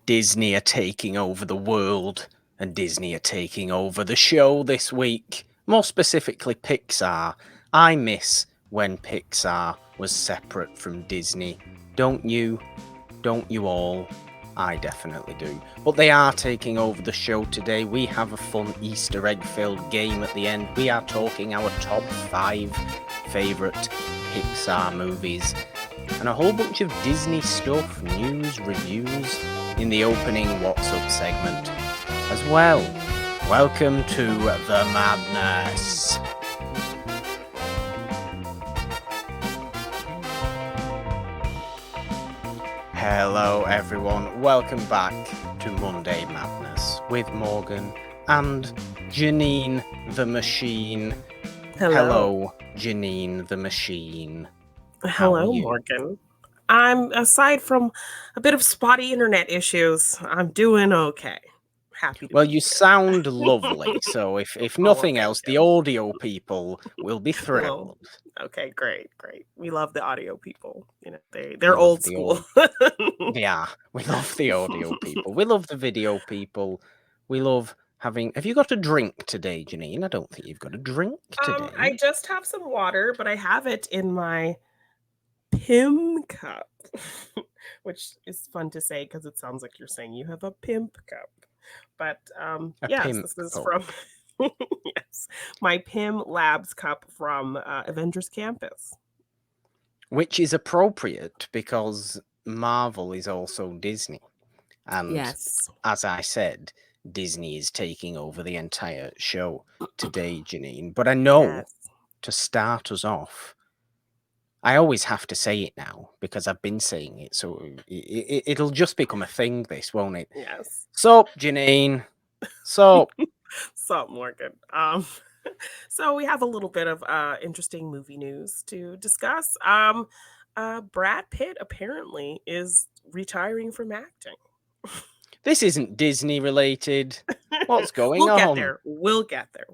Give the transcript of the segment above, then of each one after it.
Disney are taking over the world, and Disney are taking over the show this week. More specifically, Pixar. I miss when Pixar was separate from Disney. Don't you? Don't you all? I definitely do. But they are taking over the show today. We have a fun Easter egg-filled game at the end. We are talking our top 5 favourite Pixar movies. And a whole bunch of Disney stuff, news, reviews, in the opening What's Up segment as well. Welcome to the madness. Hello everyone, welcome back to Monday Madness with Morgan and Jeannine the Machine. Hello Jeannine the Machine. Hello, Morgan. I'm, aside from a bit of spotty internet issues, I'm doing okay. Happy to Well, be you here. sound lovely, so if nothing else, the audio people will be thrilled. Okay, great. We love the audio people. You know, they're old school. They are. We love the audio people. We love the video people. We love having... Have you got a drink today, Jeannine? I don't think you've got a drink today. I just have some water, but I have it in my pimp cup, which is fun to say because it sounds like you're saying you have a pimp cup. But yes, this is from my Pim Labs cup from Avengers Campus. Which is appropriate because Marvel is also Disney. And as I said, Disney is taking over the entire show today, Jeannine. But I know, to start us off, I always have to say it now because I've been saying it, so it'll just become a thing, this, won't it? Yes. So, Jeannine. So, Morgan. So we have a little bit of interesting movie news to discuss. Brad Pitt apparently is retiring from acting. This isn't Disney related. What's going on? We'll get there.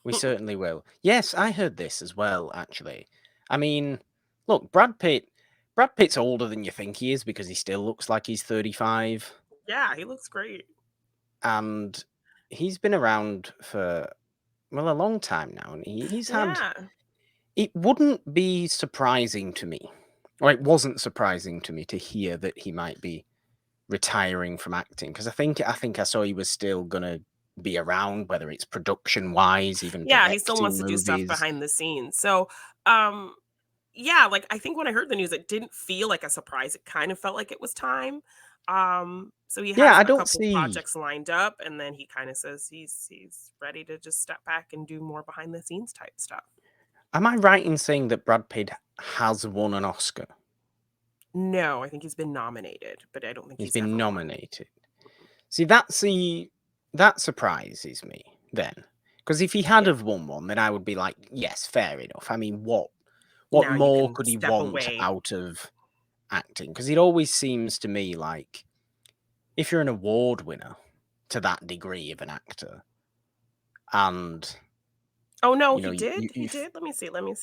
We certainly will. Yes, I heard this as well, actually. I mean, look, Brad Pitt's older than you think he is because he still looks like he's 35. Yeah, he looks great. And he's been around for, well, a long time now. And he's had... It wouldn't be surprising to me, or it wasn't surprising to me to hear that he might be retiring from acting. Because I think I saw he was still going to be around, whether it's production-wise, even he still wants to do stuff behind the scenes. So, like, I think when I heard the news, it didn't feel like a surprise. It kind of felt like it was time. So he has a couple projects lined up, and then he kind of says he's ready to just step back and do more behind the scenes type stuff. Am I right in saying that Brad Pitt has won an Oscar? No, I think he's been nominated, but I don't think he's been nominated. See, that surprises me then, because if he had have won one, then I would be like, yes, fair enough. I mean, what more could he want out of acting? Because it always seems to me like if you're an award winner to that degree of an actor, and he did. Let me see. Let me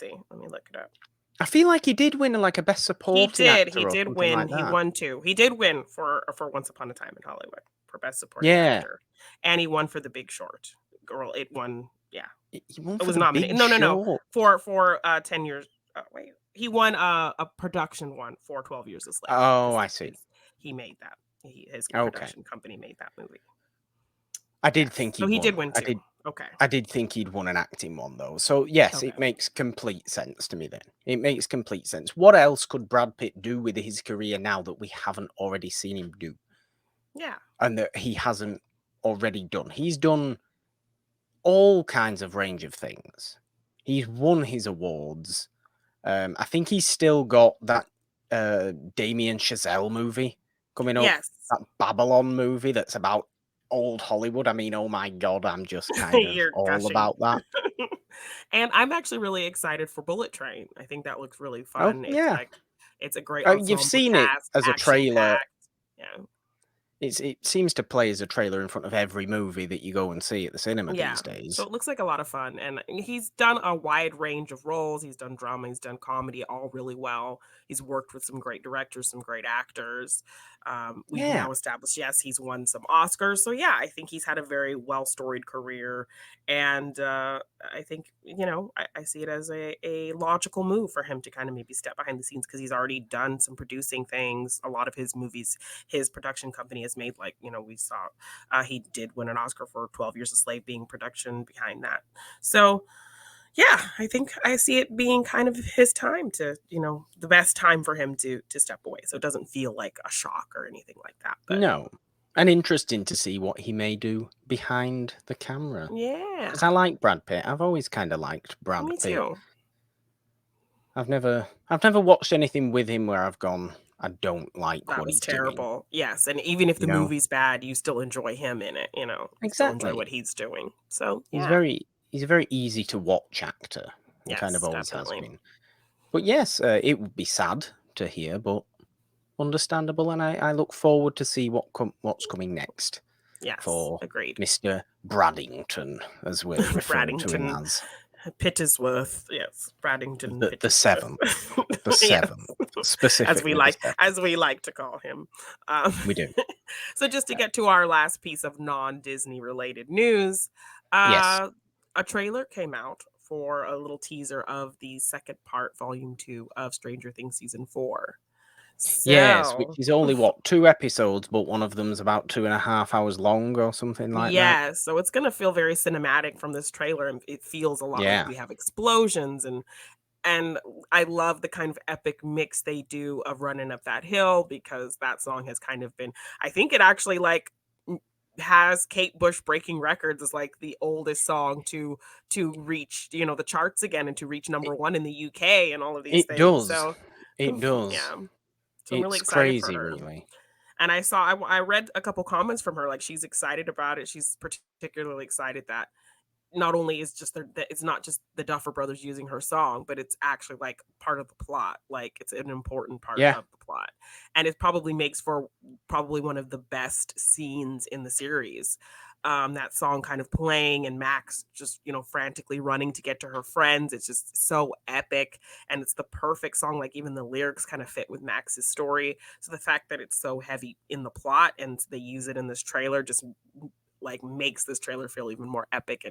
look it up. I feel like he did win like a best supporting actor. He did win. Like he won 2. He did win for Once Upon a Time in Hollywood for best supporting actor, and he won for The Big Short. Girl, it won. Yeah, it won. It was nominated. No. For 10 years. Wait, he won a production one for 12 Years a Slave. Oh, I see. He made that. His production company made that movie. I did think he did win 2. I did think he'd won an acting one, though. So, yes, it makes complete sense to me then. It makes complete sense. What else could Brad Pitt do with his career now that we haven't already seen him do? Yeah. And that he hasn't already done. He's done all kinds of range of things. He's won his awards. I think he's still got that Damien Chazelle movie coming up. Yes. That Babylon movie that's about old Hollywood. I mean, oh my God, I'm just kind of all about that. And I'm actually really excited for Bullet Train. I think that looks really fun. Oh, yeah. It's a great You've seen it as a trailer. Yeah. it seems to play as a trailer in front of every movie that you go and see at the cinema Yeah. these So days. it looks like a lot of fun. And he's done a wide range of roles. He's done drama, he's done comedy, all really well. He's worked with some great directors, some great actors. We've Yeah. now established, yes, he's won some Oscars. So yeah, I think he's had a very well storied career. And I think, I see it as a logical move for him to kind of maybe step behind the scenes because he's already done some producing things. A lot of his movies, his production company has made, like, we saw he did win an Oscar for 12 Years a Slave being production behind that. So, yeah, I think I see it being kind of his time to, the best time for him to step away. So it doesn't feel like a shock or anything like that. But No. And interesting to see what he may do behind the camera. yeah, Because I like Brad Pitt. I've always kind of liked Brad me Pitt. too. I've never watched anything with him where I've gone, I don't like That what was he's doing. terrible. Yes. And even if You the know? movie's bad, you still enjoy him in it. You still enjoy Exactly. what he's doing. So, He's yeah. very he's a very easy to watch actor and kind of Yes, always has definitely. been. But yes, it would be sad to hear, but understandable, and I look forward to see what's coming next Yes, for agreed. Mr. Braddington, as we're referring to him Braddington as Pittisworth, yes, Braddington the seventh, Pittisworth, the yes, seventh, specifically the seventh. as we like to call him. Um, We do. so just to get to our last piece of non-Disney related news, Yes. a trailer came out for a little teaser of the second part, Volume 2 of Stranger Things Season 4. Yes, which So is only what, 2 episodes, but one of them's about 2.5 hours long or something like that. yeah, so it's gonna feel very cinematic from this trailer, and it feels a lot like Yeah. we have explosions and I love the kind of epic mix they do of Running Up That Hill because that song has kind of been, I think it actually like has Kate Bush breaking records as like the oldest song to reach, the charts again and to reach It, number 1 in the UK and all of these it things. does. So It does. yeah. So I'm really It's excited for crazy, her. really. And I read a couple comments from her, like she's excited about it. She's particularly excited that not only is just that it's not just the Duffer Brothers using her song, but it's actually like part of the plot. Like it's an important part Yeah. of the plot. And it probably makes for probably one of the best scenes in the series. That song kind of playing and Max just, frantically running to get to her friends. It's just so epic. And it's the perfect song. Like even the lyrics kind of fit with Max's story. So the fact that it's so heavy in the plot and they use it in this trailer just like makes this trailer feel even more epic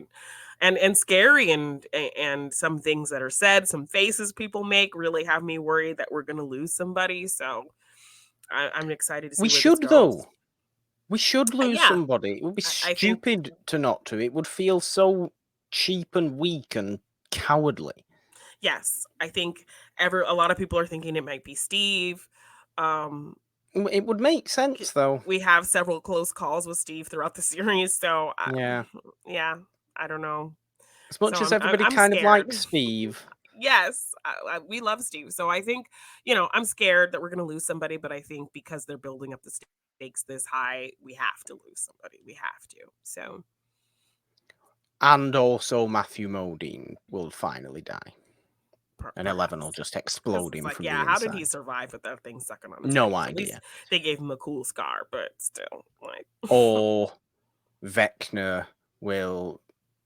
and scary and some things that are said, some faces people make really have me worried that we're gonna lose somebody. So I'm excited to We see where this should, goes. though. We should lose Yeah, somebody. It would be I think stupid to not to. It would feel so cheap and weak and cowardly. yes, I think a lot of people are thinking it might be Steve. Um, It would make sense, though. we have several close calls with Steve throughout the series, so Yeah. yeah, I don't know. As So much as everybody I'm kind of scared. likes Steve. Yes, we love Steve. So I think, I'm scared that we're going to lose somebody, but I think because they're building up the stakes this high, we have to lose somebody. We have to. So And also Matthew Modine will finally die. And Eleven will perhaps. just Because explode it's him like, from the yeah, how did he inside. survive with that thing sucking on his No face? At least idea. they gave him a cool scar, but still, like, Or Vecna will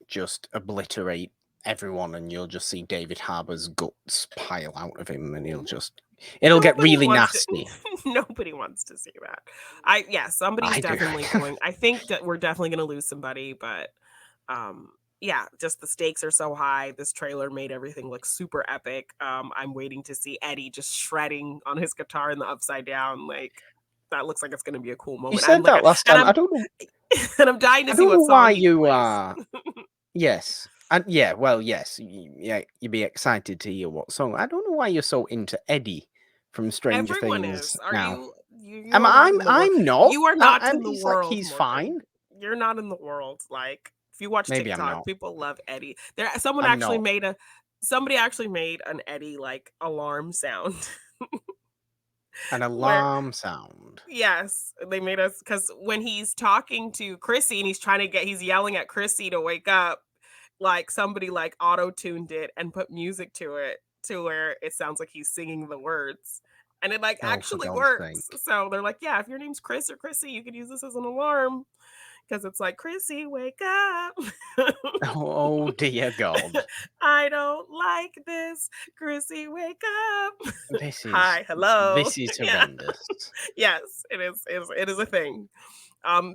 just obliterate everyone and you'll just see David Harbour's guts pile out of him and it'll get nobody really wants to. nasty. Nobody wants to see that. Somebody's I do. definitely going. I think that we're definitely going to lose somebody, but yeah, just the stakes are so high. This trailer made everything look super epic. I'm waiting to see Eddie just shredding on his guitar in the upside down. Like that looks like it's going to be a cool You moment. said that last And time. I'm and I'm dying to I see don't what know why song he you plays. are. Yes. And yeah, well, yes. Yeah, you'd be excited to hear what song. I don't know why you're so into Eddie from Stranger Everyone Things is. Are now. you? You are not in the world. I'm not. You are not in And the he's like world, he's Morgan. fine. You're not in the world. Like if you watch Maybe I'm TikTok, not. people love Eddie. I'm not. Somebody actually made an Eddie like alarm sound. An Where alarm sound. yes, they made us because when he's talking to Chrissy and he's yelling at Chrissy to wake up, like somebody like auto tuned it and put music to it to where it sounds like he's singing the words. And it like Oh, for actually God's works. sake. So they're like, yeah, if your name's Chris or Chrissy, you could use this as an alarm because it's like, Chrissy, wake up. Oh, dear God. I don't like this. Chrissy, wake up. This is Hi, hello. this is Yeah. horrendous. Yes, it is a thing.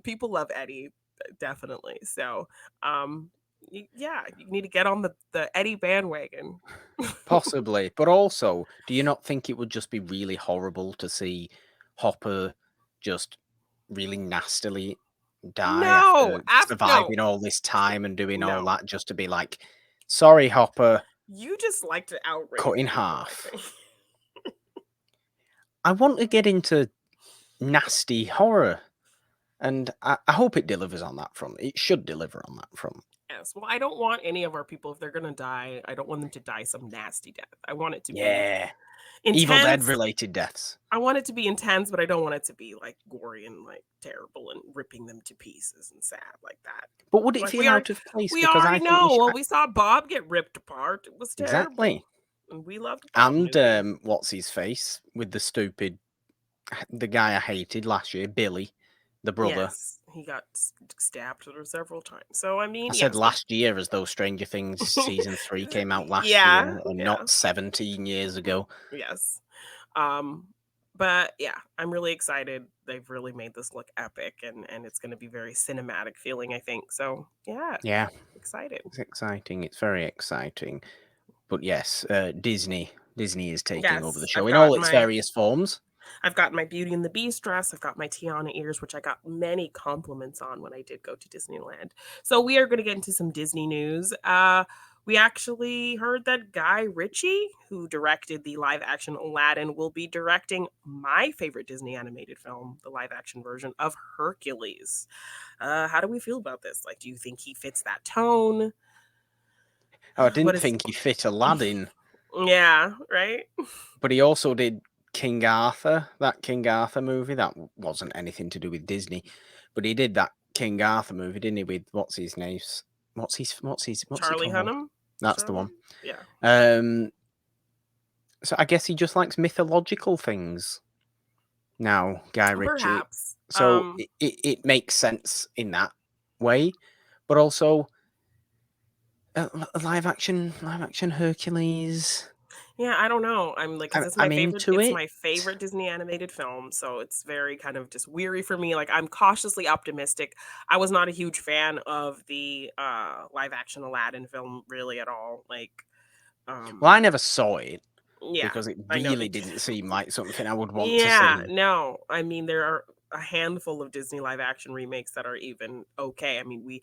People love Eddie, definitely. So, yeah, you need to get on the Eddie bandwagon. Possibly. But also, do you not think it would just be really horrible to see Hopper just really nastily die No, after no, surviving all this time and doing all no. that just to be like, sorry, Hopper, You just like to cut outrage in people, I half. think. I want to get into nasty horror, and I hope it delivers on that front. It should deliver on that front. Yes. Well, I don't want any of our people, if they're gonna die, I don't want them to die some nasty death. I want it to be Yeah. Evil Dead intense. related deaths. I want it to be intense, but I don't want it to be like gory and like terrible and ripping them to pieces and sad like that. But would it Like feel out of place? we Because I already think we know. should. Well, we saw Bob get ripped apart. It was terrible. Exactly. And we loved Bob. And what's his face with the guy I hated last year, Billy, the brother. Yes, he got stabbed several times. So I mean, I said yes, last year as though Stranger Things season 3 came out last yeah, year and yeah. not 17 years ago. Yes. But yeah, I'm really excited. They've really made this look epic and it's going to be very cinematic feeling, I think. So, yeah. Yeah, Excited. it's exciting. It's very exciting. But yes, Disney is taking over the Yes, show I've in got all its various forms. I've got my Beauty and the Beast dress. I've got my Tiana ears, which I got many compliments on when I did go to Disneyland. So we are going to get into some Disney news. We actually heard that Guy Ritchie, who directed the live action Aladdin, will be directing my favorite Disney animated film, the live action version of Hercules. How do we feel about this? Like, do you think he fits that tone? Oh, I didn't think he fit Aladdin. Yeah, right? But he also did King Arthur, that King Arthur movie. That wasn't anything to do with Disney, but he did that King Arthur movie, didn't he? With what's his name? What's he Charlie called? Hunnam? That's Charlie? the one. Yeah. So I guess he just likes mythological things. Now, Guy Ritchie. Perhaps. So it makes sense in that way, but also live action Hercules. Yeah, I don't know. I'm like, 'cause it's I'm my favorite. into It's it. my favorite Disney animated film, so it's very kind of just weary for me. Like, I'm cautiously optimistic. I was not a huge fan of the live action Aladdin film, really at all. Like, Well, I never saw it yeah, because it I know. really didn't seem like something I would want Yeah, to see. no. I mean, there are a handful of Disney live action remakes that are even okay. I mean, we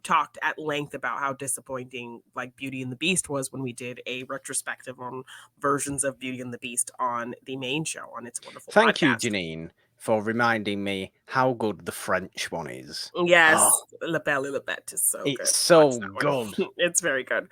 talked at length about how disappointing like Beauty and the Beast was when we did a retrospective on versions of Beauty and the Beast on the main show on It's a Wonderful Thank you, Podcast. Jeannine, for reminding me how good the French one is. Yes, Oh, La Belle et la Bête is so good. it's so Watch that one. good. It's very good.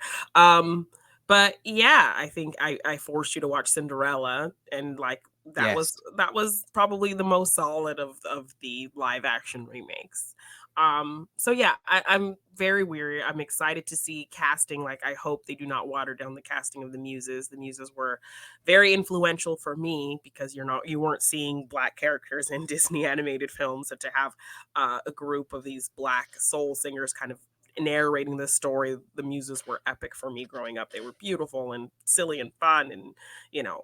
But yeah, I think I forced you to watch Cinderella, and like that Yes. was probably the most solid of the live action remakes. So yeah, I'm very weary. I'm excited to see casting. Like, I hope they do not water down the casting of the Muses. The Muses were very influential for me because you weren't seeing Black characters in Disney animated films, and to have a group of these Black soul singers kind of narrating the story, the Muses were epic for me growing up. They were beautiful and silly and fun, and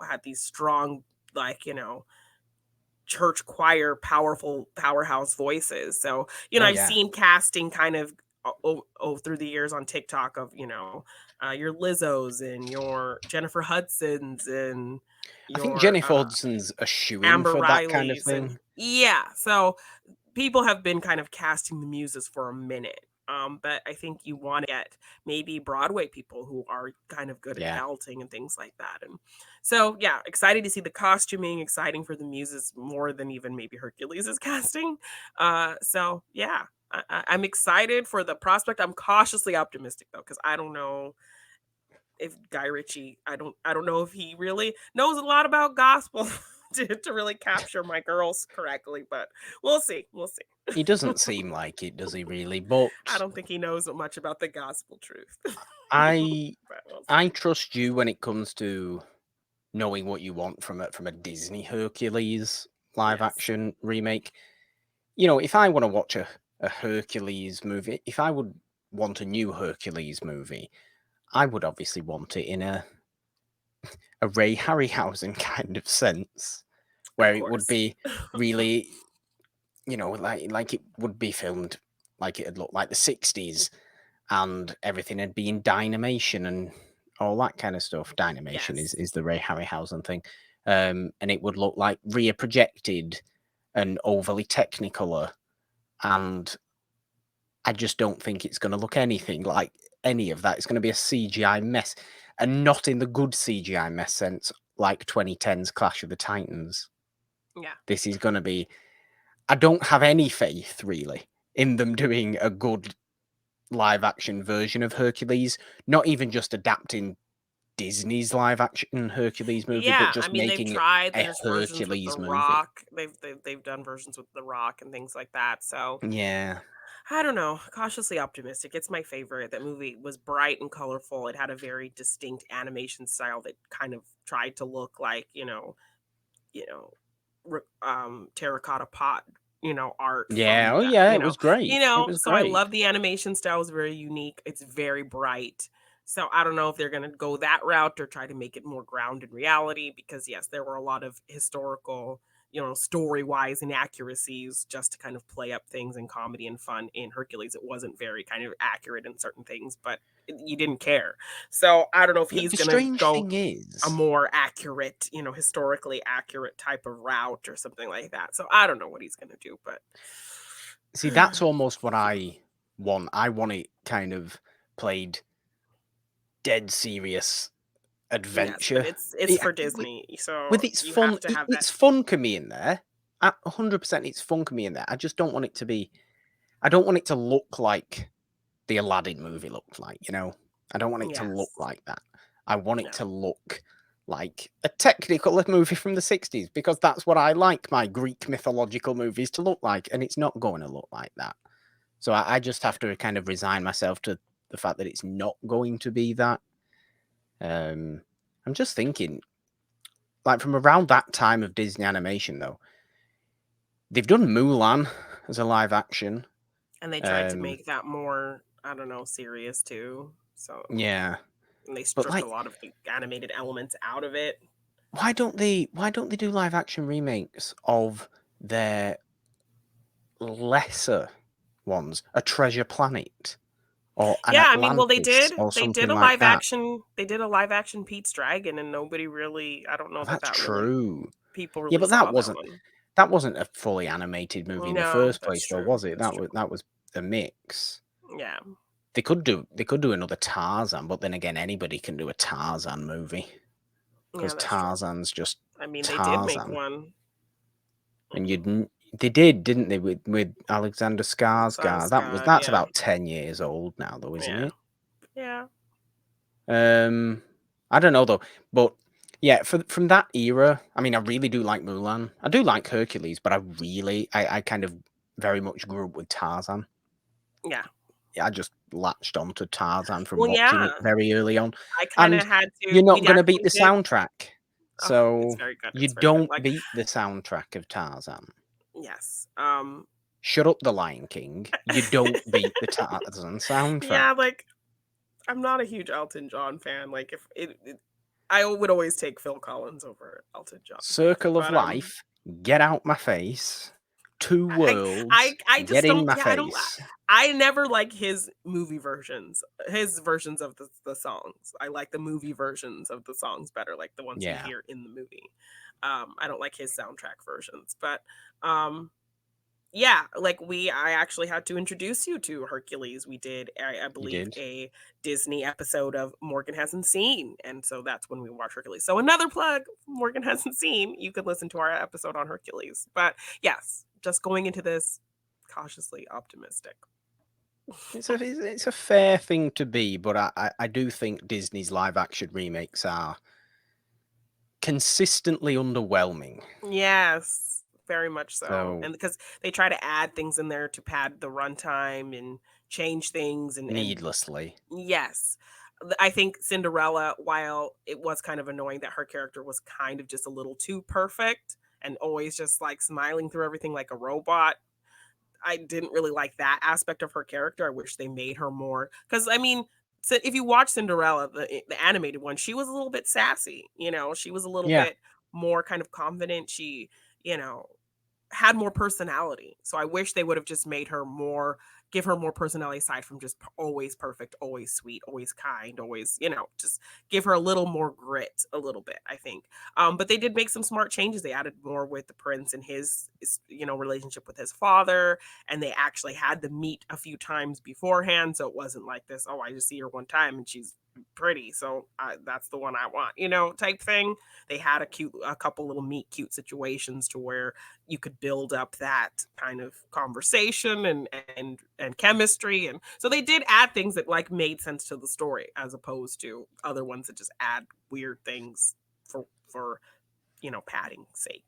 had these strong, like, church choir powerhouse voices. So I've seen casting kind of through the years on TikTok of your Lizzos and your Jennifer Hudsons and I think Jennifer Hudson's a shoo-in for that kind of thing. Yeah, so people have been kind of casting the Muses for a minute. But I think you want to get maybe Broadway people who are kind of good at belting and things like that. And so, yeah, excited to see the costuming, exciting for the Muses more than even maybe Hercules' casting. So, yeah, I'm excited for the prospect. I'm cautiously optimistic, though, because I don't know if Guy Ritchie, I don't know if he really knows a lot about gospel to really capture my girls correctly, but we'll see. He doesn't seem like it, does he really? But I don't think he knows much about the gospel truth. I trust you when it comes to knowing what you want from a Disney Hercules live Yes. action remake. You know, if I want to watch a Hercules movie, if I would want a new Hercules movie, I would obviously want it in a Ray Harryhausen kind of sense, Of where it would course. be really, you know, like it would be filmed like it'd look like the 60s, and everything would be in Dynamation and all that kind of stuff. Dynamation Yes. is the Ray Harryhausen thing. And it would look like rear projected and overly technicolor, and I just don't think it's going to look anything like any of that. It's going to be a CGI mess, and not in the good CGI mess sense, like 2010's Clash of the Titans. Yeah. This is going to be. I don't have any faith really in them doing a good live action version of Hercules. Not even just adapting Disney's live action Hercules movie, but Yeah, I just mean, they've making it tried. a There's versions with The Hercules movie. Rock. They've done versions with The Rock and things like that. So Yeah. I don't know. Cautiously optimistic. It's my favorite. That movie was bright and colorful. It had a very distinct animation style that kind of tried to look like you know, terracotta pot, art Yeah. from Oh, that, yeah. It was great. It was So I great. love the animation style is very unique. It's very bright. So I don't know if they're going to go that route or try to make it more grounded in reality because yes, there were a lot of historical, story-wise inaccuracies just to kind of play up things in comedy and fun. In Hercules, it wasn't very kind of accurate in certain things, but you didn't care. So I don't know if But he's the going to strange go thing a is, more accurate, historically accurate type of route or something like that. So I don't know what he's going to do, but see, that's almost what I want. I want it kind of played dead serious yes, but adventure. it's for Disney, With so its you have fun, to have that. it's fun for me in there. 100%, it's fun for me in there. I just don't want it to be. I don't want it to look like the Aladdin movie looked like. You know, I don't want it to look Yes. like that. I want it No. to look like a technical movie from the 60s because that's what I like my Greek mythological movies to look like, and it's not going to look like that. So I just have to kind of resign myself to the fact that it's not going to be that. I'm just thinking, like from around that time of Disney animation, though, they've done Mulan as a live action. And they tried to make that more, I don't know, serious too. So Yeah, and they but stripped a like, lot of the animated elements out of it. why don't they do live action remakes of their lesser ones, a Treasure Planet or an Yeah, I mean, well, Atlantis or they did something a like live that? action, Pete's Dragon, and nobody really, I don't know Oh, that that's that really true. people Yeah, really but saw that one. that wasn't a fully animated movie in the No, first that's place, though, true. was it? That's true. That was a mix. Yeah. They could do another Tarzan, but then again, anybody can do a Tarzan movie Yeah, because that's true. Tarzan's just I mean, they did make Tarzan. one. And they did, didn't they, with Alexander Skarsgård? Sarsgaard, That's yeah. about 10 years old now, though, isn't Yeah. it? Yeah. I don't know though, but yeah, from that era, I mean, I really do like Mulan. I do like Hercules, but I kind of very much grew up with Tarzan. Yeah. Yeah, I just latched onto Tarzan from Well, watching yeah. it very early on, I kinda and had to you're not we gonna beat actually the did. soundtrack. Oh, it's So very good, you it's very good. don't Like, beat the soundtrack of Tarzan. yes. Shut Up, The Lion King. You don't beat the Tarzan soundtrack. Yeah, like, I'm not a huge Elton John fan, like, if I would always take Phil Collins over Elton John. Circle of But, Life. Get out my face. Two Worlds. I Get just in don't my yeah, I don't face. I never like his versions of the songs. I like the movie versions of the songs better, like the ones you Yeah, hear in the movie. I don't like his soundtrack versions, but um yeah, like I actually had to introduce you to Hercules. We did, I you believe, did. a Disney episode of Morgan Hasn't Seen. And so that's when we watched Hercules. So another plug, Morgan Hasn't Seen. You could listen to our episode on Hercules. But yes, just going into this cautiously optimistic. It's a fair thing to be, but I do think Disney's live action remakes are consistently underwhelming. Yes, very much so. So And because they try to add things in there to pad the runtime and change things and needlessly. yes. I think Cinderella, while it was kind of annoying that her character was kind of just a little too perfect and always just like smiling through everything like a robot, I didn't really like that aspect of her character. I wish they made her more, because I mean, if you watch Cinderella, the animated one, she was a little bit sassy. She was a little Yeah. bit more kind of confident. She, you know, had more personality. So I wish they would have just made her more, give her more personality aside from just always perfect, always sweet, always kind, always, just give her a little more grit a little bit, I think. But they did make some smart changes. They added more with the prince and his relationship with his father, and they actually had to meet a few times beforehand. So it wasn't like this, oh, I just see her one time and she's pretty, so that's the one I want, type thing. They had a couple little meet cute situations to where you could build up that kind of conversation and chemistry, and so they did add things that like made sense to the story as opposed to other ones that just add weird things for padding sake.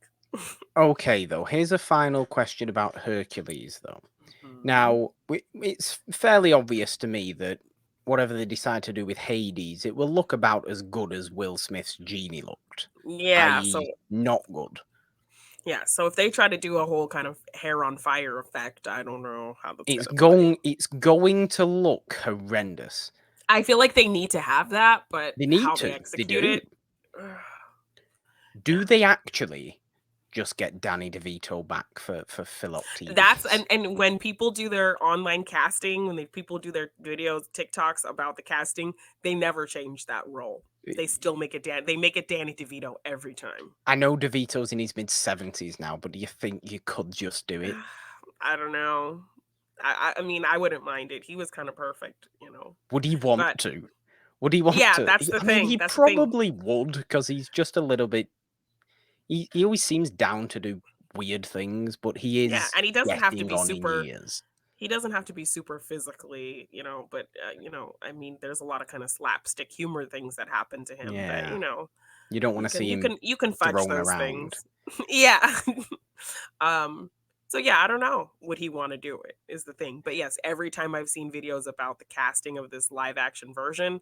Okay, though. Here's a final question about Hercules, though. Mhm. Now, it's fairly obvious to me that whatever they decide to do with Hades, it will look about as good as Will Smith's Genie looked, Yeah, so i.e., not good. if they try to do a whole kind of hair on fire effect, I don't know how that's It's gonna play. going to look horrendous. I feel like they need to have that, but They need how they to. They execute do. it, Do yeah. they actually just get Danny DeVito back for That's Philoctetes? and when people do their online casting, people do their videos, TikToks about the casting, they never change that role. They still make it they make it Danny DeVito every time. I know DeVito's in his mid-70s now, but do you think you could just do it? I don't know. I mean, I wouldn't mind it. He was kind of perfect. Would he want But to? Would he want yeah, to? that's the I mean, thing. he That's the thing. probably would, because he's just a little bit. He always seems down to do weird things, but he Yeah, is and he doesn't have to getting be on in super years. he doesn't have to be super physically, but I mean, there's a lot of kind of slapstick humor things that happen to him that, Yeah. You don't want you to can see you him can you can fudge thrown those around. things. Yeah. um so yeah, I don't know. Would he want to do it is the thing. But yes, every time I've seen videos about the casting of this live action version,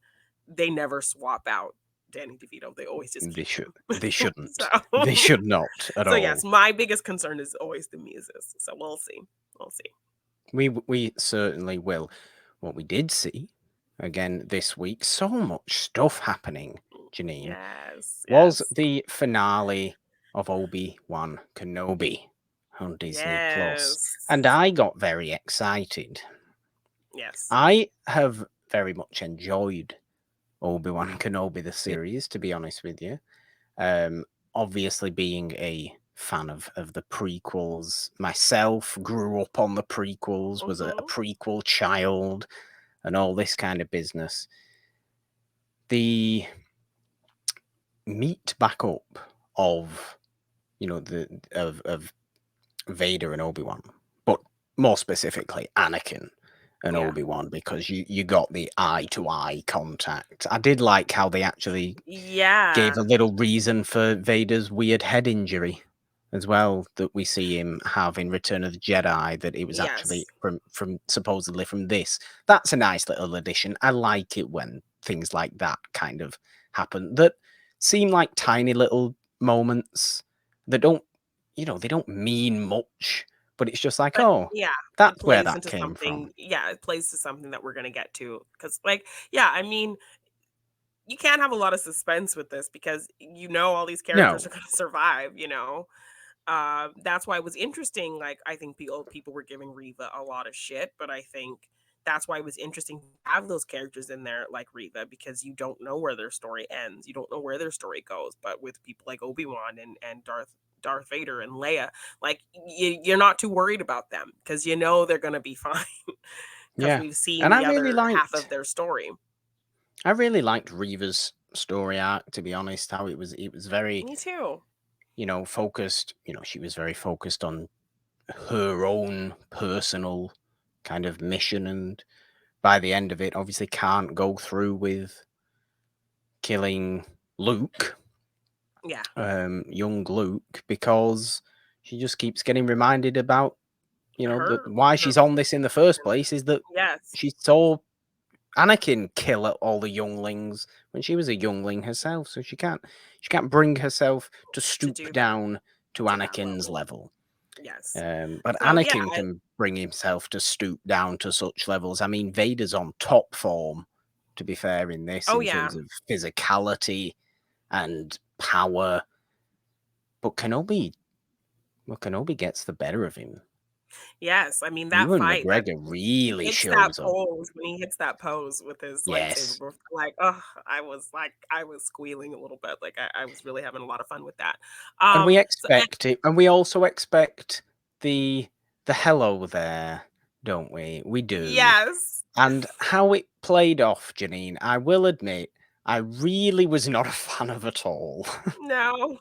they never swap out Danny DeVito. They always just They keep should. him. They shouldn't. so They should not at so yes, all. my biggest concern is always the muses. So we'll see. We'll see. We certainly will. What we did see again this week, so much stuff happening, Jeannine, Yes, was yes, the finale of Obi-Wan Kenobi on Disney Plus, and yes, I got very excited. yes. I have very much enjoyed Obi-Wan Kenobi the series, to be honest with you. Um, Obviously, being a fan of the prequels myself, grew up on the prequels, was a Mhm. prequel child, and all this kind of business. The meet back up of of Vader and Obi-Wan, but more specifically Anakin and Yeah. Obi-Wan, because you got the eye to eye contact. I did like how they actually gave Yeah. a little reason for Vader's weird head injury as well, that we see him have in Return of the Jedi, that it was actually Yes. from supposedly from this. That's a nice little addition. I like it when things like that kind of happen, that seem like tiny little moments that don't, they don't mean much, but it's just like, But oh, yeah, it that's where plays that into came from. something. Yeah, it plays to something that we're gonna get to. Because, like, yeah, I mean, you can't have a lot of suspense with this because all these characters No, are gonna survive. That's why it was interesting. Like, I think people were giving Riva a lot of shit, but I think that's why it was interesting to have those characters in there like Riva, because you don't know where their story ends. You don't know where their story goes. But with people like Obi-Wan and Darth Vader and Leia, like you're not too worried about them because they're gonna be fine because yeah, we've seen and the other half of their story. I really liked Reva's story arc, to be honest. How it was very, Me too. focused. She was very focused on her own personal kind of mission, and by the end of it, obviously can't go through with killing Luke, Yeah. young Luke, because she just keeps getting reminded about, that Her why her she's on this in the first place is that yes. she's so Anakin kill all the younglings when she was a youngling herself, so she can't bring herself to stoop do that down to to that Anakin's level. level. Yes. But So yeah, Anakin can bring himself to stoop down to such levels. I mean, Vader's on top form, to be fair, in this, oh in yeah, terms of physicality and power. But Kenobi gets the better of him. yes. I mean that Ewan fight that McGregor really hits that shows up. pose when he hits that pose with his lightsaber. Yes. Like, oh, I was squealing a little bit. Like I was really having a lot of fun with that. And we So expect it, and we also expect the hello there, don't we? We do. yes, And how it played off, Jeannine, I will admit, I really was not a fan of at all. no,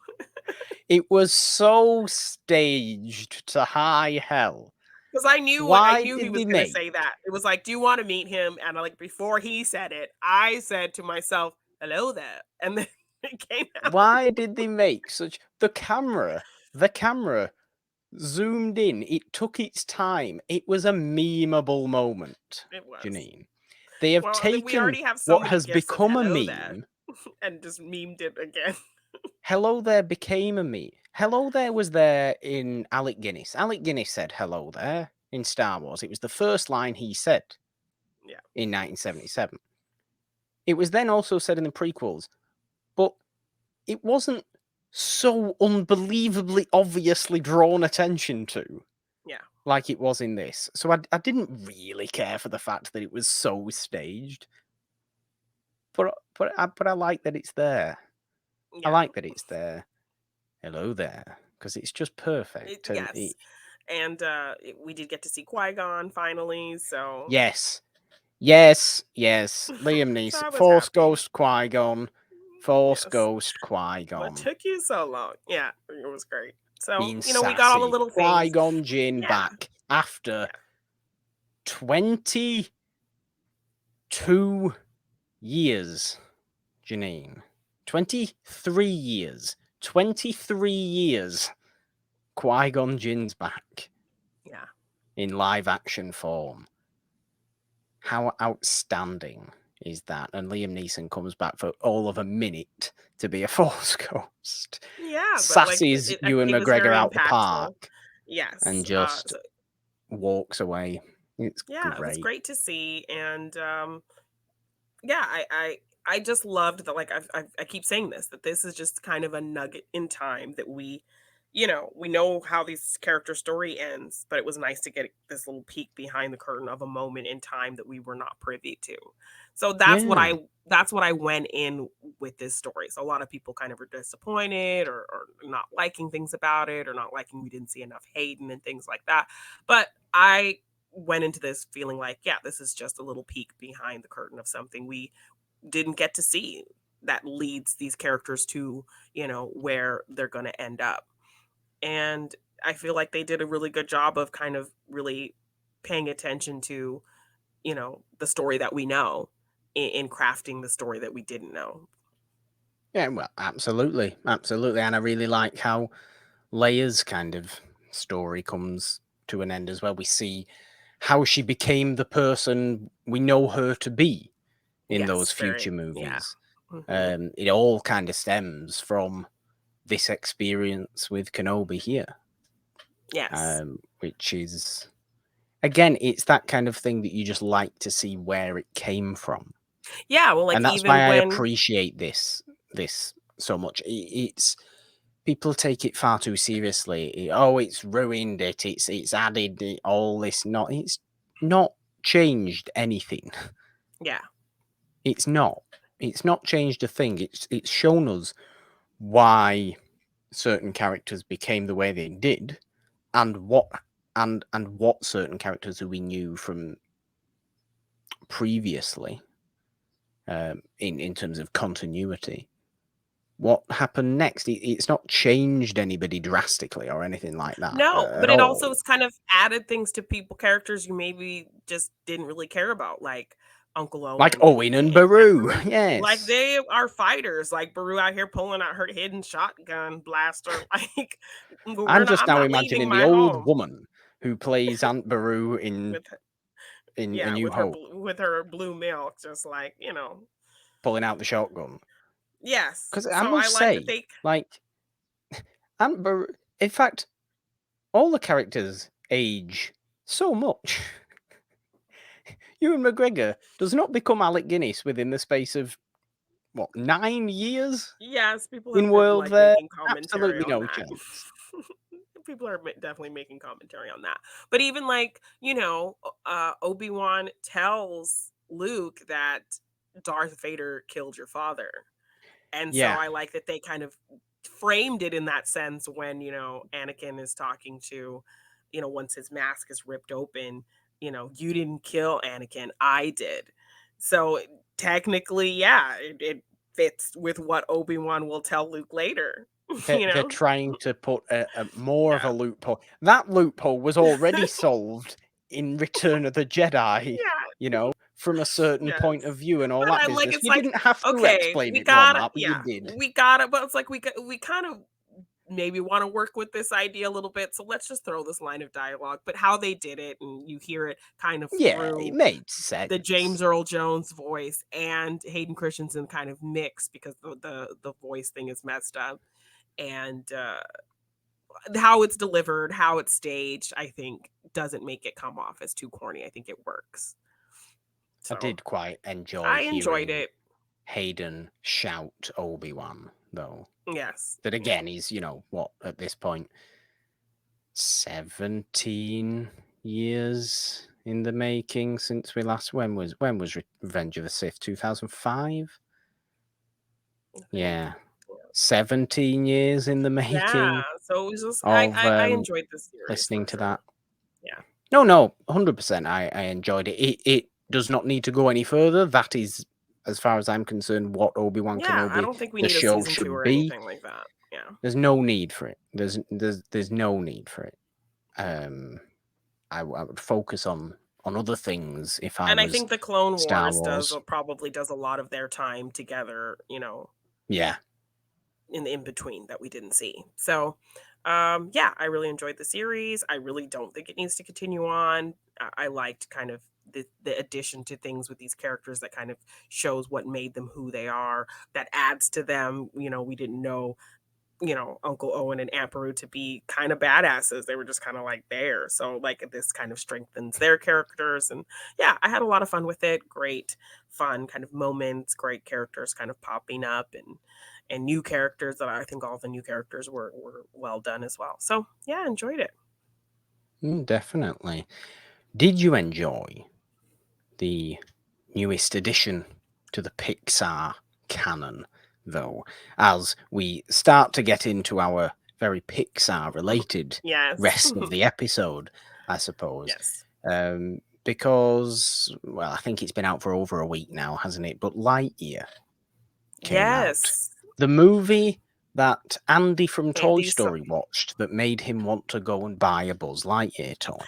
It was so staged to high hell. because I Why knew he did was they gonna make? say that. It was like, "Do you want to meet him?" And like before he said it, I said to myself, "Hello there," and then it came out. Why did they make such the camera? The camera zoomed in. It took its time. It was a memeable moment, It was. Janine. They have Well, and then we taken already have so what many has gifs of become a "Hello there," meme. and just memed it again. Hello there became a meme. Hello there was there in Alec Guinness. Alec Guinness said hello there in Star Wars. It was the first line he said Yeah. in 1977. It was then also said in the prequels, but it wasn't so unbelievably obviously drawn attention to. Yeah. Like it was in this. So I didn't really care for the fact that it was so staged. But I like that it's there. I Yeah. like that it's there. Hello there. Because it's just perfect. And Yes. And we did get to see Qui-Gon finally, so yes. Yes. Liam so Neeson. I was Force happy. Ghost Qui-Gon. Force Yes. Ghost What Qui-Gon. took you so long? Yeah, it was great. So, Being we got all the sassy. little things. Qui-Gon Jinn Yeah. back after Yeah. 22 years, Janine. 23 years. 23 years. Qui-Gon Jinn's back. Yeah. In live action form. How outstanding is that? And Liam Neeson comes back for all of a minute to be a Force Ghost. Yeah, but like Sassy's Ewan it was McGregor very out the impactful. park Yes. and just So walks away. It's yeah, it was great. great to see, and yeah, I just loved that. Like I keep saying this, that this is just kind of a nugget in time that we know how this character story ends, but it was nice to get this little peek behind the curtain of a moment in time that we were not privy to. So Yeah. that's what I went in with this story. So a lot of people kind of were disappointed or not liking things about it, or not liking we didn't see enough Hayden and things like that. But I went into this feeling like, yeah, this is just a little peek behind the curtain of something we didn't get to see that leads these characters to, where they're going to end up. And I feel like they did a really good job of kind of really paying attention to, the story that we know in crafting the story that we didn't know. Yeah, well, absolutely. Absolutely. And I really like how Leia's kind of story comes to an end as well. We see how she became the person we know her to be in those Yes, future very, yeah. movies. Mhm. It all kind of stems from this experience with Kenobi here, Yes. which is, again, it's that kind of thing that you just like to see where it came from. Yeah, well, like And that's why even I when appreciate this so much. It's people take it far too seriously. Oh, it's ruined it. It's added all this. It's not changed anything. yeah. It's not. It's not changed a thing. It's shown us why certain characters became the way they did, and what certain characters who we knew from previously, in terms of continuity. What happened next? It's not changed anybody drastically or anything like that No, at but it also all. has kind of added things to characters you maybe just didn't really care about, like Uncle Like Owen Owen and and Baru, Beru. Like yes. they are fighters, like Beru out here pulling out her hidden shotgun blaster. Like I'm just I'm now not leaving imagining the my old home woman who plays Aunt Baru in with in A Yeah, New Hope, with her blue milk, just like, pulling out the shotgun. yes. Because I So I must like that say, they like, Amber, in fact, all the characters age so much. Ewan McGregor does not become Alec Guinness within the space of, what, 9 years? yes, people In have been World like there? making commentary Absolutely on no that. chance. People are definitely making commentary on that. But even like, Obi-Wan tells Luke that Darth Vader killed your father. And so Yeah. I like that they kind of framed it in that sense when, Anakin is talking to, once his mask is ripped open, you didn't kill Anakin, I did. So technically, yeah, it fits with what Obi-Wan will tell Luke later. you They're know? trying to put a more of a Yeah. loophole. That loophole was already solved in Return of the Jedi, Yeah. from a certain point of Yes. view and all But that I'm like, business. it's You like, didn't have to okay, explain we it beyond gotta, that, but you yeah, did. we gotta, but it's like we kind of maybe want to work with this idea a little bit. So let's just throw this line of dialogue. But how they did it, and you hear it kind of Yeah, it through made the James sense. Earl Jones voice and Hayden Christensen kind of mix because the voice thing is messed up. And how it's delivered, how it's staged, I think doesn't make it come off as too corny. I think it works. I So did quite enjoy I enjoyed hearing it. Hayden shout Obi-Wan, though. Yes. That again is, what, at this point, 17 years in the making since we last. When was Revenge of the Sith? 2005. I think. Yeah, 17 years in the Yeah. making So it was just of I enjoyed this series listening for to sure. that. Yeah. No, 100%. I enjoyed it. It does not need to go any further. That is, as far as I'm concerned, what Obi-Wan Yeah. I Kenobi, don't think we the need a show, season 2 should or be. anything like that. Yeah. There's no need for it. There's no need for it. I would focus on other things if I And I was think the Clone Star Wars Wars. probably does a lot of their time together, Yeah, in the in between that we didn't see. So, yeah, I really enjoyed the series. I really don't think it needs to continue on. I liked kind of the addition to things with these characters that kind of shows what made them who they are. That adds to them. We didn't know, Uncle Owen and Aunt Beru to be kind of badasses. They were just kind of like there. So like this kind of strengthens their characters. And yeah, I had a lot of fun with it. Great fun kind of moments, great characters kind of popping up and new characters that I think all the new characters were well done as well. So yeah, enjoyed it. definitely. Did you enjoy the newest addition to the Pixar canon, though, as we start to get into our very Pixar-related Yes. rest of the episode, I suppose? Yes. Because, well, I think it's been out for over a week now, hasn't it? But Lightyear came out. Yes. The movie that Andy from Toy Andy, so Story watched that made him want to go and buy a Buzz Lightyear toy.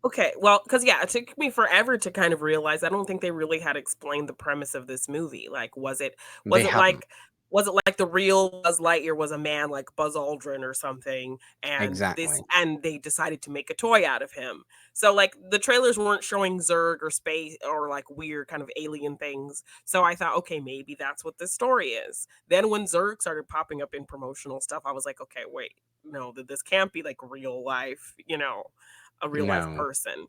okay, well, because yeah, it took me forever to kind of realize I don't think they really had explained the premise of this movie. Like, was They it hadn't. like was it like the real Buzz Lightyear was a man like Buzz Aldrin or something, Exactly. and they decided to make a toy out of him. So like the trailers weren't showing Zurg or space or like weird kind of alien things. So I thought, okay, maybe that's what this story is. Then when Zurg started popping up in promotional stuff, I was like, okay, wait, no, this can't be like real life, a real life No. person.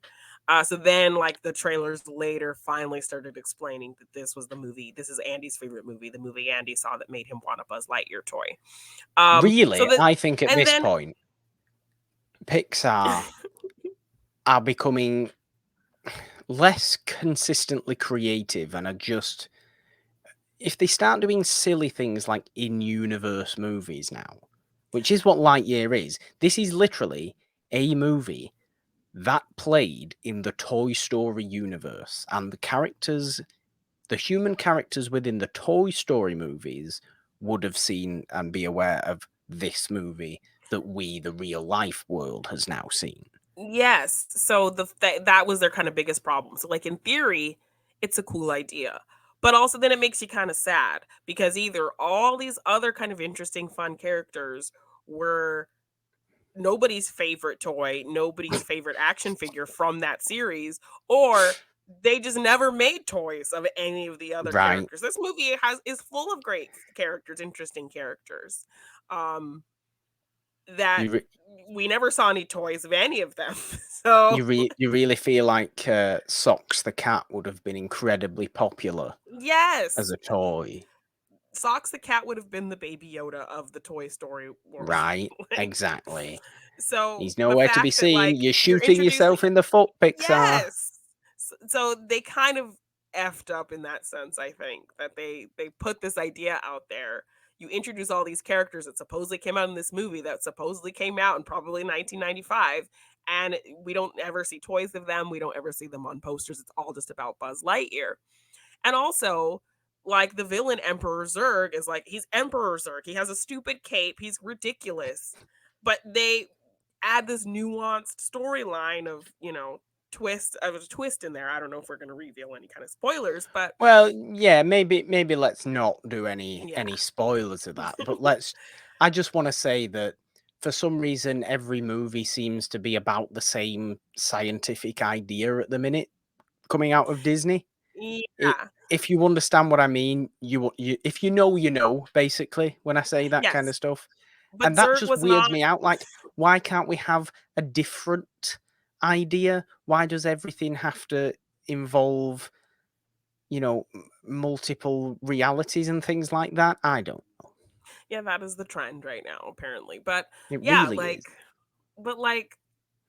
So then, like the trailers later, finally started explaining that this was the movie. This is Andy's favorite movie, the movie Andy saw that made him want a Buzz Lightyear toy. So Really, that, I think at and this then, point, Pixar are becoming less consistently creative and are just, if they start doing silly things like in-universe movies now, which is what Lightyear is, this is literally a movie that played in the Toy Story universe, and the human characters within the Toy Story movies would have seen and be aware of this movie that we, the real life world, has now seen. yes, so that was their kind of biggest problem. So, like in theory, it's a cool idea, but also then it makes you kind of sad because either all these other kind of interesting, fun characters were nobody's favorite toy, nobody's favorite action figure from that series, or they just never made toys of any of the other Right. characters. This movie is full of great characters, interesting characters. Um that You re- we never saw any toys of any of them. So you really feel like Socks the cat would have been incredibly popular as yes, a toy, Socks the cat would have been the Baby Yoda of the Toy Story world. right? Like, Exactly. so He's the nowhere to be fact that seen. like You're you're shooting introducing yourself in the foot, Pixar. yes. So they kind of effed up in that sense, I think, that they put this idea out there. You introduce all these characters that supposedly came out in this movie that supposedly came out in probably 1995, and we don't ever see toys of them. We don't ever see them on posters. It's all just about Buzz Lightyear. And also, like the villain Emperor Zurg is like he's Emperor Zurg. He has a stupid cape. He's ridiculous. But they add this nuanced storyline of, twist of a twist in there. I don't know if we're going to reveal any kind of spoilers, but Well, yeah, maybe let's not do any yeah. spoilers of that. But let's. I just want to say that for some reason, every movie seems to be about the same scientific idea at the minute coming out of Disney. It, Yeah. if you understand what I mean, you if you know, basically, when I say that kind of Yes. stuff. But And that Zurg just was weirds not me out. Like, why can't we have a different idea? Why does everything have to involve, multiple realities and things like that? I don't know. yeah, that is the trend right now apparently. But It yeah, really is. like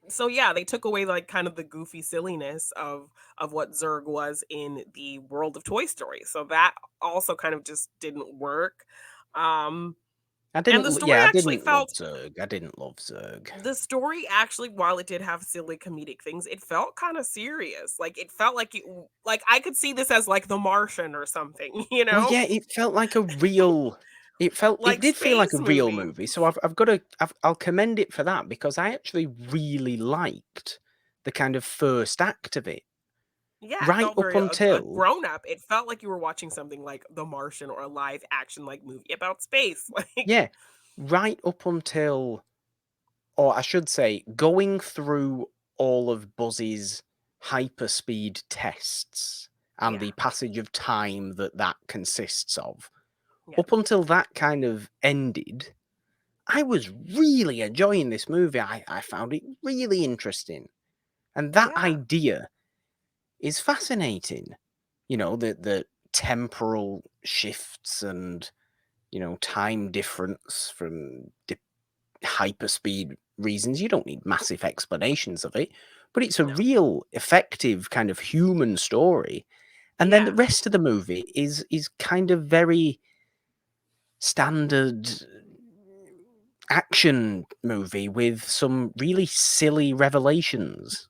so yeah, they took away like kind of the goofy silliness of what Zurg was in the world of Toy Story. So that also kind of just didn't work. Um and the story I actually didn't love felt Zurg. I didn't love Zurg. the story actually, while it did have silly comedic things, it felt kind of serious. Like it felt like like I could see this as like The Martian or something, you Well, know? yeah, it felt like a real. It Like did feel like space a real movie. movie. So I've got to. I'll commend it for that because I actually really liked the kind of first act of it. Yeah, it Right felt up very a until grown up. It felt like you were watching something like The Martian or a live action like movie about space. Like yeah, right up until, or I should say, going through all of Buzz's hyperspeed tests and yeah, the passage of time that consists of. yeah, Up until that kind of ended, I was really enjoying this movie. I found it really interesting. And that yeah, idea is fascinating. The temporal shifts and, time difference from hyperspeed reasons. You don't need massive explanations of it, but it's a no, real effective kind of human story. And then the yeah, rest of the movie is kind of very standard action movie with some really silly revelations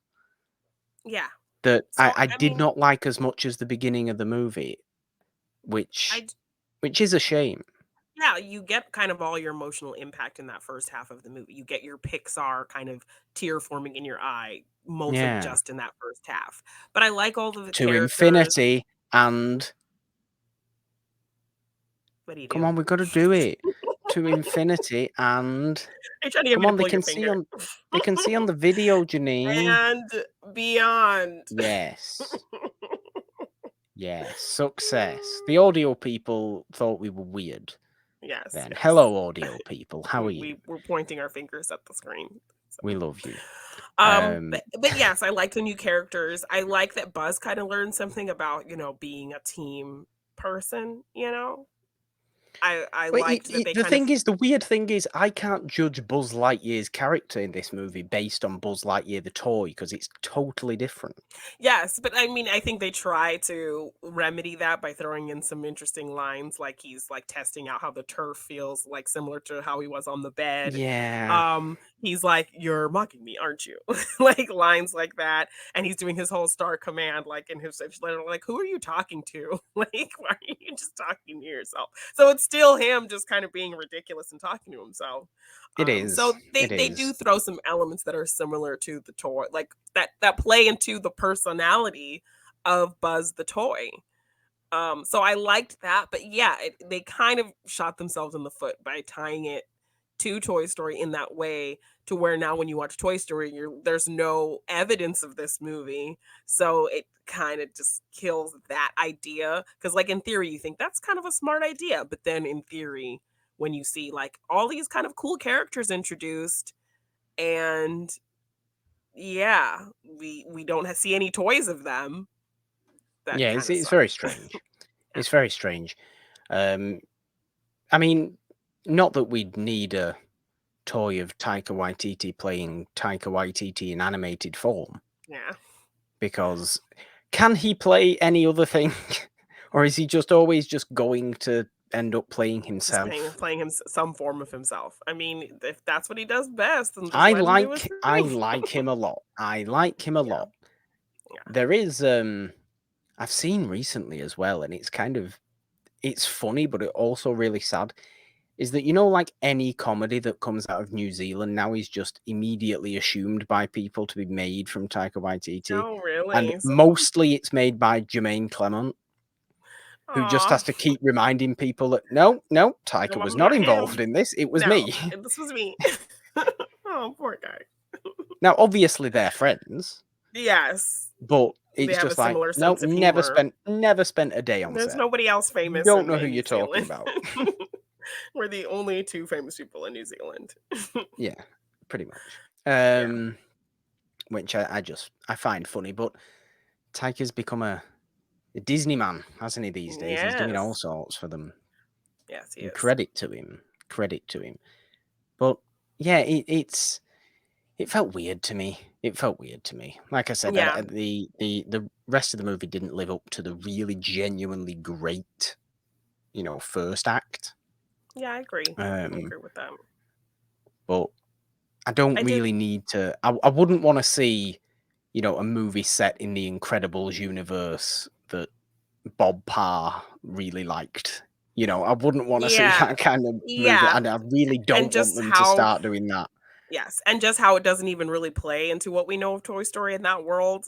yeah. that So I I did mean, not like as much as the beginning of the movie, which I which is a shame. yeah, you get kind of all your emotional impact in that first half of the movie. You get your Pixar kind of tear forming in your eye, mostly Yeah. just in that first half. But I like all of the To characters. infinity and What do you come do? on, we've got to do it. To infinity and Are you trying to get come me to on, pull your finger? they can see on the video, Janine. And beyond. Yes. Yes. Success. The audio people thought we were weird. Yes, Then yes. hello audio people. How are you? We were pointing our fingers at the screen. We So. love you. But yes, I like the new characters. I like that Buzz kind of learned something about, being a team person, I But liked that they the kind of thing is, the weird thing is, I can't judge Buzz Lightyear's character in this movie based on Buzz Lightyear the toy because it's totally different. yes, but I mean, I think they try to remedy that by throwing in some interesting lines, like he's like testing out how the turf feels, like similar to how he was on the bed. Yeah, He's like, "You're mocking me, aren't you?" Like lines like that, and he's doing his whole star command, like in his letter, like, "Who are you talking to? Like, why are you just talking to yourself?" So it's still him just kind of being ridiculous and talking to himself. it is. So It they do is. throw some elements that are similar to the toy, like that play into the personality of Buzz the toy. So I liked that, but yeah, they kind of shot themselves in the foot by tying it to Toy Story in that way, to where now when you watch Toy Story, there's no evidence of this movie. So it kind of just kills that idea. Because, like, in theory, you think that's kind of a smart idea. But then in theory, when you see like all these kind of cool characters introduced, and yeah, we don't see any toys of them. That Yeah, kind of it's very sucks. strange. It's very strange. I mean, not that we'd need a toy of Taika Waititi playing Taika Waititi in animated form, Yeah. because can he play any other thing? Or is he just always just going to end up playing Just himself? playing him some form of himself. I mean, if that's what he does best, then just I let him do his like thing. him a lot. I like him a Yeah. lot. Yeah. There is I've seen recently as well, and it's funny, but it also really sad, is that, you know, like any comedy that comes out of New Zealand now is just immediately assumed by people to be made from Taika Waititi. Oh, And really? So, mostly it's made by Jermaine Clement, who just has to keep reminding people that no, Taika no, was I'm not not him. involved in this. It was No, me. this was me. Oh, poor guy. Now, obviously they're friends, Yes. but They it's have a just like, similar nope, sense of humor. never spent a day on There's set. nobody else famous Don't know who in you're New talking Zealand. about. We're the only two famous people in New Zealand. Yeah, pretty much. Which I find funny, but Taika's become a Disney man, hasn't he, these days? He's doing all Yes. sorts for them. Yes, he And is. credit to him. Credit to him. But yeah, it felt weird to me. It felt weird to me. Like I said, Yeah. the rest of the movie didn't live up to the really genuinely great, you know, first act. Yeah, I agree. I agree with that. But I don't I did. really need to. I wouldn't want to see, you know, a movie set in the Incredibles universe that Bob Parr really liked. You know, I wouldn't want to see Yeah. that kind of movie, Yeah. and I really And don't want just them to how, start doing that. yes, and just how it doesn't even really play into what we know of Toy Story in that world,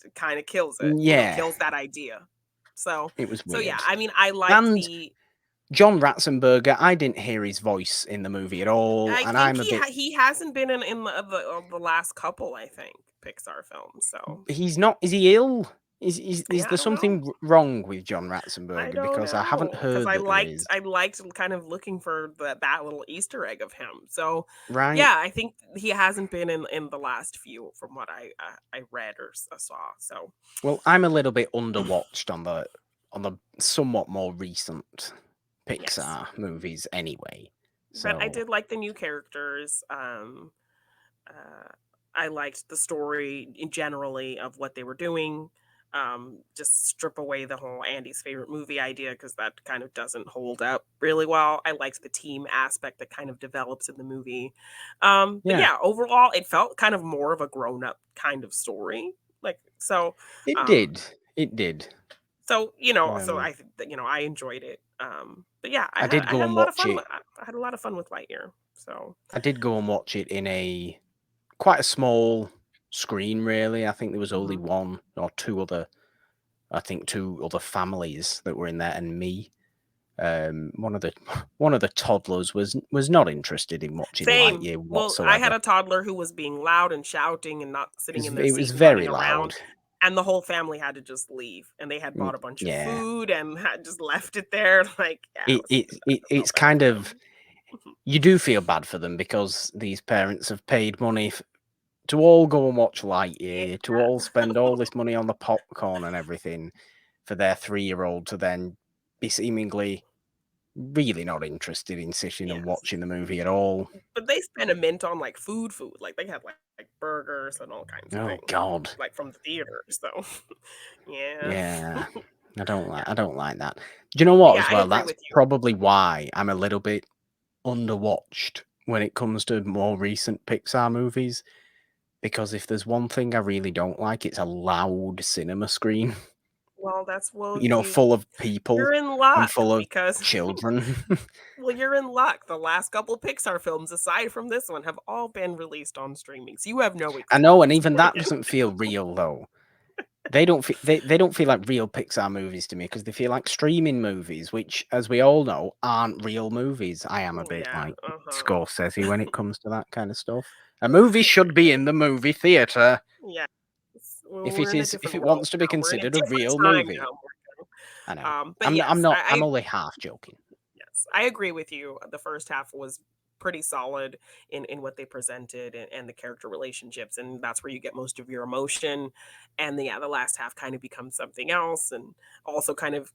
it kind of kills it. Yeah, Kills that idea. So, it was so yeah, weird. I mean, I liked And the. John Ratzenberger, I didn't hear his voice in the movie at all, I and think I'm a bit. he hasn't been in the last couple, I think, Pixar films. So He's not. Is he ill? Is yeah, I there don't know. something wrong with John I Ratzenberger? don't Because I haven't know, because heard that there is. I liked kind of looking for that little Easter egg of him. So Right? yeah, I think he hasn't been in the last few from what I read or saw. So Well, I'm a little bit underwatched on the somewhat more recent yes, Pixar movies anyway. but I So did like the new characters. Uh, I liked the story generally of what they were doing. Just strip away the whole Andy's favorite movie idea, because that kind of doesn't hold up really well. I liked the team aspect that kind of develops in the movie. But yeah, yeah, overall, it felt kind of more of a grown up kind of story. Like, so, it um, did. It did. so Um, I enjoyed it. But yeah, I did I go had a and lot of watch fun it. with I had a lot of fun with Lightyear. So I did go and watch it in a quite a small screen, really. I think there was only mhm. one or two other. I think two other families that were in there, and me. One of the toddlers was not interested in watching Same. Lightyear Well, I had whatsoever. a toddler who was being loud and shouting and not sitting in their It was seat and very running loud. around, and the whole family had to just leave, and they had bought a bunch of Yeah, food and had just left it there. Like, yeah, I it's felt bad kind for of, them. you do feel bad for them, because these parents have paid money to all go and watch Yeah. Lightyear, to all spend all this money on the popcorn and everything for their 3-year-old to then be seemingly really not interested in sitting and Yes. watching the movie at all. But they spent a mint on, like, food. Like, they had, like, burgers and all kinds of Oh things, God. like, from the theater, so yeah. Yeah. I don't Yeah. like that. Do you know But what yeah, as I well? agree That's with you. probably why I'm a little bit underwatched when it comes to more recent Pixar movies. Because if there's one thing I really don't like, it's a loud cinema screen, Well, you know, full of you're people in and luck full of because children. well, you're in luck. The last couple Pixar films, aside from this one, have all been released on streaming, so you have no I know, and excuse. even that doesn't feel real though. they don't feel like real Pixar movies to me because they feel like streaming movies, which, as we all know, aren't real movies. I am a bit Yeah, like Scorsese when it comes to that kind of stuff. A movie should be in the movie theater yeah. if We're in a different it world wants to be now. We're in a considered a different real time movie. now. I know. But I'm yes, not. I'm only half joking. yes, I agree with you. The first half was pretty solid in what they presented and the character relationships, and that's where you get most of your emotion. And the last half kind of becomes something else, and also kind of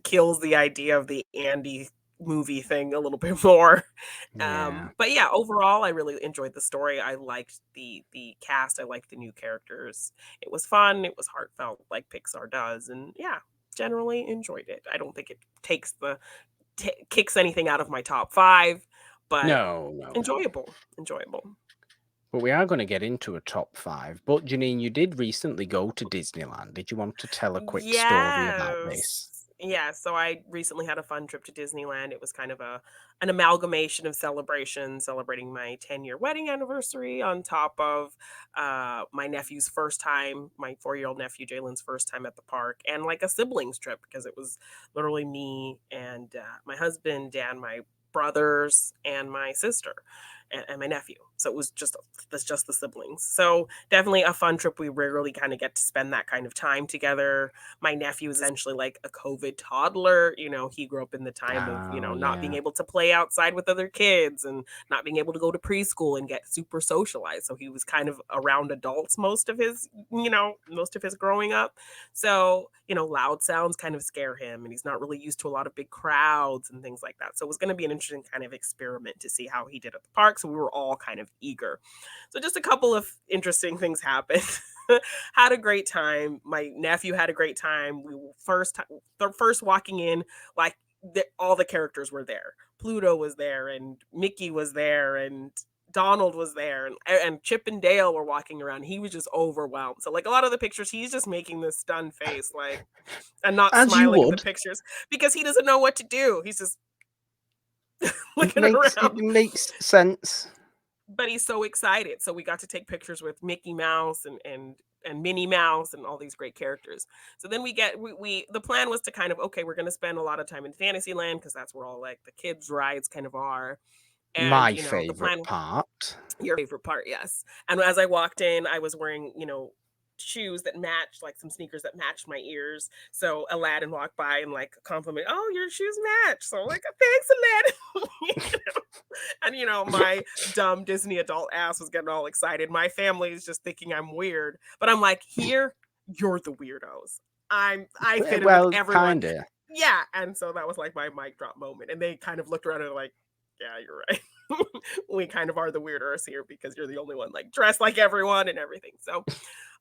kills the idea of the Andy movie thing a little bit more. Yeah. But yeah, overall, I really enjoyed the story. I liked the cast. I liked the new characters. It was fun. It was heartfelt, like Pixar does, and yeah, generally enjoyed it. I don't think it kicks anything out of my top 5, but No. enjoyable. But we are going to get into a top 5. But Janine, you did recently go to Disneyland. Did you want to tell a quick story about this? Yes. Yeah, so I recently had a fun trip to Disneyland. It was kind of an amalgamation of celebrating my 10-year wedding anniversary on top of my nephew's first time, my 4-year-old nephew Jalen's first time at the park, and like a siblings trip because it was literally me and my husband, Dan, my brothers, and my sister. And my nephew. So it was just the siblings. So definitely a fun trip. We rarely kind of get to spend that kind of time together. My nephew is essentially like a COVID toddler. He grew up in the time of, Oh, not being yeah. able to play outside with other kids and not being able to go to preschool and get super socialized. So he was kind of around adults most of his growing up. So, loud sounds kind of scare him, and he's not really used to a lot of big crowds and things like that. So it was going to be an interesting kind of experiment to see how he did at the park. So we were all kind of eager. So just a couple of interesting things happened. Had a great time. My nephew had a great time. We were first walking in, like all the characters were there. Pluto was there, and Mickey was there, and Donald was there, and Chip and Dale were walking around. He was just overwhelmed. So like a lot of the pictures, he's just making this stunned face, like, and not As you smiling at the would. pictures because he doesn't know what to do. He's just looking It around. makes sense. But he's so excited. So we got to take pictures with Mickey Mouse and Minnie Mouse and all these great characters. So then the plan was to kind of, okay, we're going to spend a lot of time in Fantasyland because that's where all like the kids rides kind of are. And My the favorite plan, part. your favorite part, yes. And as I walked in, I was wearing, shoes that matched, like some sneakers that matched my ears. So Aladdin walked by and like compliment, "Oh, your shoes match." So I'm like, "Thanks, Aladdin." And my dumb Disney adult ass was getting all excited. My family is just thinking I'm weird, but I'm like, here, you're the weirdos. I fit in with Well, everyone. kinda. Yeah. And so that was like my mic drop moment. And they kind of looked around and like, yeah, you're right. We kind of are the weirdos here because you're the only one like dressed like everyone and everything. So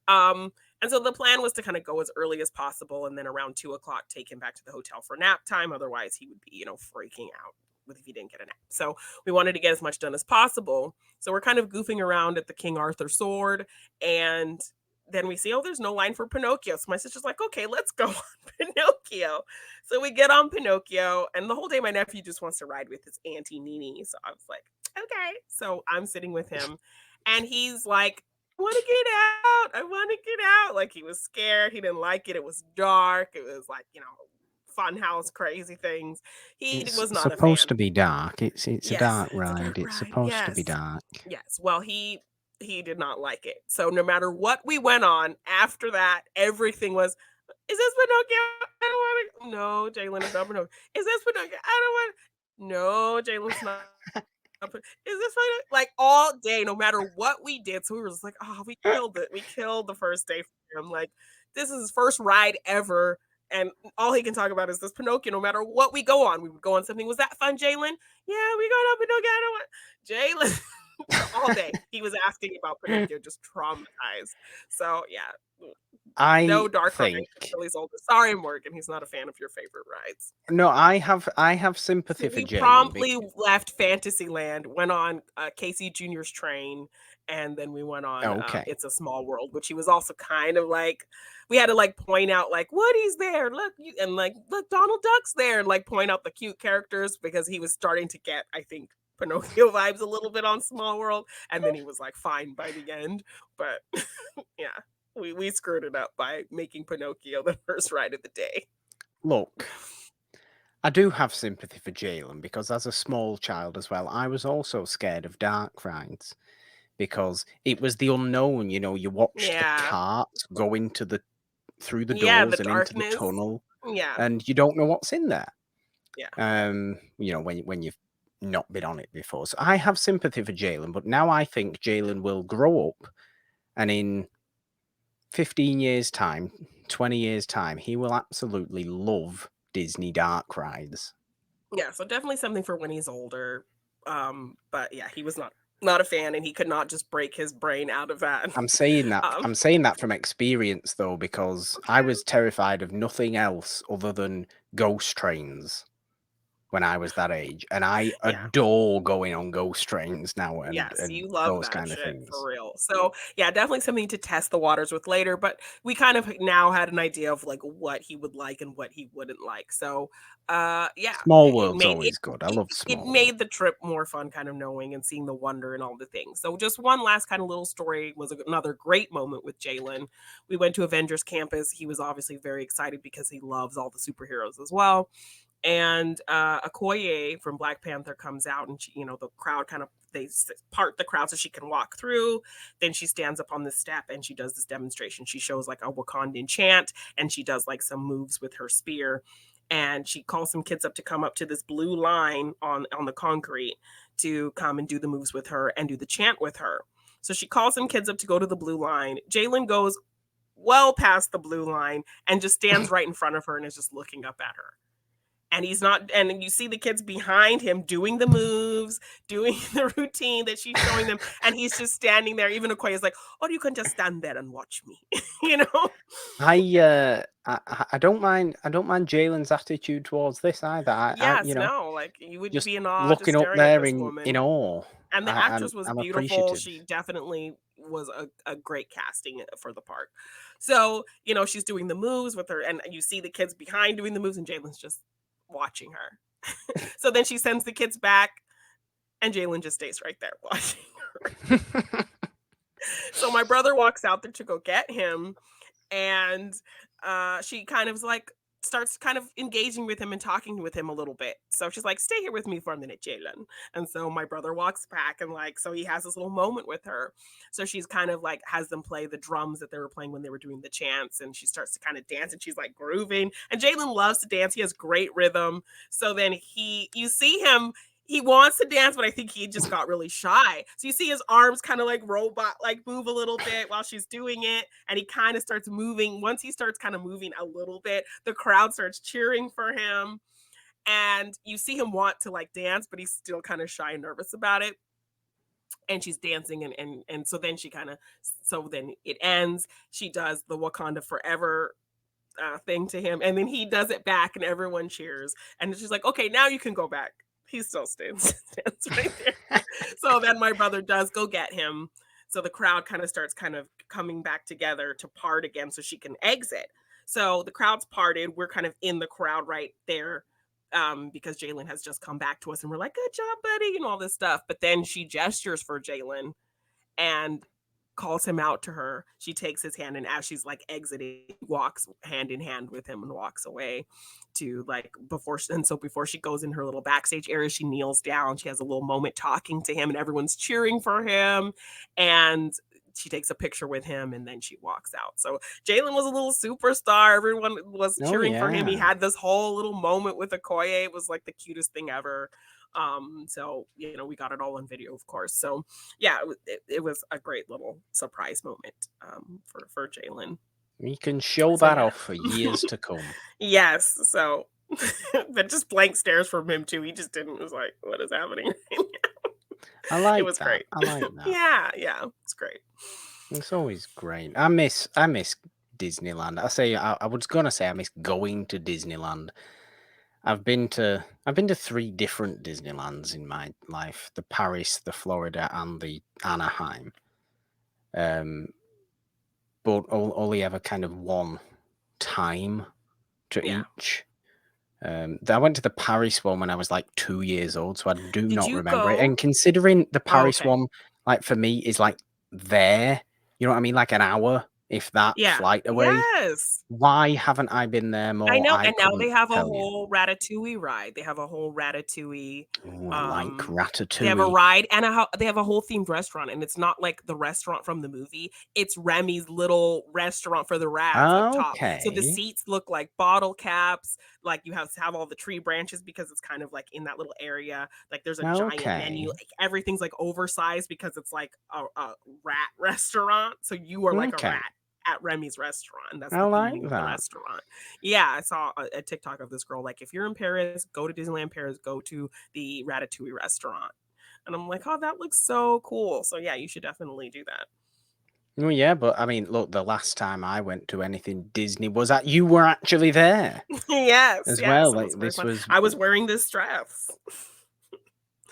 um, and so the plan was to kind of go as early as possible, and then around 2 o'clock take him back to the hotel for nap time. Otherwise, he would be, freaking out if he didn't get a nap. So we wanted to get as much done as possible. So we're kind of goofing around at the King Arthur sword, and then we see, oh, there's no line for Pinocchio. So my sister's like, okay, let's go on Pinocchio. So we get on Pinocchio, and the whole day my nephew just wants to ride with his auntie Nini. So I was like, okay. So I'm sitting with him, and he's like, I want to get out. I want to get out. Like he was scared. He didn't like it. It was dark. It was like, fun house, crazy things. He It's was not a supposed fan. to be dark. It's a Yes, dark it's a ride. dark It's ride. supposed to be Yes. dark. Yes. Well, he did not like it. So no matter what we went on after that, everything was, is this Pinocchio? I don't want to. No, Jalen is not Pinocchio. Is this Pinocchio? I don't want. No, Jalen's not. Is this Pinocchio? Like all day, no matter what we did. So we were just like, oh, we killed it. We killed the first day for him. Like this is his first ride ever. And all he can talk about is this Pinocchio, no matter what we go on. We would go on something. Was that fun, Jalen? Yeah, we going on Pinocchio. I don't want Jalen. All day he was asking about Pinocchio, just traumatized. So yeah, I no dark rides think until he's older. Sorry, Morgan, he's not a fan of your favorite rides. no, I have sympathy So for we Jalen promptly because left Fantasyland, went on Casey Jr.'s train, and then we went on okay. It's a Small World, which he was also kind of like. We had to like point out like Woody's there, look, and like look Donald Duck's there, and like point out the cute characters because he was starting to get, I think, Pinocchio vibes a little bit on Small World, and then he was like fine by the end. But yeah. We screwed it up by making Pinocchio the first ride of the day. Look, I do have sympathy for Jalen because as a small child as well, I was also scared of dark rides because it was the unknown. You know, you watch the Yeah. cart go through the Yeah, the doors and into the darkness. tunnel, Yeah. and you don't know what's in there. Yeah. You know, when you've not been on it before. So I have sympathy for Jalen, but now I think Jalen will grow up and in 15 years' time, 20 years' time, he will absolutely love Disney dark rides. Yeah, so definitely something for when he's older. But yeah, he was not a fan, and he could not just break his brain out of that. I'm saying that Um, I'm saying that from experience though, because I okay. was terrified of nothing else other than ghost trains when I was that age. And I Yeah. adore going on ghost trains now Yes, and you love those that kind of shit for things. real. So, yeah, definitely something to test the waters with later, but we kind of now had an idea of like what he would like and what he wouldn't like. So, yeah, Small it World's made always good. I love it Small World. made the trip more fun kind of knowing and seeing the wonder and all the things. So, just one last kind of little story was another great moment with Jalen. We went to Avengers Campus. He was obviously very excited because he loves all the superheroes as well. And Okoye from Black Panther comes out, and she, the crowd kind of part the crowd so she can walk through. Then she stands up on the step and she does this demonstration. She shows like a Wakandan chant, and she does like some moves with her spear. And she calls some kids up to come up to this blue line on the concrete to come and do the moves with her and do the chant with her. So she calls some kids up to go to the blue line. Jalen goes well past the blue line and just stands right in front of her and is just looking up at her, and he's not, and you see the kids behind him doing the moves, doing the routine that she's showing them, and he's just standing there. Even Okoye is like, oh, you can just stand there and watch me. you know I don't mind Jalen's attitude towards this either. yes, no, like you would just be in awe just looking up staring at there this in woman. awe. And the actress was I'm beautiful. appreciative. She definitely was a great casting for the part. So, she's doing the moves with her, and you see the kids behind doing the moves, and Jalen's just watching her. So then she sends the kids back, and Jalen just stays right there watching her. So my brother walks out there to go get him, and she kind of like starts kind of engaging with him and talking with him a little bit. So she's like, "Stay here with me for a minute, Jalen." And so my brother walks back, and like, so he has this little moment with her. So she's kind of like has them play the drums that they were playing when they were doing the chants, and she starts to kind of dance, and she's like grooving. And Jalen loves to dance; he has great rhythm. So then you see him, he wants to dance, but I think he just got really shy. So you see his arms kind of like robot, like move a little bit while she's doing it. And he kind of starts moving. Once he starts kind of moving a little bit, the crowd starts cheering for him. And you see him want to like dance, but he's still kind of shy and nervous about it. And she's dancing, and so then so then it ends. She does the Wakanda Forever thing to him, and then he does it back, and everyone cheers. And she's like, "Okay, now you can go back." He still stands right there. So then my brother does go get him. So the crowd kind of starts kind of coming back together to part again, so she can exit. So the crowd's parted. We're kind of in the crowd right there, because Jalen has just come back to us, and we're like, "Good job, buddy," and all this stuff. But then she gestures for Jalen and calls him out to her. She takes his hand, and as she's like exiting, walks hand in hand with him and walks away to like before she goes in her little backstage area, she kneels down. She has a little moment talking to him, and everyone's cheering for him. And she takes a picture with him, and then she walks out. So Jalen was a little superstar. Everyone was Oh cheering for him. He yeah. had this whole little moment with Okoye. It was like the cutest thing ever. So we got it all on video, of course. So yeah, it was a great little surprise moment for Jalen. We can show So that yeah. off for years to come. Yes. So but just blank stares from him too. He just didn't was like, what is happening? I It like was that. great. I like that. Yeah, it's great. It's always great. I miss Disneyland. I was gonna say I miss going to Disneyland. I've been to three different Disneylands in my life: the Paris, the Florida, and the Anaheim. Um, but only ever kind of one time to Yeah. each. I went to the Paris one when I was like 2 years old, so I do Did not you remember it. go? And considering the Oh, Paris okay. one, like for me, is like there, you know what I mean, like an hour. if that, Yeah. Flight Away. Yes. Why haven't I been there I more? know, I and now couldn't they have a tell you. whole Ratatouille ride. They have a whole Ratatouille, Ooh, I like um they have a Ratatouille. ride and they have a whole themed restaurant, and it's not like the restaurant from the movie. It's Remy's little restaurant for the rats up top. So the Okay. seats look like bottle caps, like you have to have all the tree branches because it's kind of like in that little area. Like there's a giant menu. Okay. Like everything's like oversized because it's like a rat restaurant. So you are like a Okay. rat at Remy's restaurant. And that's I the like theming of the that. restaurant. Yeah, I saw a TikTok of this girl like, if you're in Paris, go to Disneyland Paris, go to the Ratatouille restaurant. And I'm like, oh, that looks so cool. So yeah, you should definitely do that. Well, yeah, but I mean, look, the last time I went to anything Disney was that you were actually there Yes, as yes, well. it Like was very this fun. was I was wearing this dress.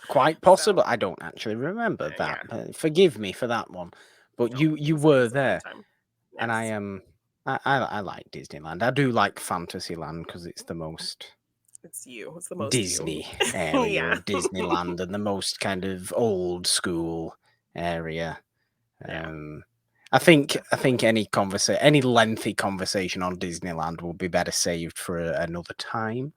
quite possible. So I don't actually remember that. yeah, Forgive me for that one. But no, you it were was a fun there, time. and I Yes, am. I like Disneyland. I do like Fantasyland because it's the most it's you. It's the most you. Disney area Yeah, of Disneyland and the most kind of old school area. yeah, Um, I think definitely. any lengthy conversation on Disneyland will be better saved for another time,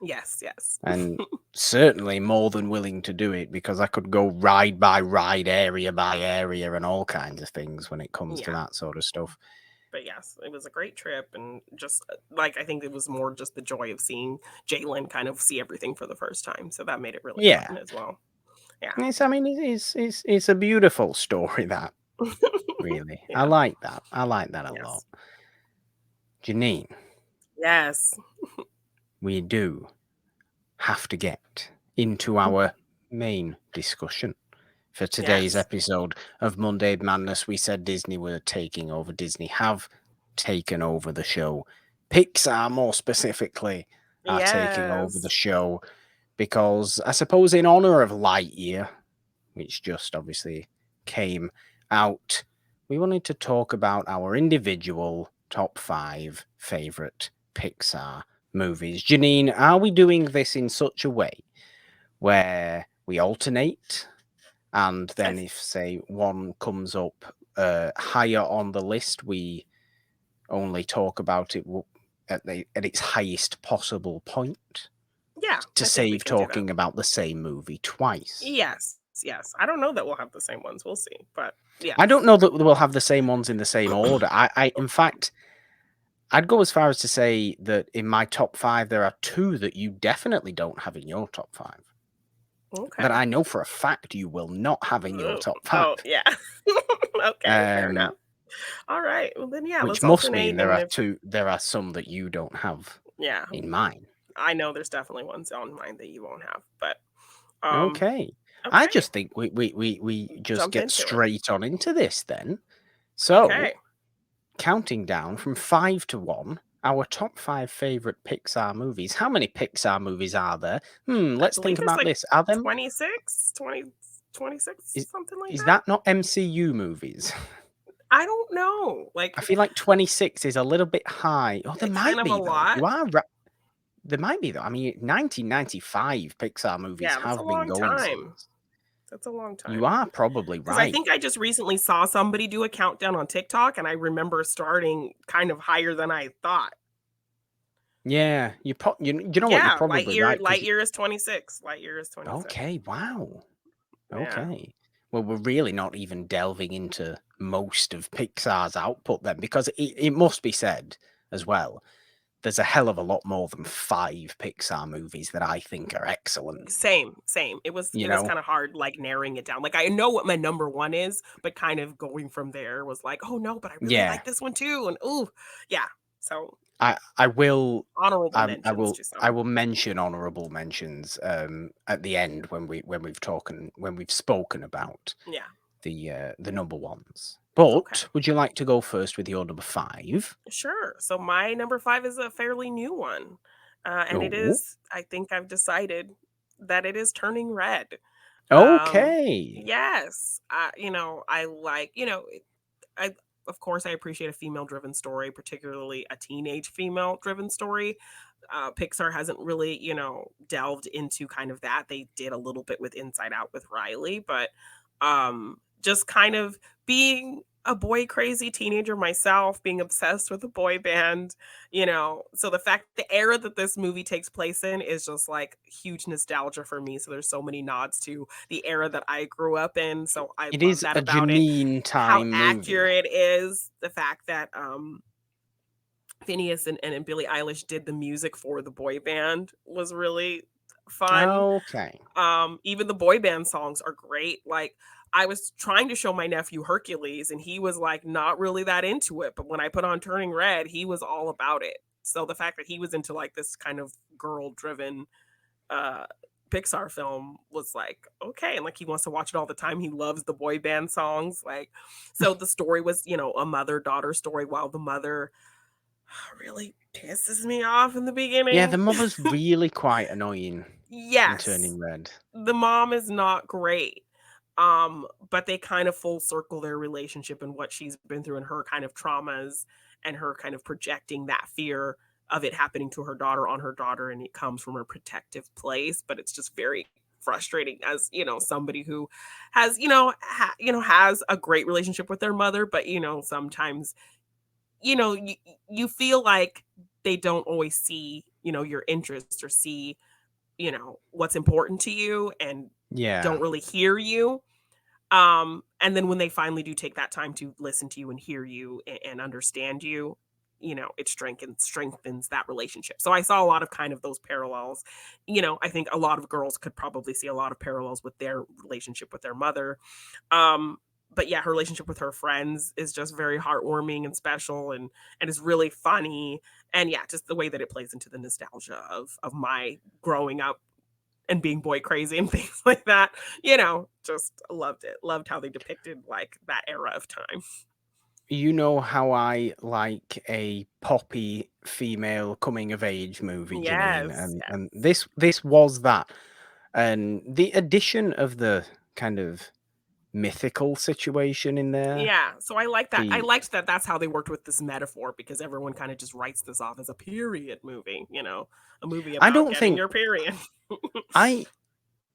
Yes, yes. and certainly more than willing to do it because I could go ride by ride, area by area, and all kinds of things when it comes to Yeah. that sort of stuff. But yes, it was a great trip, and just like I think it was more just the joy of seeing Jalen kind of see everything for the first time, so that made it really Yeah, fun as well. Yeah, I mean, it's a beautiful story. That really, yeah, I like that a lot. yes, Janine, yes. we do have to get into our main discussion for today's Yes, episode of Monday Madness. We said Disney were taking over. Disney have taken over the show. Pixar, more specifically, are taking over the yes. show because I suppose in honor of Lightyear, which just obviously came out, we wanted to talk about our individual top 5 favorite Pixar movies. Janine, are we doing this in such a way where we alternate, and I then th- if say one comes up higher on the list, we only talk about it at its highest possible point yeah, to I think we save can do that. talking about the same movie twice? Yes, yes. I don't know that we'll have the same ones. We'll see, but I yes. don't know that we'll have the same ones in the same order. In fact, I'd go as far as to say that in my top 5 there are 2 that you definitely don't have in your top 5 that Okay. I know for a fact you will not have in your Ooh, top 5. oh yeah. Okay, fair enough. Um, All right. Well then, yeah. which Let's must mean alternate, there and are if some that you don't have yeah, in mine. I know there's definitely ones on mine that you won't have, but um, Okay. I okay, just think we just jump get into it. straight on into this then. So, Okay, counting down from 5 to 1, our top 5 favorite Pixar movies. How many Pixar movies are there? I Let's believe think there's about like this. Are them 26, 20, 26, is something like is that. that not MCU movies? I don't know. I Like, feel like 26 is a little bit high. Oh, there kind might of a be though. lot. You are right. There might be though. I mean, 1995 Pixar movies Yeah, that's a have been long going time. since. That's a long You time. are probably Because I right. think I just recently saw somebody do a countdown on TikTok, and I remember starting kind of higher than I thought. Yeah, you know what? You're Yeah, probably right because Lightyear is 26. Lightyear is 26. okay, wow, Yeah. okay. Well, we're really not even delving into most of Pixar's output then, because it must be said as well. There's a hell of a lot more than 5 Pixar movies that I think are excellent. Same, same. You It was know? kinda hard, like, narrowing it down. Like, I know what my number 1 is, but kind of going from there was like, "Oh, no, but I really Yeah. like this one too," and ooh, yeah. So, I will honorable mentions to I some. will mention honorable mentions at the end when we've spoken about Yeah, the number ones. okay. But would you like to go first with your number 5? Sure. So my number 5 is a fairly new one, and it Oh, is I think I've decided that it is Turning Red. okay. Yes, I like, I of course I appreciate a female-driven story, particularly a teenage female-driven story. Pixar hasn't really, delved into kind of that. They did a little bit with Inside Out with Riley, but just kind of being a boy crazy teenager myself, being obsessed with a boy band, so the fact the era that this movie takes place in is just like huge nostalgia for me. So there's so many nods to the era that I grew up in. So I It love is that a about it. Janine How time movie. accurate it is, the fact that Phineas and Billie Eilish did the music for the boy band was really fun. Okay. Even the boy band songs are great. Like, I was trying to show my nephew Hercules, and he was like not really that into it. But when I put on Turning Red, he was all about it. So the fact that he was into like this kind of girl driven uh Pixar film was like, okay, and like he wants to watch it all the time. He loves the boy band songs. Like, so the story was, a mother-daughter story, while the mother really pisses me off in the Yeah, the beginning. mother's really quite annoying in Yes, Turning Red. the mom is not great. But they kind of full circle their relationship and what she's been through and her kind of traumas and her kind of projecting that fear of it happening to her daughter on her daughter, and it comes from a protective place, but it's just very frustrating as, somebody who has, has a great relationship with their mother, but sometimes, you feel like they don't always see, your interests or see, what's important to you and Yeah. don't really hear you. And then when they finally do take that time to listen to you and hear you and understand you, it strengthens that relationship. So I saw a lot of kind of those parallels. I think a lot of girls could probably see a lot of parallels with their relationship with their mother. Um, but yeah, her relationship with her friends is just very heartwarming and special, and is really funny. And yeah, just the way that it plays into the nostalgia of my growing up and being boy crazy and things like that. Just loved it. Loved how they depicted like that era of time. You know how I like a poppy female coming of age movie, Janine, Yes, and yes. this was that. And the addition of the kind of mythical situation in there, Yeah, so I like that. I the liked that that's how they worked with this metaphor, because everyone kind of just writes this off as a period movie, a movie I about don't getting think your period. I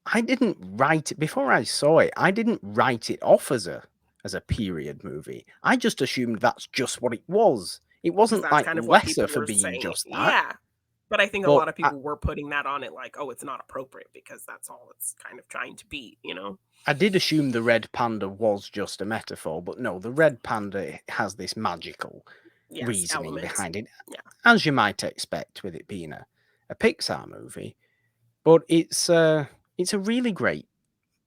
I didn't write it before I saw it. I didn't write it off as a period movie. I just assumed that's just what it was. It Because wasn't that's like kind of what lesser people for were being saying. just that. Yeah. But I think a But lot of people were putting that on it like, oh, it's not appropriate because that's all it's kind of trying to be. I did assume the red panda was just a metaphor, but no, the red panda has this magical Yes, reasoning element. behind it, Yeah. as you might expect with it being a Pixar movie. But it's a really great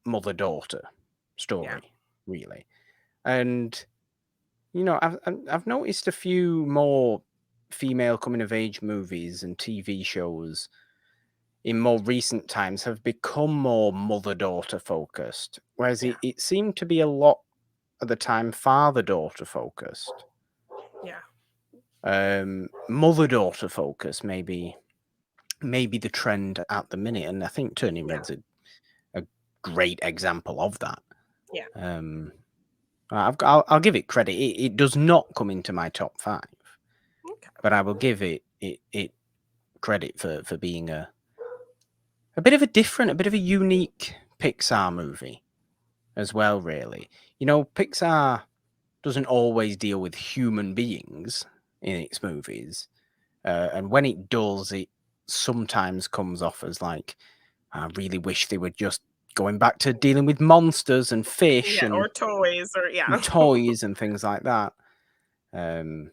mother-daughter Yeah. story, really. And I've noticed a few more female coming of age movies and TV shows in more recent times have become more mother-daughter focused, whereas Yeah. it seemed to be a lot at the time father-daughter focused. Yeah. Mother-daughter focus maybe the trend at the minute, and I think Turning Yeah. Red's a great example of that. Yeah. Um, I'll give it credit. It does not come into my top 5, Okay. but I will give it credit for being a bit of a bit of a unique Pixar movie as well, really. Pixar doesn't always deal with human beings in its movies. And when it does, it sometimes comes off as like, I really wish they were just going back to dealing with monsters and fish Yeah, or toys or and yeah. toys and things like that. Um,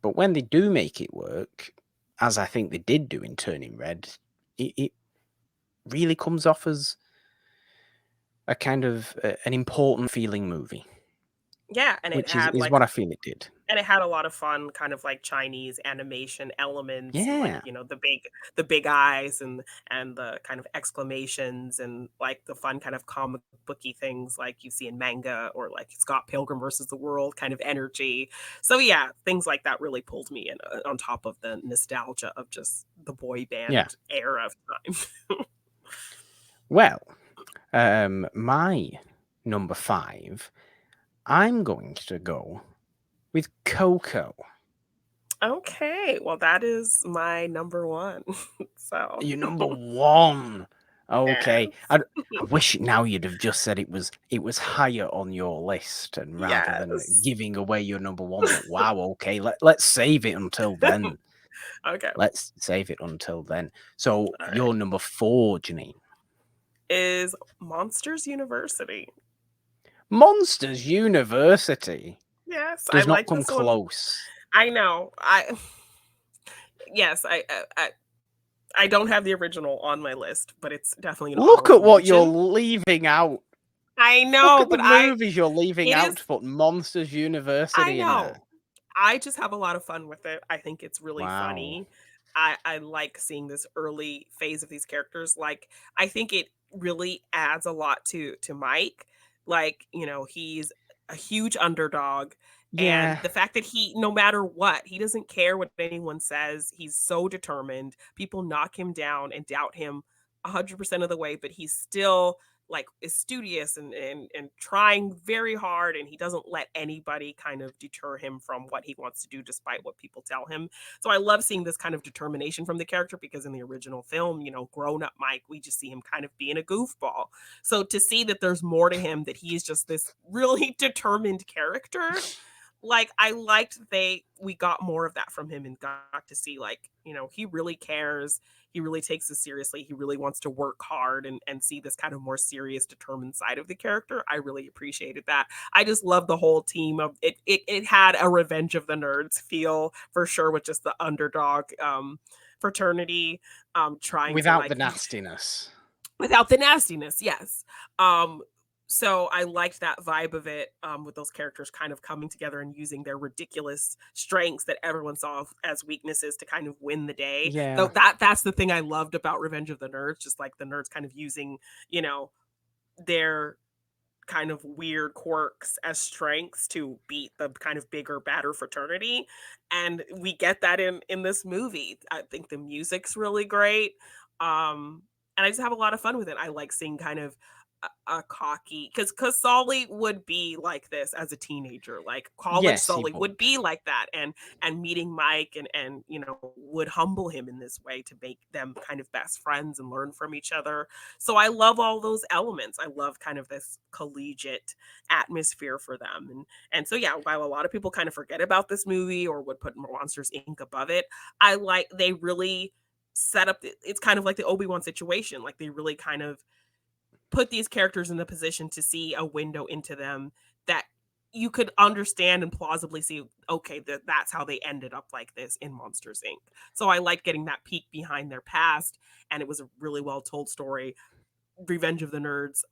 but when they do make it work, as I think they did do in Turning Red, it really comes off as a kind of an important feeling movie, Yeah, and it which is, had is like what I feel it did. and it had a lot of fun kind of like Chinese animation elements and like, Yeah. the big eyes and the kind of exclamations and like the fun kind of comic booky things like you see in manga or like Scott Pilgrim versus the World kind of energy. So yeah, things like that really pulled me in on top of the nostalgia of just the boy Yeah. band era of time. Well, my number 5, I'm going to go with Coco. Okay, well that is my number 1. So Your number 1. Okay. Yes. I wish now you'd have just said it was higher on your list, and rather than Yes. giving away your number one. But wow, okay, let's save it until then. Okay. Let's save it until then. So All right. your number 4, Janine. Is Monsters University. Monsters University Yes, I does not like come this one. close. I know. Yes, I don't have the original on my list, but it's definitely an Look at honorable what you're mention. leaving out. I Look know, at the but movies you're leaving it out is to put Monsters I University in know. there. I just have a lot of fun with it. I think it's really Wow. funny. I like seeing this early phase of these characters. Like, I think it really adds a lot to Mike. Like, he's a huge underdog, and Yeah. the fact that he, no matter what, he doesn't care what anyone says. He's so determined. People knock him down and doubt him 100% of the way, but he's still like is studious and trying very hard, and he doesn't let anybody kind of deter him from what he wants to do despite what people tell him. So I love seeing this kind of determination from the character, because in the original film, grown up Mike, we just see him kind of being a goofball. So to see that there's more to him, that he's just this really determined character, like I liked we got more of that from him and got to see, like, he really cares. He really takes this seriously. He really wants to work hard and see this kind of more serious, determined side of the character. I really appreciated that. I just love the whole team of it. It had a Revenge of the Nerds feel for sure, with just the underdog fraternity trying to Without the like nastiness. without the nastiness, yes. Um, so I liked that vibe of it, with those characters kind of coming together and using their ridiculous strengths that everyone saw as weaknesses to kind of win the day. Though Yeah. that's the thing I loved about Revenge of the Nerds, just like the nerds kind of using, their kind of weird quirks as strengths to beat the kind of bigger, badder fraternity. And we get that in this movie. I think the music's really great. And I just have a lot of fun with it. I like seeing kind of a cocky, because Sully would be like this as a teenager, like college Yes, he Sully would. would be like that, and meeting Mike and would humble him in this way to make them kind of best friends and learn from each other. So I love all those elements. I love kind of this collegiate atmosphere for them. And so yeah, while a lot of people kind of forget about this movie or would put Monsters Inc. above it, they really set up it's kind of like the Obi-Wan situation. Like, they really kind of put these characters in the position to see a window into them that you could understand and plausibly see, okay, that's how they ended up like this in Monsters Inc. So I like getting that peek behind their past, and it was a really well told story. Revenge of the Nerds,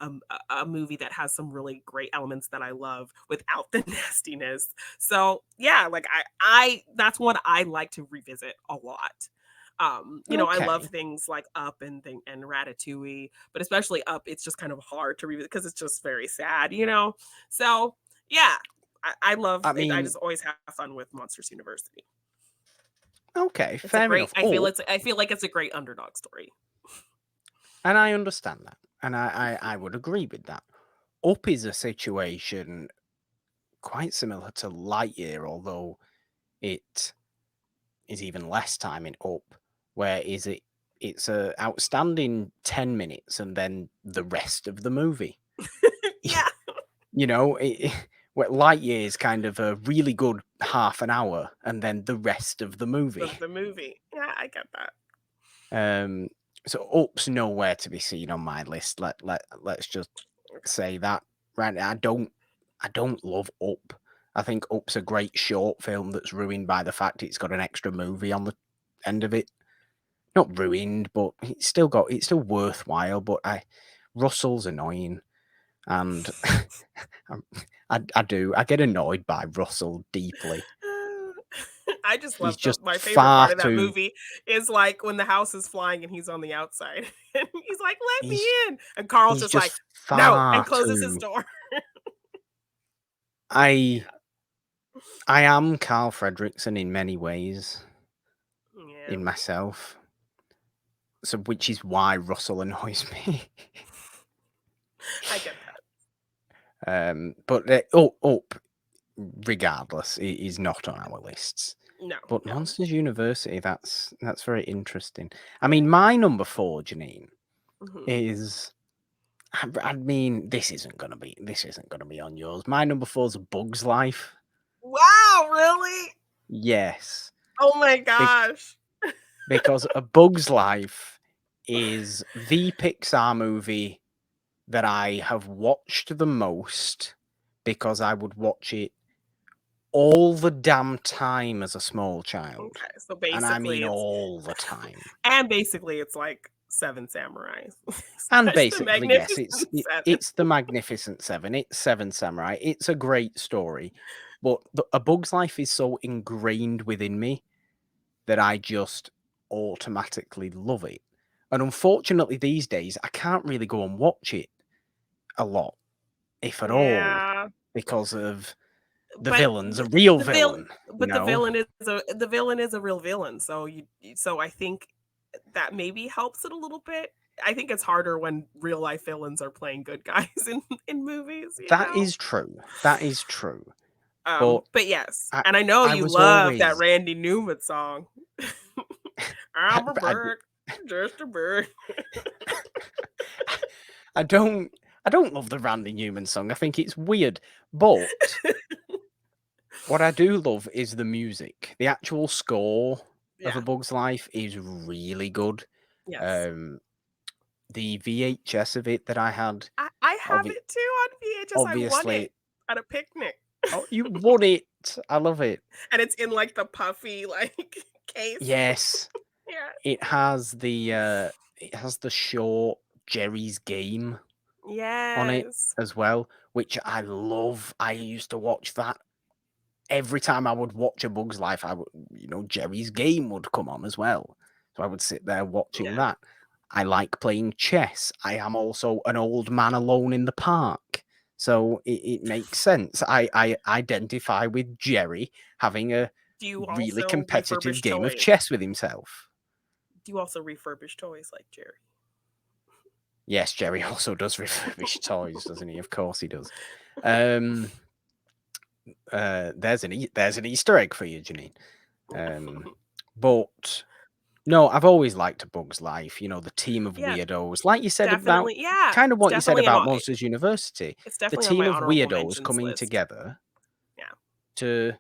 a movie that has some really great elements that I love without the nastiness. So yeah, like I that's what I like to revisit a lot. I love Okay. things like Up and Ratatouille, but especially Up, it's just kind of hard to revisit because it's just very sad. So yeah, I love I it. I mean, just always have fun with Monsters University. okay, It's a fair great. enough. Up, I feel like it's a great underdog story. and I understand that, and I would agree with that. Up is a situation quite similar to Lightyear, although it is even less time in Up, where is it's a outstanding 10 minutes and then the rest of the movie. Yeah, Where Lightyear is kind of a really good half an hour and then the rest of the movie. of the movie. Yeah, I get that. Um, so Up's nowhere to be seen on my list. Let's just Okay. say that right now. I don't love Up. I think Up's a great short film that's ruined by the fact it's got an extra movie on the end of it. Not ruined, but it's still worthwhile. But Russell's annoying, and I get annoyed by Russell deeply. I just He's love just my favorite far part of that too. movie is like when the house is flying and he's on the outside and he's like, "Let me He's in," and Carl's he's just like, just "No," and far closes his too. door. I Yeah, I am Carl Fredrickson in many ways yeah, in myself, so which is why Russell annoys me. I get that. But Up, regardless, is not on our lists. No, But no, Monsters University, that's very interesting. I yeah, mean, my number 4, Janine, Mhm. is, I mean, this isn't gonna be on yours. My number 4 is A Bug's Life. Wow, really? Yes, Oh my be- gosh. because A Bug's Life is the Pixar movie that I have watched the most, because I would watch it all the damn time as a small child. Okay, so And I basically mean it's all the time. basically it's like Seven Samurais And slash the basically, yes, Magnificent Seven. it's the Magnificent Seven. It's Seven Samurai. It's a great story, but A Bug's Life is so ingrained within me that I just automatically love it. And unfortunately, these days I can't really go and watch it a lot, if at all, Yeah, because of the but villain's a real the villain, villain. You but know the villain is a real villain. So so I think that maybe helps it a little bit. I think it's harder when real life villains are playing good guys in movies, you that know. is true. That is true. But But yes, I and I know I you was love that always Randy Newman song. I, I'm a I, bird, just a bird. I don't love the Randy Newman song. I think it's weird. But what I do love is the music. The actual score of A Yeah. Bug's Life is really good. Yes. Um, the VHS of it that I had, I have obvi- it too on VHS. I won it obviously. at a picnic. Oh, you won it! I love it. And it's in like the puffy like case. Yes, Yeah. it has the short Jerry's Game on it Yes. as well, which I love. I used to watch that every time I would watch A Bug's Life. I would, Jerry's Game would come on as well, so I would sit there watching Yeah. that. I like playing chess. I am also an old man alone in the park, so it makes sense. I identify with Jerry having a Do you really also competitive refurbish game of toys? chess with himself. Do you also refurbish toys like Jerry? Yes, Jerry also does refurbish toys, doesn't he? Of course he does. There's an Easter egg for you, Jeannine. But no, I've always liked A Bug's Life. The team of Yeah, weirdos, like you said about definitely. Yeah. kind of It's what you said definitely about Monsters University. it's The definitely on team my of honorable weirdos mentions coming list. together Yeah. to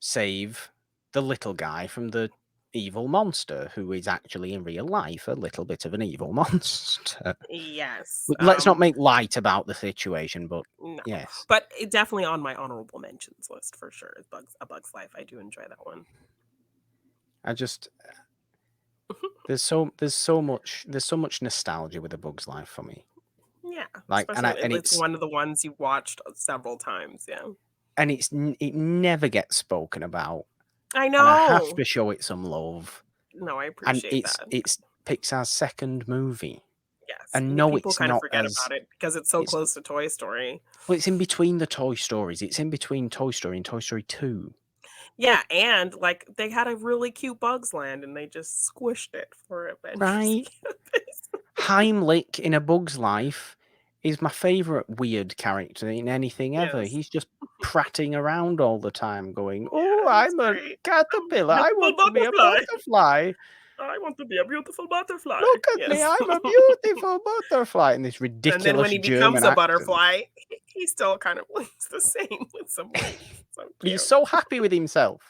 save the little guy from the evil monster, who is actually in real life a little bit of an evil monster. Yes. Let's not make light about the situation, but No. yes, But it definitely on my honorable mentions list for sure. A Bug's Life. I do enjoy that one. I just there's so much nostalgia with A Bug's Life for me. Yeah. Like, and Especially I and it's it's one of the ones you watched several times. Yeah. and it never gets spoken about, I and I have know. to show it some love. No, I And appreciate it's that. it's Pixar's second movie, Yes. and And no, people it's kind of not forget as about it because it's so it's close to Toy Story. well, it's in between the Toy Stories. It's in between Toy Story and Toy Story 2. Yeah, and like they had a really cute Bugs Land and they just squished it for Avengers Right? Campus. Heimlich in A Bug's Life is my favorite weird character in anything ever. Yes. He's just prattling around all the time, going, "Oh, Yeah, he's I'm a great. caterpillar. I Beautiful want to be a butterfly. butterfly. I want to be a beautiful butterfly. Look at me, Yes. I'm a beautiful butterfly," in this And then when ridiculous he becomes German a accent. butterfly, he still kind of looks the same with some wings. So But he's cute. so happy with himself.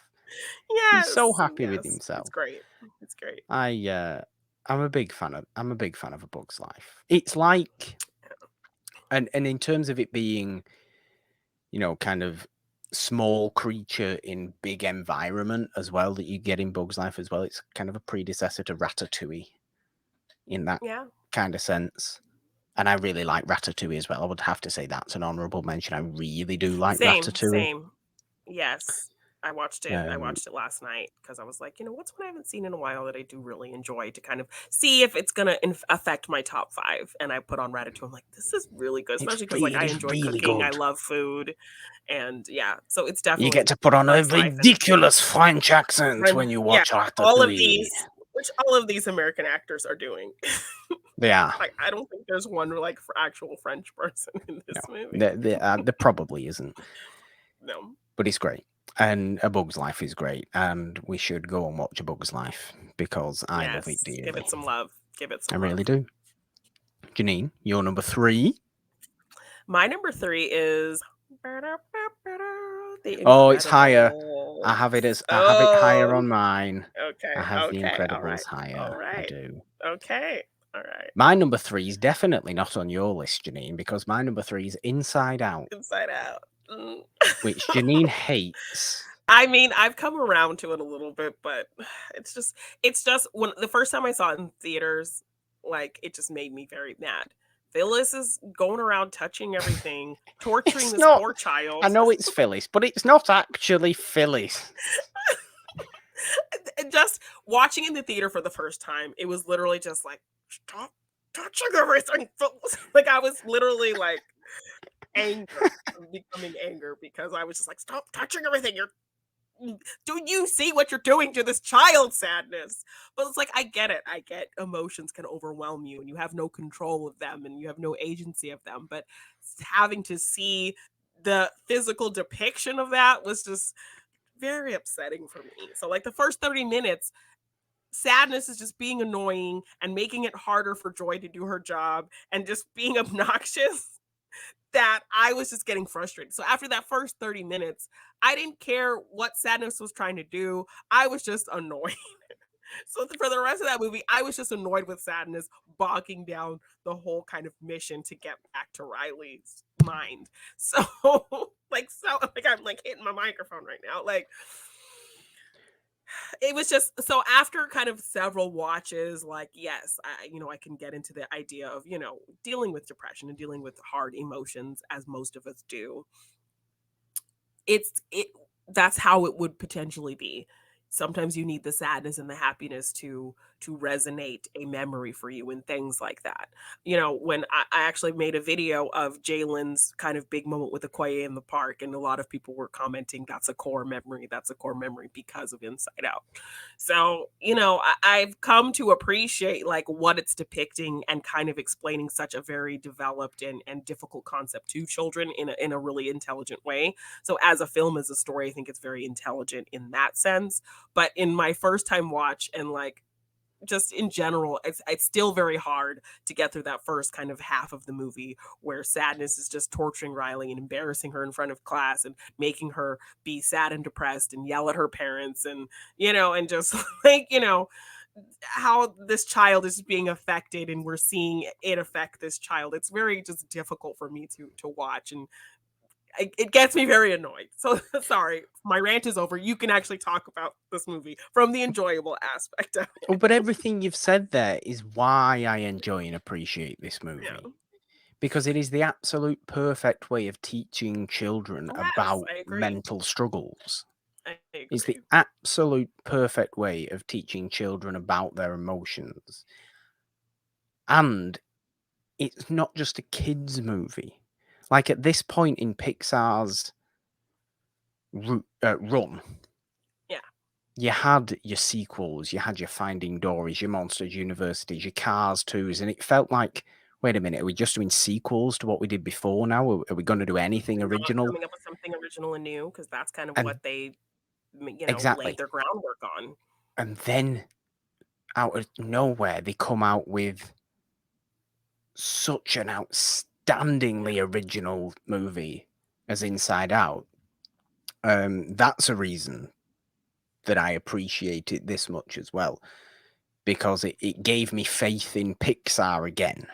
He's so Yes. happy with Yes. It's himself. great. It's great. I'm a big fan of A Bug's Life. It's like, and in terms of it being, kind of small creature in big environment as well, that you get in Bug's Life as well. It's kind of a predecessor to Ratatouille in that Yeah. kind of sense. And I really like Ratatouille as well. I would have to say that's an honorable mention. I really do like Same. Ratatouille. Same. Yes. I watched it. I Um, watched it last night because I was like, what's one I haven't seen in a while that I do really enjoy to kind of see if it's gonna affect my top 5. And I put on Ratatouille. I'm like, this is really good, especially because like it I is enjoy really cooking. I good. love food, and yeah, so it's You get definitely to put on a Bugs Life. And ridiculous French accent when you yeah, watch all of Ratatouille. these, which all of these American actors are doing. Yeah, Like I don't think there's one like actual French person in no, this movie. there probably isn't, No. but it's great. And A Bug's Life is great, and we should go and watch A Bug's Life because I love it Yes. Give dearly. it some love. Give it I some really love. do. Jeannine, your number 3. My number 3 is The Oh, it's higher. Incredibles. I have it higher Oh, on mine. okay, I have The okay, all right, Incredibles higher. I do. okay, all right. My number 3 is definitely not on your list, Jeannine, because my number 3 is Inside Out, Inside Out. Mm. which Jeannine hates. I mean, I've come around to it a little bit, but it's just when the first time I saw it in theaters, like it just made me very mad. Phyllis is going around touching everything, torturing It's this not. poor child. I know it's Phyllis, but it's not actually Phyllis. Just watching in the theater for the first time, it was literally just like, stop touching everything. Like I was literally like anger, becoming anger because I was just like, stop touching everything. Do you see what you're doing to this child? Sadness. But it's like, I get it. I get emotions can overwhelm you and you have no control of them and you have no agency of them. But having to see the physical depiction of that was just very upsetting for me. So like the first 30 minutes, Sadness is just being annoying and making it harder for Joy to do her job and just being obnoxious that I was just getting frustrated. So after that first 30 minutes, I didn't care what Sadness was trying to do. I was just annoyed. So for the rest of that movie, I was just annoyed with Sadness bogging down the whole kind of mission to get back to Riley's mind. So I'm like hitting my microphone right now. Like it was just so after kind of several watches, like yes, I can get into the idea of dealing with depression and dealing with hard emotions as most of us do. It that's how it would potentially be. Sometimes you need the sadness and the happiness to resonate a memory for you and things like that. When I actually made a video of Jalen's kind of big moment with Okoye in the park, and a lot of people were commenting that's a core memory. That's a core memory because of Inside Out. So, I've come to appreciate like what it's depicting and kind of explaining such a very developed and difficult concept to children in a really intelligent way. So as a film, as a story, I think it's very intelligent in that sense. But in my first time watch and like just in general, it's still very hard to get through that first kind of half of the movie where Sadness is just torturing Riley and embarrassing her in front of class and making her be sad and depressed and yell at her parents and and just like how this child is being affected and we're seeing it affect this child. It's very just difficult for me to watch, and it gets me very annoyed. So sorry, my rant is over. You can actually talk about this movie from the enjoyable aspect of it. Oh, but everything you've said there is why I enjoy and appreciate this movie. Yeah. Because it is the absolute perfect way of teaching children Yes, about I agree. mental struggles. I agree. It's the absolute perfect way of teaching children about their emotions. And it's not just a kids' movie. Like at this point in Pixar's run, Yeah. you had your sequels, you had your Finding Dory's, your Monsters Universities, your Cars 2s, and it felt like, wait a minute, are we just doing sequels to what we did before now? Are we going to do anything Not original? coming up with something original and new, because that's kind of And what they exactly. laid their groundwork on. And then out of nowhere, they come out with such an outstandingly original movie as Inside Out. That's a reason that I appreciate it this much as well, because it gave me faith in Pixar again.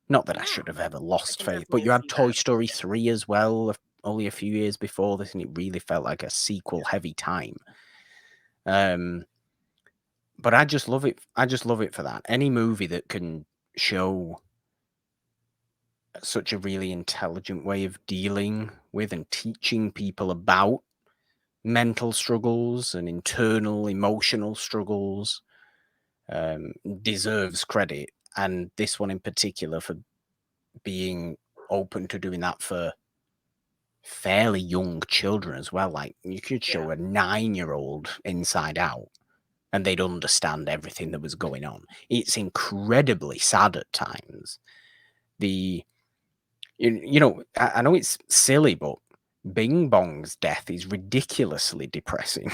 Not that I should have ever lost faith, but you had Toy Story 3 as well, only a few years before this, and it really felt like a sequel-heavy time. But I just love it. I just love it for that. Any movie that can show such a really intelligent way of dealing with and teaching people about mental struggles and internal emotional struggles deserves credit. And this one in particular for being open to doing that for fairly young children as well. Like you could show a 9-year-old Inside Out and they'd understand everything that was going on. It's incredibly sad at times. I know it's silly, but Bing Bong's death is ridiculously depressing.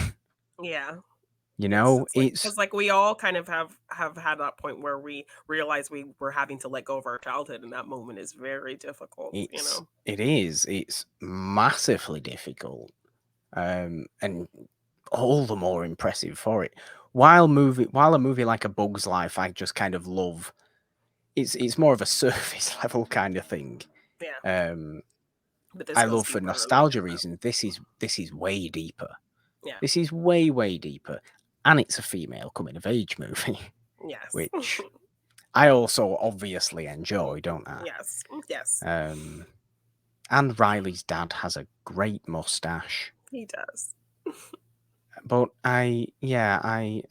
Yeah. You It's know, just like it's because like we all kind of have had that point where we realize we were having to let go of our childhood, and that moment is very difficult. it's massively difficult, and all the more impressive for it. While a movie like A Bug's Life, I just kind of love. It's more of a surface level kind of thing. Yeah, but this I goes love for deeper, and I nostalgia get that. reasons. This is way deeper. Yeah. This is way deeper, and it's a female coming of age movie, Yes. which I also obviously enjoy, don't I? Yes. Yes. And Riley's dad has a great mustache. He does. But I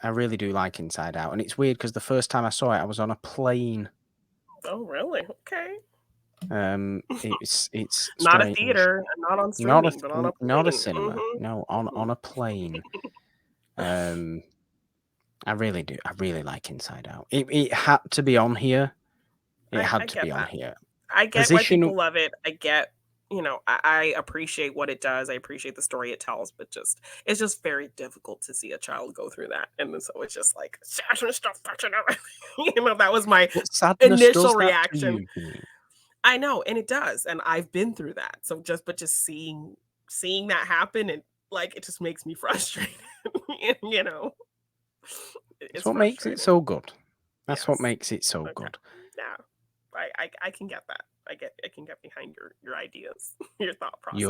really do like Inside Out, and it's weird because the first time I saw it, I was on a plane. Oh, really? Okay. It's Not a strange. theater, not on streaming, but on a Not a plane. cinema. No, on a plane. I really do. I really like Inside Out. It had to be on here. It I had to get be on that. here. I get why Position. people love it. I get, I appreciate what it does. I appreciate the story it tells, but it's just very difficult to see a child go through that. And so it's just like, stop touching it. That was my What sadness initial does that to reaction. you, Jeannine? I know, and it does. And I've been through that. So just seeing that happen, and like it just makes me frustrated. you know, It's it's what makes it frustrating. so good. That's what Yes. makes it so Okay. good. Yeah. I can get that. I can get behind your ideas, your thought process.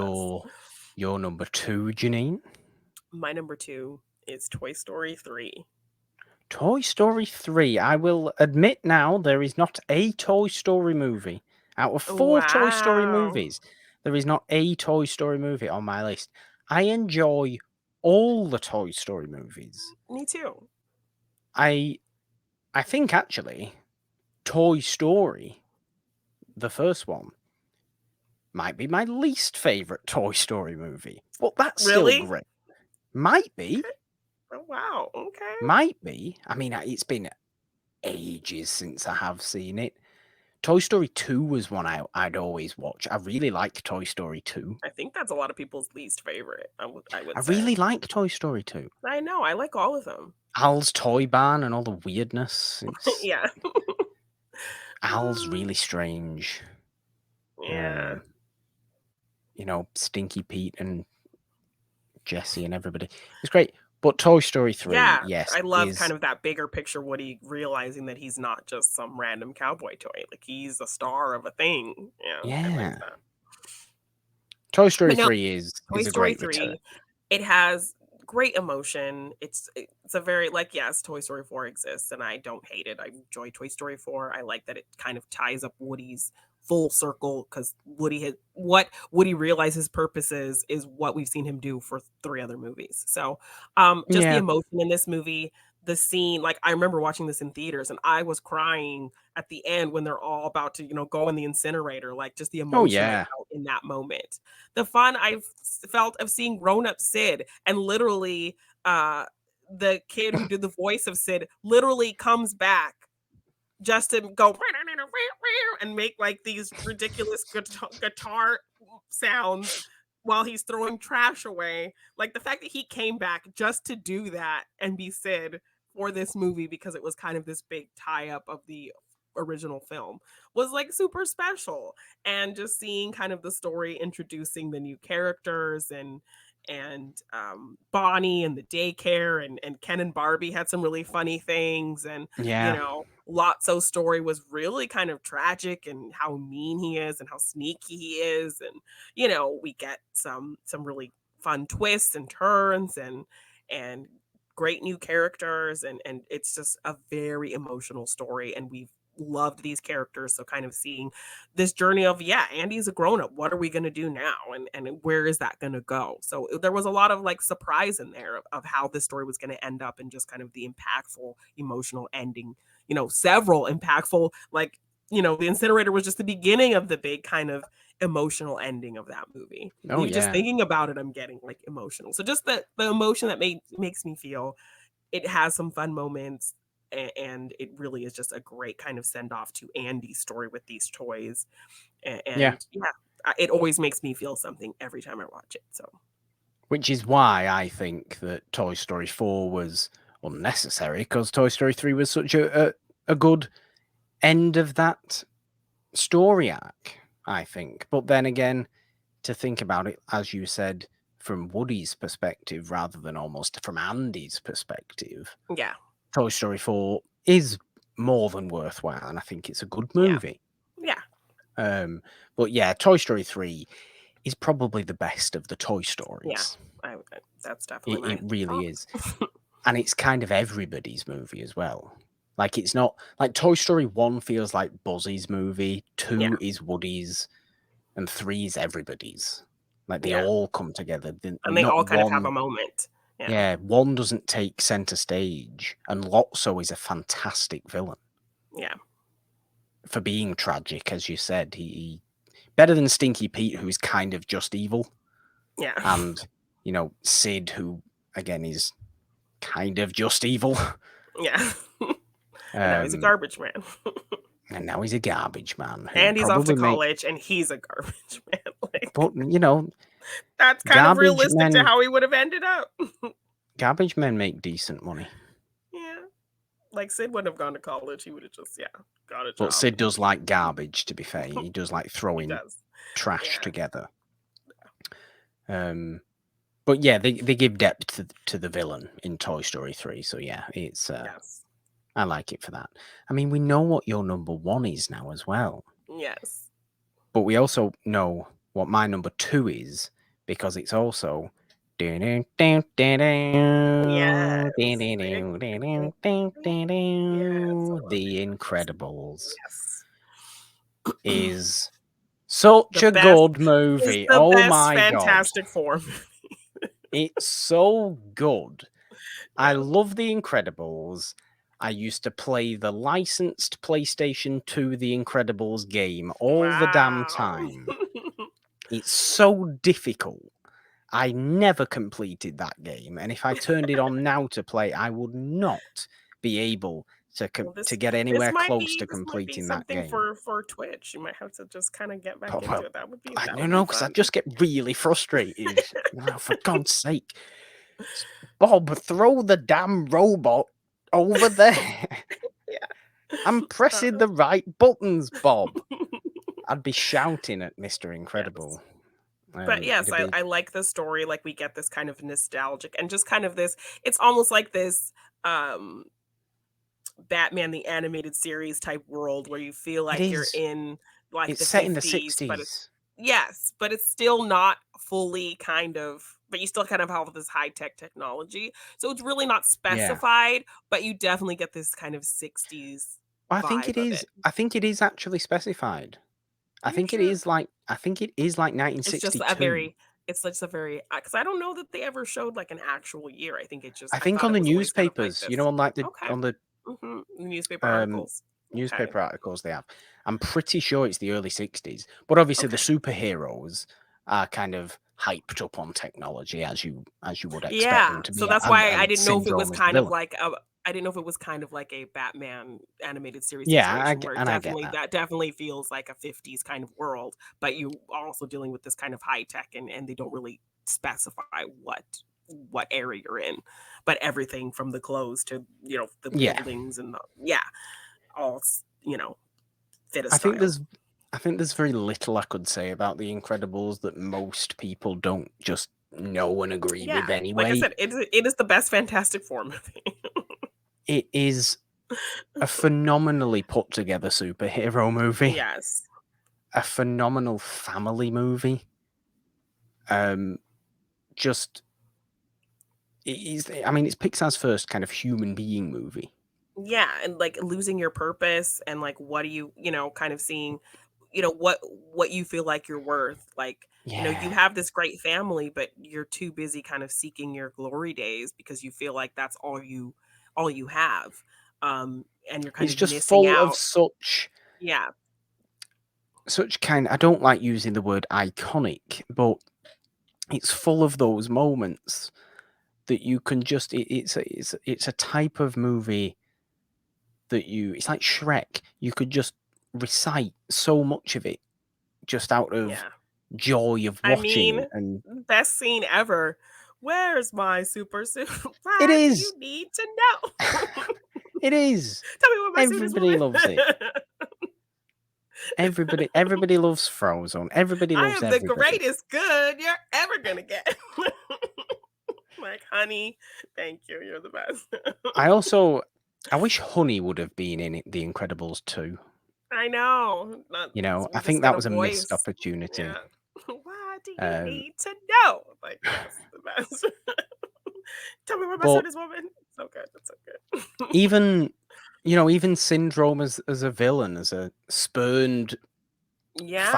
Your number 2, Jeannine? My number 2 is Toy Story 3. Toy Story 3. I will admit now there is not a Toy Story movie. Out of 4 Toy Story Wow. movies, there is not a Toy Story movie on my list. I enjoy all the Toy Story movies. Me too. I think actually Toy Story, the first one, might be my least favorite Toy Story movie. But that's still Really? great. Might be. Oh, wow. Okay. Might be. I mean, it's been ages since I have seen it. Toy Story 2 was one I'd always watch. I really like Toy Story 2. I think that's a lot of people's least favorite. I would I say. really like Toy Story 2. I know. I like all of them. Al's Toy Barn and all the weirdness. Yeah. Al's really strange. Yeah. Stinky Pete and Jesse and everybody. It's great. But Toy Story 3, Yeah. yes. I love kind of that bigger picture Woody realizing that he's not just some random cowboy toy. Like he's the star of a thing. Yeah. I like that. Toy Story But no, 3 is Toy a Story great return. 3, it has great emotion. It's a very yes, Toy Story 4 exists and I don't hate it. I enjoy Toy Story 4. I like that it kind of ties up Woody's full circle because what Woody realizes purpose is what we've seen him do for 3 other movies. So just the emotion in this movie, the scene, like I remember watching this in theaters and I was crying at the end when they're all about to, go in the incinerator, like just the emotion I felt in that moment. The fun I felt of seeing grown-up Sid and literally the kid who did the voice of Sid literally comes back just to go and make like these ridiculous guitar sounds while he's throwing trash away. Like the fact that he came back just to do that and be Sid for this movie because it was kind of this big tie-up of the original film was like super special. And just seeing kind of the story introducing the new characters and Bonnie and the daycare and Ken and Barbie had some really funny things and Lotso's story was really kind of tragic and how mean he is and how sneaky he is and we get some really fun twists and turns and great new characters and it's just a very emotional story and we've loved these characters. So kind of seeing this journey of Andy's a grown-up, what are we going to do now and where is that going to go? So there was a lot of like surprise in there of how this story was going to end up and just kind of the impactful emotional ending, several impactful, like the incinerator was just the beginning of the big kind of emotional ending of that movie. Just thinking about it, I'm getting like emotional. So just the emotion that makes me feel. It has some fun moments and it really is just a great kind of send off to Andy's story with these toys. And it always makes me feel something every time I watch it. So, which is why I think that Toy Story 4 was unnecessary because Toy Story 3 was such a good end of that story arc, I think. But then again, to think about it, as you said, from Woody's perspective rather than almost from Andy's perspective, Yeah. Toy Story 4 is more than worthwhile, and I think it's a good Yeah. movie. Yeah. But yeah, Toy Story 3 is probably the best of the Toy Stories. Yeah. That's definitely It really is. And it's kind of everybody's movie as well. Like, it's not like Toy Story 1 feels like Buzzy's movie, 2 is Woody's, and 3 is everybody's. Like, they all come together. And they all kind of have a moment. Yeah, 1 doesn't take center stage, and Lotso is a fantastic villain. Yeah. For being tragic, as you said. He better than Stinky Pete, who is kind of just evil. Yeah. And, you know, Sid, who, again, is kind of just evil. Yeah. And now he's a garbage man. And now he's a garbage man. And he's off to college, and he's a garbage man. Like, but, you know, that's kind of realistic to how he would have ended up. Garbage men make decent money. Yeah. Like, Sid wouldn't have gone to college. He would have just, got a job. But Sid does like garbage, to be fair. He does like throwing trash together. But yeah, they give depth to the villain in Toy Story 3. So yeah, it's I like it for that. I mean, we know what your number 1 is now as well. Yes. But we also know what my number 2 is, because it's also The Incredibles. Yes. Is such a good movie. Oh my god. Fantastic Four. It's so good. I love The Incredibles. I used to play the licensed PlayStation 2 The Incredibles game all the damn time. It's so difficult. I never completed that game, and if I turned it on now to play, I would not be able to get anywhere close to completing that game. For Twitch, you might have to just kind of get back into it. That would be. I don't know, because I just get really frustrated. Oh, for God's sake, Bob, throw the damn robot over there. I'm pressing the right buttons, Bob. I'd be shouting at Mr. Incredible. But yes, I like the story. Like, we get this kind of nostalgic and just kind of this, it's almost like this Batman the Animated Series type world where you feel like you're in like it's the set 50s, in the 60s. But but it's still not fully kind of, but you still kind of have this high-tech technology. So it's really not specified, but you definitely get this kind of 60s I think it is. I think it is actually specified. I think it is like 1962. It's just a very because I don't know that they ever showed like an actual year. I think it just I think on the newspapers, you know, on like on the newspaper articles. Newspaper articles they have. I'm pretty sure it's the early 60s. But obviously the superheroes are kind of hyped up on technology as you would expect them to be. So that's why I didn't know if it was kind of like I didn't know if it was kind of like a Batman animated series situation where that definitely feels like a 50s kind of world, but you are also dealing with this kind of high tech and they don't really specify what area you're in, but everything from the clothes to, you know, the buildings and all, you know, fit a style. I think there's very little I could say about The Incredibles that most people don't just know and agree with anyway. Like I said, it is the best Fantastic Four movie. It is a phenomenally put together superhero movie. Yes. A phenomenal family movie. Just it is. I mean, it's Pixar's first kind of human being movie. Yeah, and like losing your purpose and like what do you, you know, kind of seeing, you know, what you feel like you're worth. Like, you know, you have this great family, but you're too busy kind of seeking your glory days because you feel like that's all you have. And you're kind it's of just missing full out. of such kind. I don't like using the word iconic, but it's full of those moments that you can just. It's a type of movie that it's like Shrek. You could just recite so much of it just out of joy of watching. I mean, best scene ever Where's my super suit? Why It do is. you need to know? It is. Tell me what my suit is, Everybody woman. loves it. Everybody loves Frozone. Everybody I loves am the everybody. greatest good you're ever gonna get. Like, honey, thank you. You're the best. I wish Honey would have been in it, The Incredibles 2. I know. You know, We I just think got that a was a missed voice. opportunity. Yeah. Why do you Um, need to know? Like, yes, the best. Tell me where my but suit is, woman. So good. That's so good. even, even Syndrome as a villain, as a spurned Yeah.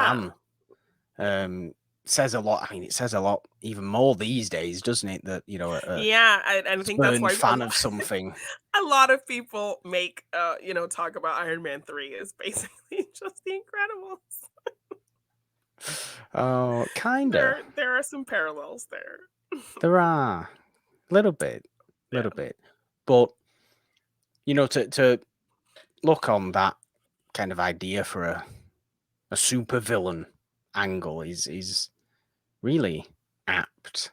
fan, says a lot. I mean, it says a lot even more these days, doesn't it? That, a Yeah. I think that's spurned why fan of something. a lot of people make talk about Iron Man 3 is basically just the Incredibles. Oh, kinda. There are some parallels there. There are. Little bit. Yeah. But, to look on that kind of idea for a super villain angle is really apt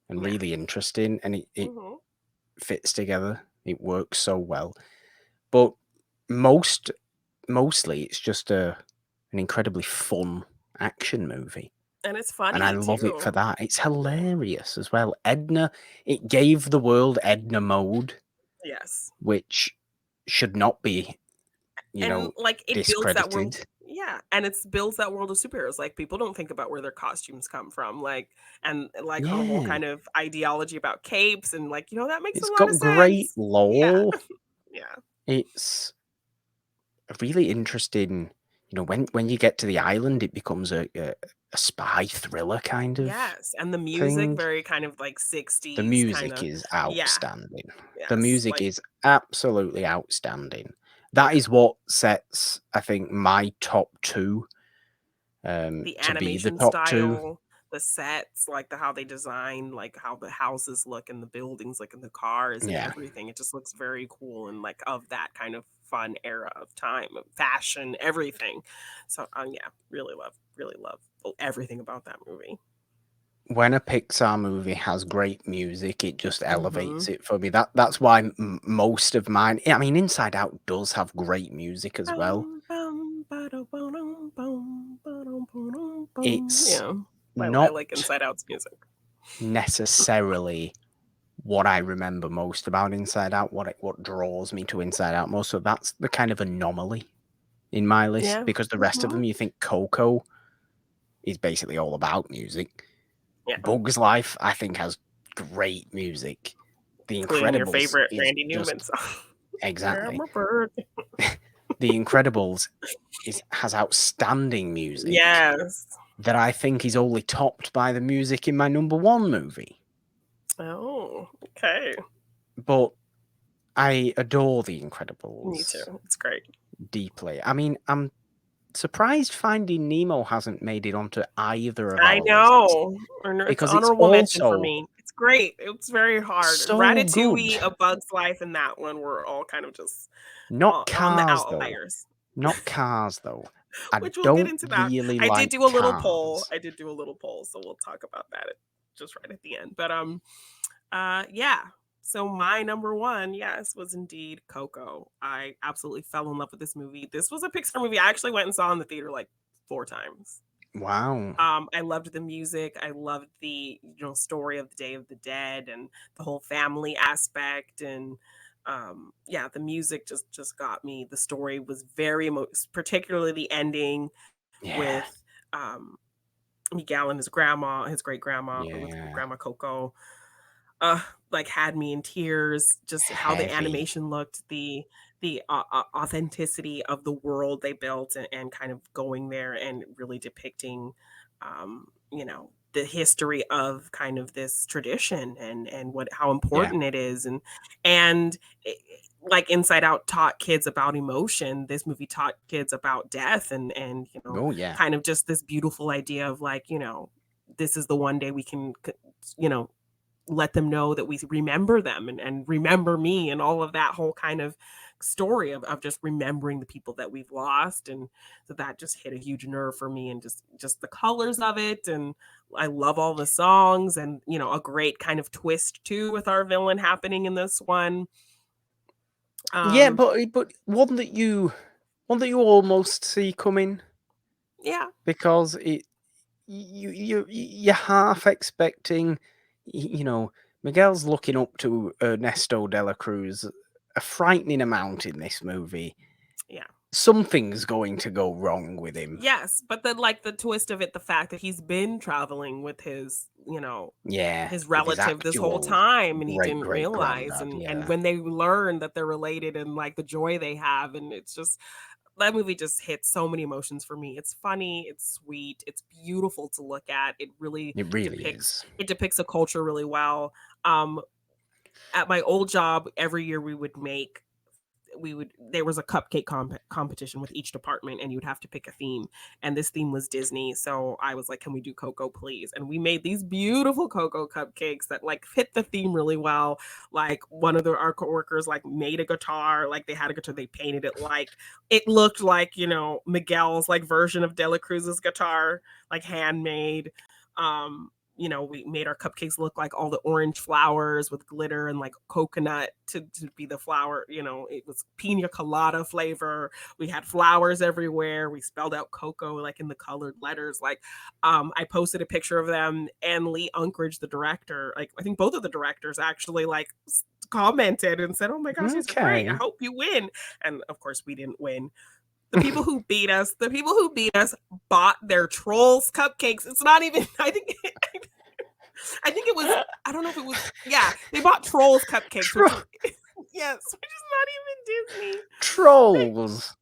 and Yeah. really interesting, and it Mhm. fits together. It works so well. But mostly it's just an incredibly fun action movie. And it's And I funny love it for too. that. It's hilarious as well. It gave the world Edna mode, Yes. which should not be, And like it builds that world. discredited. Yeah, and it's builds that world of superheroes. Like people don't think about where their costumes come from. And like her whole Yeah. kind of ideology about capes and that makes a It's lot of got great sense. Yeah. lore. Yeah. It's a really interesting, when you get to the island, it becomes a spy thriller kind of Yes, and the music thing. very kind of like The 60s music kinda. is Yeah, outstanding. The yes, music like is absolutely outstanding. That yeah. is what sets, I think, my top 2, The to be the animation top 2. style, the sets, like how they design, like how the houses look and the buildings, like in the cars and Yeah. everything. It just looks very cool and like of that kind of fun era of time, of fashion, everything. So, yeah, really love everything about that movie. When a Pixar movie has great music, it just elevates Mhm. it for me. That's why most of mine. I mean, Inside Out does have great music as well. Bum, bum, ba-da-bum, bum, ba-dum, ba-dum, bum. It's Yeah, I not like Inside Out's music. necessarily what I remember most about Inside Out, what draws me to Inside Out most. So that's the kind of anomaly in my list, Yeah. because the rest of Mhm. them, you think Coco is basically all about music. Yeah. Bugs Life, I think, has great music. The Including your Incredibles favorite is Randy Newman just song. I'm exactly. a bird. The Incredibles has outstanding music Yes. that I think is only topped by the music in my number 1 movie. Oh, okay. But I adore The Me too. Incredibles It's great. deeply. I mean, I'm surprised Finding Nemo hasn't made it onto either of I our lists, know. And it's because it's honorable mention for also me. It's great. It's very hard. so good. Ratatouille, A Bug's Life, and that one were all kind of just Not on the Cars, though. outliers. Not Cars, though. I Which we'll get don't into that. really I did like do a little poll. Cars. I did do a little poll, so we'll talk about that just right at the end. But yeah. So my number one, yes, was indeed Coco. I absolutely fell in love with this movie. This was a Pixar movie I actually went and saw in the theater like 4 times. Wow. I loved the music. I loved the story of the Day of the Dead and the whole family aspect. And yeah, the music just got me. The story was very particularly the ending Yeah. with Miguel and his grandma, his great grandma, with Yeah. Grandma Coco. Uh, like had me in tears. Just how the Heavy. animation looked, the authenticity of the world they built, and kind of going there and really depicting, the history of kind of this tradition and what how Yeah. important it is, and like Inside Out taught kids about emotion. This movie taught kids about death and Oh, yeah. kind of just this beautiful idea of like this is the one day we can you know let them know that we remember them and remember me and all of that whole kind of story of just remembering the people that we've lost. And so that just hit a huge nerve for me, and just the colors of it. And I love all the songs, and a great kind of twist too with our villain happening in this one. Yeah, but one that you almost see coming, Yeah. because you're half expecting, Miguel's looking up to Ernesto de la Cruz a frightening amount in this movie. Yeah. Something's going to go wrong with him. Yes, but then like the twist of it, the fact that he's been traveling with his, his relative this whole time, and he didn't realize, and when they learn that they're related, and like the joy they have, and it's just, that movie just hits so many emotions for me. It's funny, it's sweet, it's beautiful to look at. It really depicts a culture really well. At my old job, every year there was a cupcake competition with each department, and you'd have to pick a theme, and this theme was Disney. So I was like, can we do Coco, please? And we made these beautiful Coco cupcakes that like fit the theme really well. Like one of our coworkers like made a guitar, like they had a guitar, they painted it like it looked like Miguel's like version of Dela Cruz's guitar, like handmade. We made our cupcakes look like all the orange flowers with glitter and like coconut to be the flower. It was pina colada flavor. We had flowers everywhere. We spelled out Coco like in the colored letters. Like, I posted a picture of them, and Lee Unkrich, the director, like I think both of the directors actually like commented and said, "Oh my gosh, these are great. I hope you win." And of course, we didn't win. The people who beat us bought their Trolls cupcakes. It's not even, I think it was, I don't know if it was, yeah, they bought Trolls cupcakes. Yes, which is not even Disney. Trolls.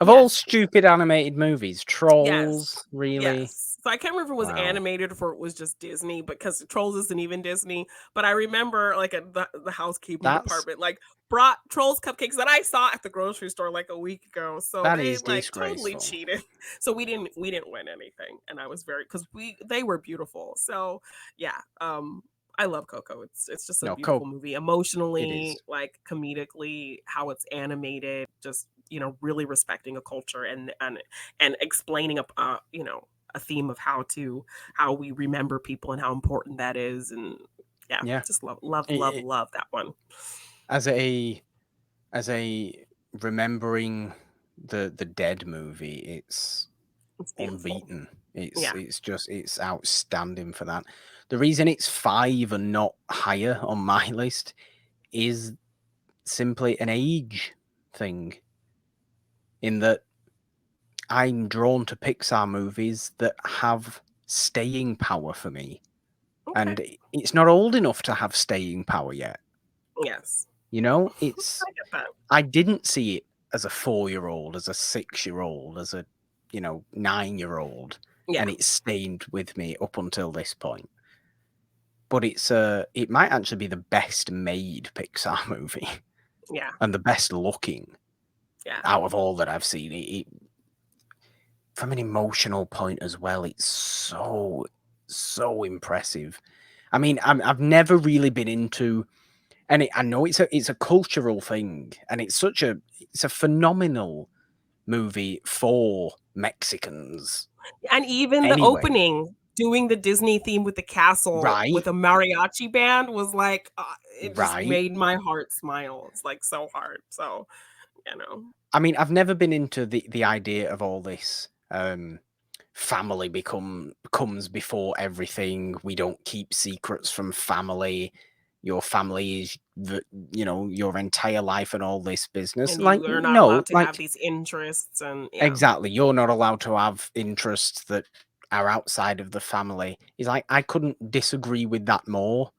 Of all stupid animated movies, Trolls, really? Yes. So I can't remember if it was animated or it was just Disney, because Trolls isn't even Disney. But I remember like at the housekeeping department like brought Trolls cupcakes that I saw at the grocery store like a week ago. So they like totally cheated. So we didn't win anything, and I was because they were beautiful. So yeah, I love Coco. It's just a beautiful movie, emotionally, like comedically, how it's animated, just really respecting a culture and explaining a theme of how we remember people and how important that is. And just love that one. As a remembering the dead movie, it's unbeaten. It's outstanding for that. The reason it's 5 and not higher on my list is simply an age thing, in that I'm drawn to Pixar movies that have staying power for me. Okay. And it's not old enough to have staying power yet. Yes. It's I didn't see it as a 4-year-old, as a 6-year-old, as a 9-year-old, and it stayed with me up until this point. But it might actually be the best made Pixar movie. Yeah. And the best looking. Yeah. Out of all that I've seen. It from an emotional point as well, it's so impressive. I mean, I've never really been into, and I know it's a cultural thing, and it's a phenomenal movie for Mexicans. And even the opening, doing the Disney theme with the castle with a mariachi band was like, it just made my heart smile. It's like so hard. So, I mean, I've never been into the idea of all this. Family comes before everything. We don't keep secrets from family. Your family is your entire life and all this business. And like, you're not allowed to have these interests, and exactly, you're not allowed to have interests that are outside of the family. It's like, I couldn't disagree with that more.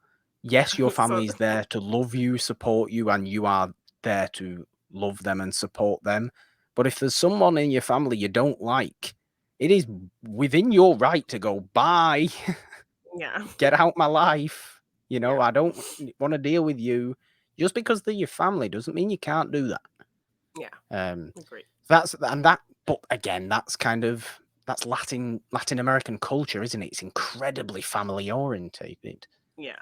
Yes, your family is there to love you, support you, and you are there to love them and support them. But if there's someone in your family you don't like, it is within your right to go, bye. Yeah. Get out my life. I don't want to deal with you. Just because they're your family doesn't mean you can't do that. Yeah. Great. But again, that's Latin American culture, isn't it? It's incredibly family orientated. Yeah.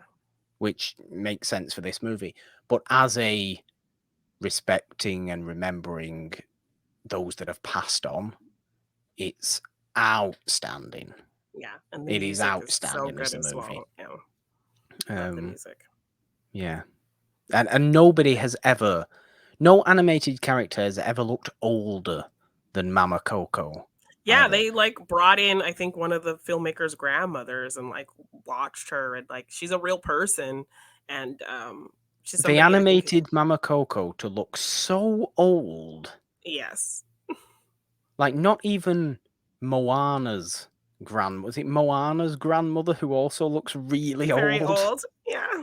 which makes sense for this movie. But as a respecting and remembering those that have passed on, it's outstanding. Yeah, and the It is music is so outstanding as good a as movie. well. Yeah, love the music. Yeah. And nobody has ever, no animated character has ever looked older than Mama Coco. Yeah, Either. they like brought in, I think, one of the filmmaker's grandmothers and like watched her, and like she's a real person, and she's They somebody I think. animated Mama Coco to look so old. Yes. Like, not even Moana's was it Moana's grandmother, who also looks really Very old? old. Yeah.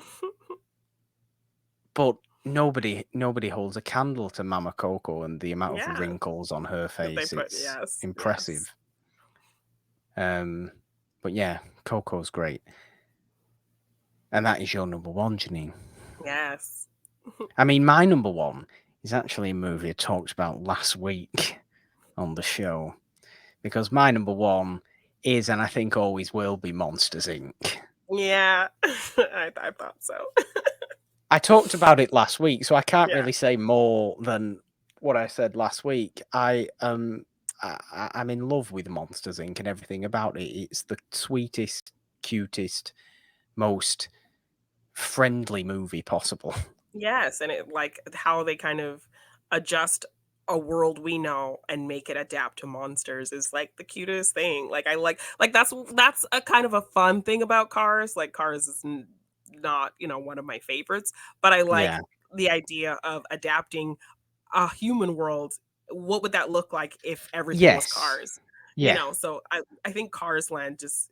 But nobody holds a candle to Mama Coco and the amount of Yeah. wrinkles on her That they face. put, It's yes. impressive. But yeah, Coco's great. And that is your number one, Jeannine. Yes. I mean, my number one is actually a movie I talked about last week on the show. Because my number one is, and I think always will be, Monsters, Inc. Yeah. I thought so. I talked about it last week, so I can't Yeah. really say more than what I said last week. I'm in love with Monsters, Inc. and everything about it. It's the sweetest, cutest, most friendly movie possible. Yes, and it like how they kind of adjust a world we know and make it adapt to monsters is like the cutest thing. Like I like that's a kind of a fun thing about Cars. Like Cars is not, one of my favorites, but I like Yeah. the idea of adapting a human world. What would that look like if everything was Yes. Cars? Yeah. So I think Cars Land just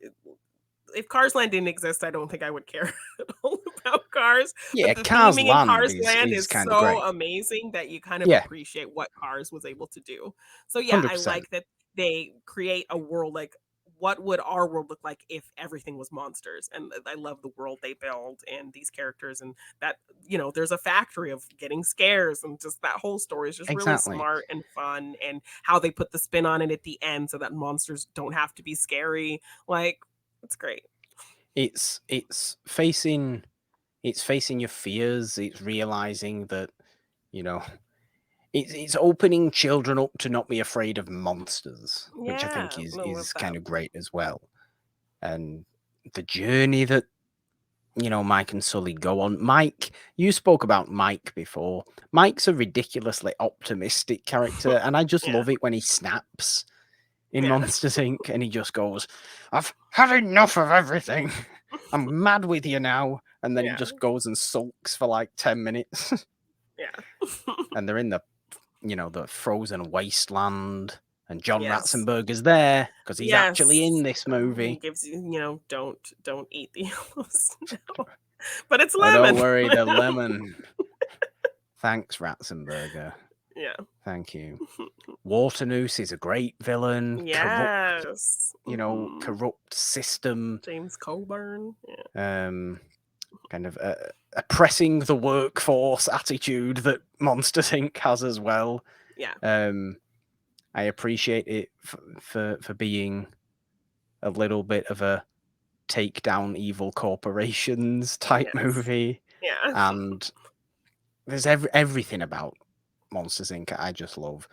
if Cars Land didn't exist, I don't think I would care at all about Cars. Yeah, But the Cars theming in Land Cars Land is is kind of so great. amazing that you kind of Yeah. appreciate what Cars was able to do. So yeah, I 100%. like that they create a world like what would our world look like if everything was monsters? And I love the world they build and these characters and that, there's a factory of getting scares and just that whole story is just really Exactly. smart and fun and how they put the spin on it at the end so that monsters don't have to be scary. Like, it's great. It's facing your fears. It's realizing that, it's opening children up to not be afraid of monsters, which I think Yeah, I love is that. kind of great as well. And the journey that, Mike and Sully go on. Mike, you spoke about Mike before. Mike's a ridiculously optimistic character, and I just Yeah. love it when he snaps in Yeah. Monsters, Inc. and he just goes, "I've had enough of everything. I'm mad with you now." And then he Yeah. just goes and sulks for like 10 minutes. Yeah. And they're in the frozen wasteland, and John Yes. Ratzenberger's there because he's actually in Yes. this He movie. gives you, don't eat the yellow snow. But it's Oh, lemon. don't worry, the lemon. Thanks, Ratzenberger. Yeah. Thank you. Waternoose is a great villain. Yes. Corrupt system. James Coburn. Yeah. Kind of oppressing the workforce attitude that Monsters Inc. has as well. Yeah. I appreciate it for being a little bit of a take down evil corporations type Yes. movie. Yeah. And there's everything about Monsters Inc. I just love.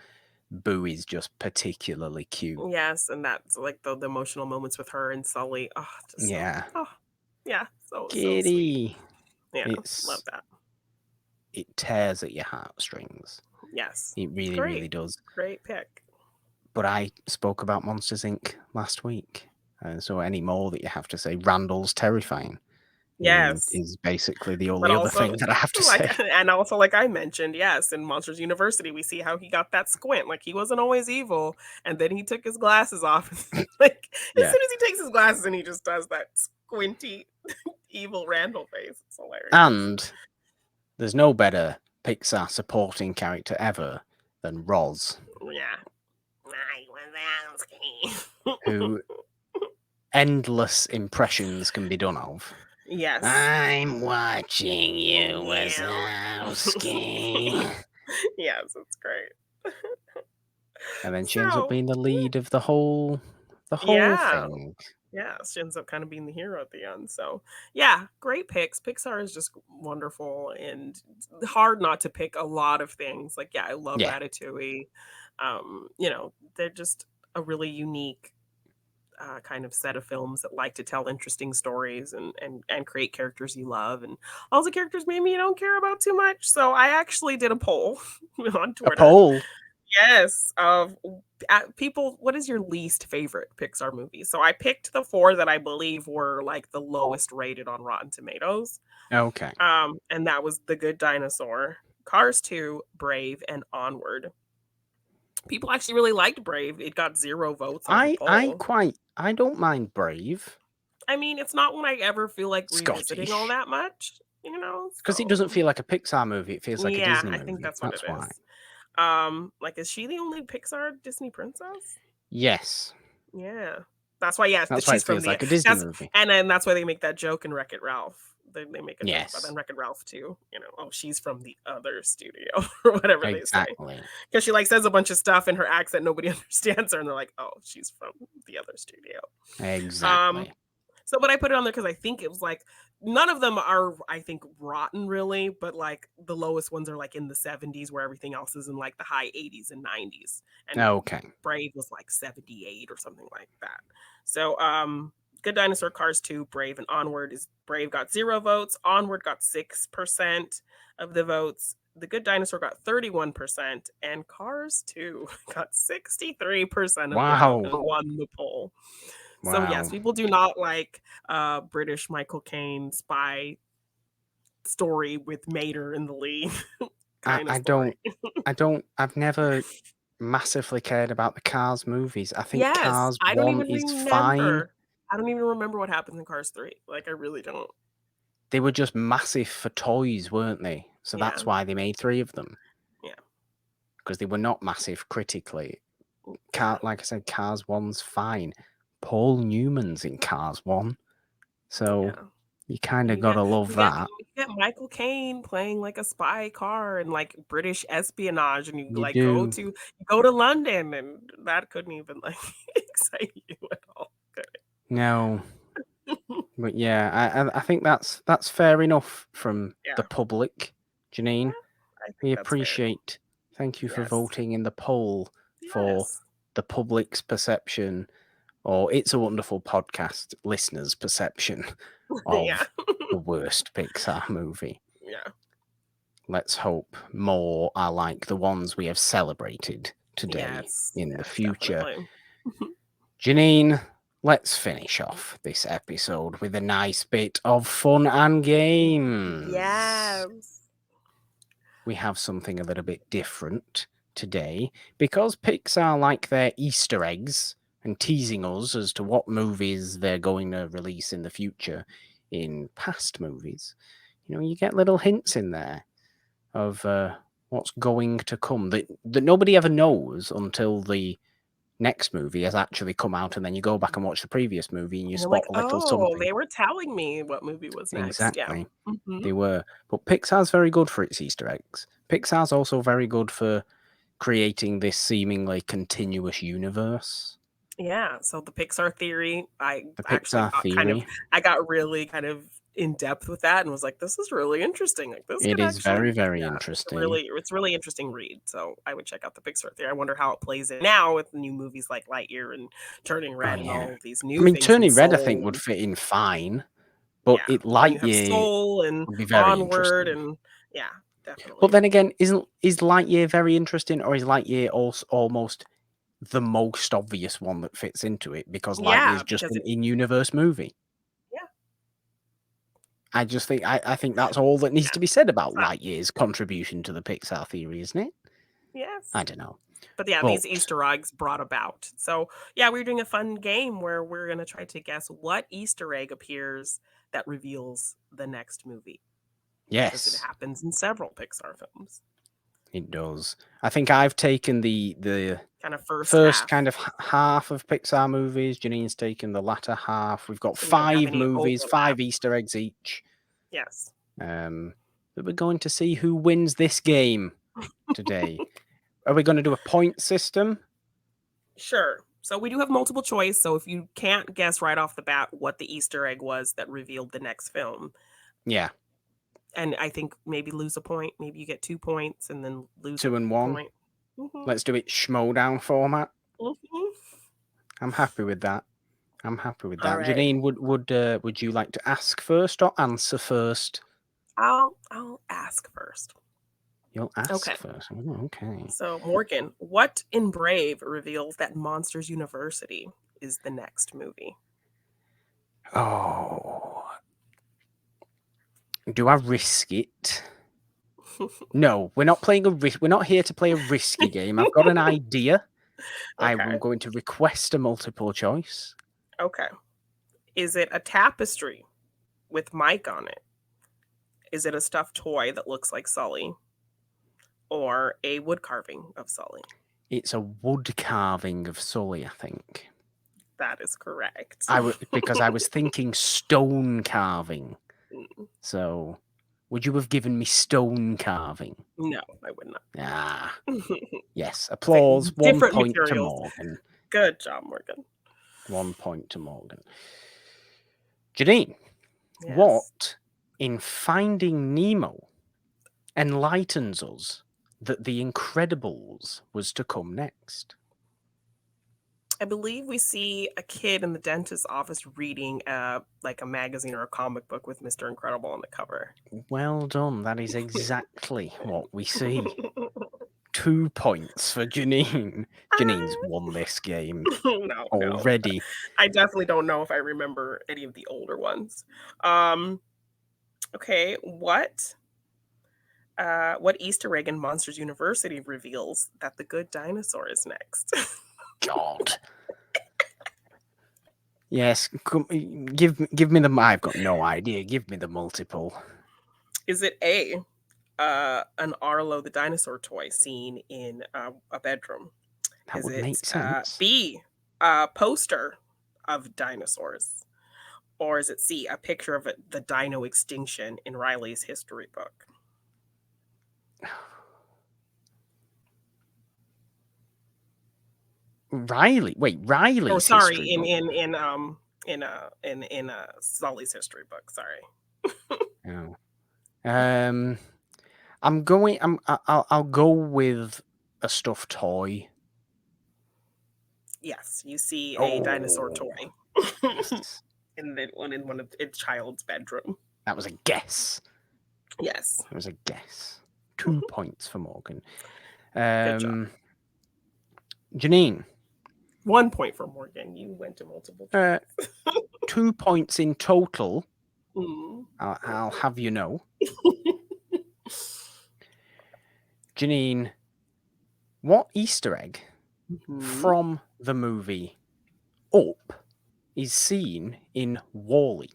Boo is just particularly cute. Yes, and that's like the emotional moments with her and Sully. Oh, just Yeah. yeah, so Giddy. sweet. Yeah, It's love that. It tears at your heartstrings. Yes. It really, really does. Great pick. But I spoke about Monsters Inc. last week. So any more that you have to say, Randall's terrifying. Yes. Is basically the only But other thing that I have to say. And also, like I mentioned, yes, in Monsters University, we see how he got that squint. Like he wasn't always evil, and then he took his glasses off. Like as soon as he takes his glasses, and he just does that squinty, evil Randall face. It's hilarious. And there's no better Pixar supporting character ever than Roz. Yeah. Who endless impressions can be done of. Yes. I'm watching you, Wazowski. Yes, it's great. And then she ends up being the lead of the whole thing. Yeah, she ends up kind of being the hero at the end. So, yeah, great picks. Pixar is just wonderful and hard not to pick a lot of things. Like, yeah, I love Yeah. Ratatouille. They're just a really unique kind of set of films that like to tell interesting stories and create characters you love, and all the characters maybe you don't care about too much. So I actually did a poll on A Twitter. poll. Yes, of people, what is your least favorite Pixar movie? So I picked the 4 that I believe were, like, the lowest rated on Rotten Tomatoes, Okay. and that was The Good Dinosaur, Cars 2, Brave, and Onward. People actually really liked Brave. It got 0 votes on the poll. I don't mind Brave. I mean, it's not one I ever feel like revisiting all Scottish. that much, Because it doesn't so feel like a Pixar movie, it feels like a yeah, Disney I think movie. that's what That's it why. is. Like, is she the only Pixar Disney princess? Yes. Yeah. That's why, yes, That's why she's it from feels the like a Disney that's movie. and then that's why they make that joke in Wreck-It Ralph. They make a joke about that Yes. in Wreck-It Ralph too, "Oh, she's from the other studio," or whatever they say. Exactly. Because she, like, says a bunch of stuff in her accent, nobody understands her, and they're like, "Oh, she's from the other studio." Um, Exactly. but I put it on there because I think it was, like, none of them are, I think, rotten really, but, like, the lowest ones are, like, in the 70s where everything else is in, like, the high 80s and 90s, and Okay. Brave was, like, 78 or something like that. So, Good Dinosaur, Cars 2, Brave, and Onward is Brave got 0 votes, Onward got 6% of the votes, The Good Dinosaur got 31%, and Cars 2 got 63% of the vote Wow. and won the poll. So yes, Wow. people do not like British Michael Caine spy story with Mater in the lead kind of I story. I've never massively cared about the Cars movies. I think Yes, Cars 1 is fine. I don't even remember what happens in Cars 3. Like, I really don't. They were just massive for toys, weren't they? So Yeah, that's why they made 3 of them, yeah, because they were not massive critically. yeah, Like I said, Cars 1's fine. Paul Newman's in Cars 1, so yeah. you kinda You get gotta love you get that. you get Michael Caine playing, like, a spy car and, like, British espionage, and you, You like, do. you go to London, and that couldn't even, like, excite you at all, could No. it? But yeah, I think that's fair enough from the Yeah, public, Jeannine. yeah, I We think that's fair. appreciate. Thank you for Yes, voting in the poll for yes. the public's perception, or It's a Wonderful Podcast listeners' perception Yeah, of the worst Pixar movie. yeah, Let's hope more are like the ones we have celebrated today yes, in the yes, future. definitely. Jeannine, let's finish off this episode with a nice bit of fun and games. Yes. We have something a little bit different today because Pixar like their Easter eggs and teasing us as to what movies they're going to release in the future in past movies. You get little hints in there of what's going to come that nobody ever knows until the next movie has actually come out, and then you go back and watch the previous movie and you And you're spot like, a little "Oh, something. they were telling me what movie was next." Yeah. Exactly. Mhm. They were. But Pixar's very good for its Easter eggs. Pixar's also very good for creating this seemingly continuous universe. Yeah, so the Pixar theory, I The actually Pixar theory. I got really kind of in depth with that and was like, "This is really interesting." Like, this It could is very, actually, very yeah, interesting. it's a really interesting read. So I would check out the Pixar theory. I wonder how it plays in now with new movies like Lightyear and Turning Oh Red and yeah. all of these I new mean, things and Turning Red, I think, Soul. would fit in fine, but Yeah, it but then you have Lightyear Soul and would be very Onward interesting. and yeah, But definitely. then again, is Lightyear very interesting, or is Lightyear also almost the most obvious one that fits into it because Lightyear is Yeah, just because an it in-universe movie? yeah, I think that's all that needs yeah. to be said about So, Lightyear's contribution to the Pixar theory, isn't it? I yes. don't know. But yeah, these But Easter eggs brought about. So yeah, we're doing a fun game where we're gonna try to guess what Easter egg appears that reveals the next movie because it yes, happens in several Pixar films. it does. I think I've taken the Kind of first first half. kind of half of Pixar movies. Janine's taken the latter half. We've got So we don't have 5 any movies, overlap. 5 Easter eggs each. Yes. But we're going to see who wins this game today. Are we going to do a point system? Sure. So we do have multiple choice. So if you can't guess right off the bat what the Easter egg was that revealed the next film, Yeah. and I think maybe lose a point. Maybe you get 2 points and then lose 2 a and 1. point. Mhm. Let's do it Schmodown format. Mhm. I'm happy with that. I'm happy with All that. right. Jeannine, would you like to ask first or answer first? I'll ask first. You'll ask Okay. first. Oh, okay. So Morgan, what in Brave reveals that Monsters University is the next movie? Oh. Do I risk it? No, we're not playing we're not here to play a risky game. I've got an idea. Okay. I'm going to request a multiple choice. Okay. Is it a tapestry with Mike on it? Is it a stuffed toy that looks like Sully? Or a wood carving of Sully? It's a wood carving of Sully, I think. That is correct. Because I was thinking stone carving. Mm, So, would you have given me stone carving? no, I would not. Ah, yes. Applause. 1 Different point to materials. Morgan. Good job, Morgan. 1 point to Morgan. Jeannine, Yes. what in Finding Nemo enlightens us that The Incredibles was to come next? I believe we see a kid in the dentist's office reading like a magazine or a comic book with Mr. Incredible on the cover. Well done. That is exactly what we see. 2 points for Jeannine. Jeannine's won this game No. already. I definitely don't know if I remember any of the older ones. Okay, what Easter egg in Monsters University reveals that the good dinosaur is next? God. Yes, give me the. I've got no idea. Give me the multiple. Is it A, an Arlo the dinosaur toy seen in a bedroom? That would make sense. B, a poster of dinosaurs? Or is it C, a picture of the dino extinction in Riley's history book? Riley. Wait, Riley's Oh, sorry, history book. in Sully's history book. Sorry. Oh. I'll go with a stuffed toy. Yes, you see a dinosaur toy Yes. in one of its child's bedroom. That was a guess. Yes. It was a guess. 2 points for Morgan. Good job. Jeannine. 1 point for Morgan. You went to multiple choice. 2 points in total. Mm. I'll have you know. Jeannine, what Easter egg from the movie Up is seen in WALL-E?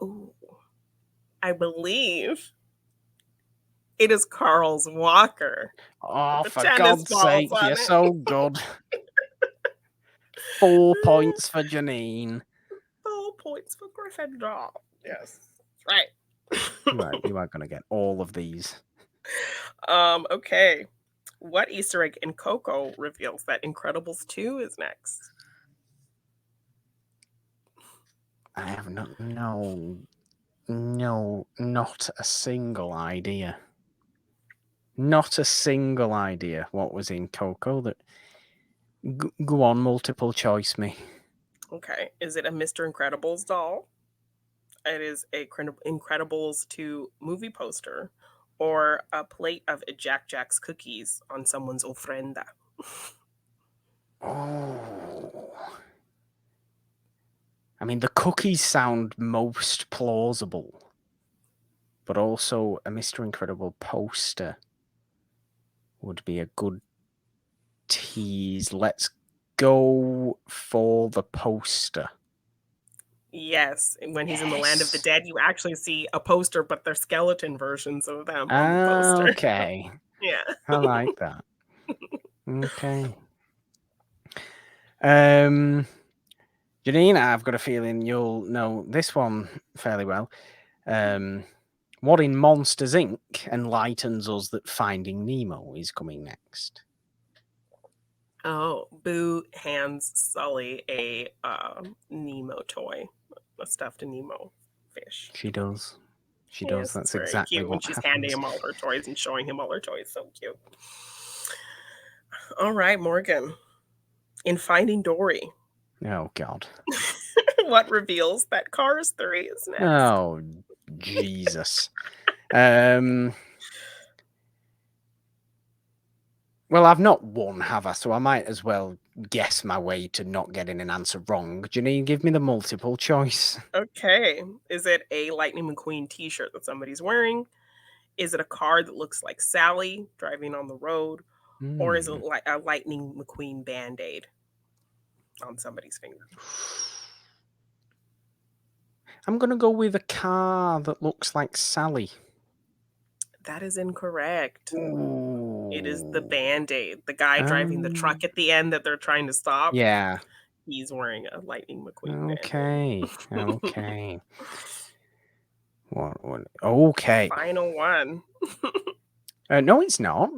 Ooh. I believe it is Carl's walker. Oh, for God's sake, you're so good. 4 points for Jeannine. 4 points for Gryffindor. Yes. Right. You are going to get all of these. Okay. What Easter egg in Coco reveals that Incredibles 2 is next? I have not a single idea. Not a single idea what was in Coco. That go on, multiple choice me. Okay. Is it a Mr. Incredibles doll? It is a Incredibles 2 movie poster, or a plate of Jack Jack's cookies on someone's ofrenda? Oh. I mean, the cookies sound most plausible, but also a Mr. Incredible poster would be a good tease. Let's go for the poster. Yes, when he's in the land of the dead, you actually see a poster, but they're skeleton versions of them on the poster. Okay. Yeah. I like that. Okay. Jeannine, I've got a feeling you'll know this one fairly well. What in Monsters, Inc. enlightens us that Finding Nemo is coming next? Oh, Boo hands Sully a Nemo toy, a stuffed Nemo fish. She does. She does. Yes, That's it's very exactly cute when what she's handing happens. him all her toys and showing him all her toys. So cute. All right, Morgan. In Finding Dory, Oh God. what reveals that Cars 3 is next? Oh Jesus. Well, I've not won, have I? So I might as well guess my way to not getting an answer wrong. Jeannine, give me the multiple choice. Okay. Is it a Lightning McQueen t-shirt that somebody's wearing? Is it a car that looks like Sally driving on the road? Or is it like a Lightning McQueen band-aid on somebody's finger? I'm going to go with a car that looks like Sally. That is incorrect. Ooh. It is the band-aid. The guy driving the truck at the end that they're trying to stop. Yeah. He's wearing a Lightning McQueen Okay. band-aid. Okay. What? Okay. Final one. No, it's not.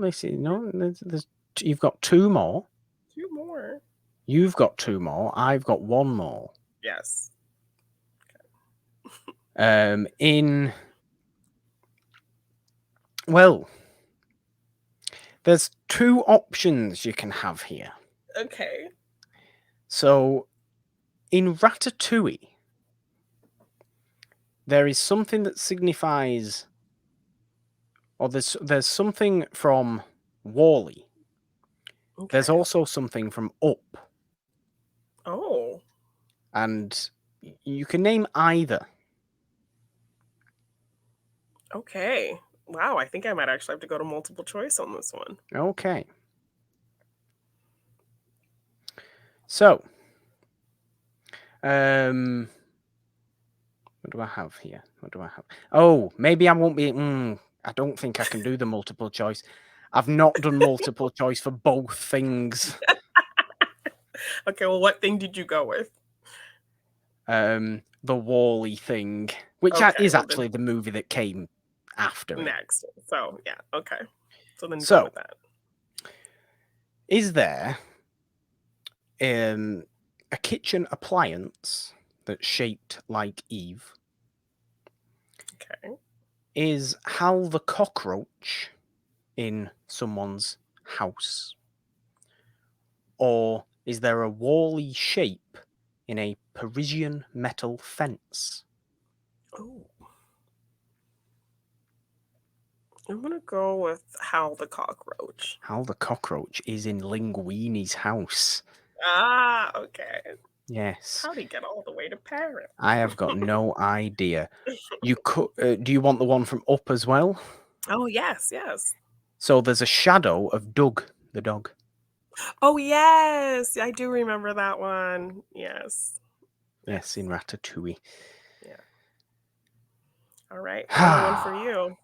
You've got two more. Two more. You've got two more. I've got one more. Yes. Well, there's two options you can have here. Okay. So, in Ratatouille, there is something that signifies, or there's something from Wall-E. Okay. There's also something from Up. Oh. And you can name either. Okay. Wow, I think I might actually have to go to multiple choice on this one. Okay. So, what do I have here? What do I have? Oh, maybe I won't be. I don't think I can do the multiple choice. I've not done multiple choice for both things. Okay, well, what thing did you go with? The Wall-E thing, which Okay, is well, actually the movie that came after it. next. So, yeah, okay. So then So, go with that. Is there a kitchen appliance that's shaped like Eve? Okay. Is Hal the cockroach in someone's house? Or is there a Wall-E shape in a Parisian metal fence? Oh. I'm gonna go with Hal the cockroach. Hal the cockroach is in Linguini's house. Ah, okay. Yes. How'd he get all the way to Paris? I have got no idea. You could. Do you want the one from Up as well? Oh, yes, yes. So there's a shadow of Doug, the dog. Oh, yes. I do remember that one. Yes. Yes, in Ratatouille. Yeah. All right. Final one for you.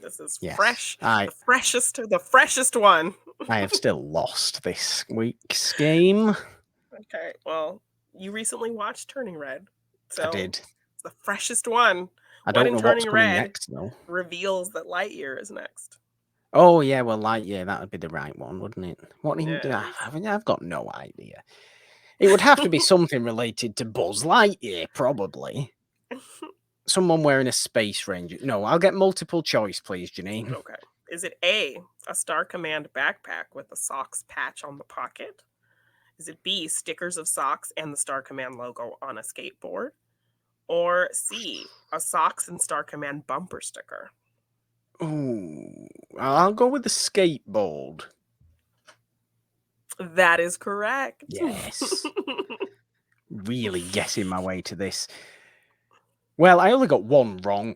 This is fresh. The freshest one. I have still lost this week's game. Okay. Well, you recently watched Turning Red. So I did. It's the freshest one. I don't know what's coming next, though. Reveals that Lightyear is next. Oh, yeah, well, Lightyear, that would be the right one, wouldn't it? Yes. I've got no idea. It would have to be something related to Buzz Lightyear, probably. Someone wearing a Space Ranger. No, I'll get multiple choice, please, Jeannine. Okay. Is it A, a Star Command backpack with a socks patch on the pocket? Is it B, stickers of socks and the Star Command logo on a skateboard? Or C, a socks and Star Command bumper sticker? Ooh, I'll go with the skateboard. That is correct. Yes. Really guessing my way to this. Well, I only got one wrong.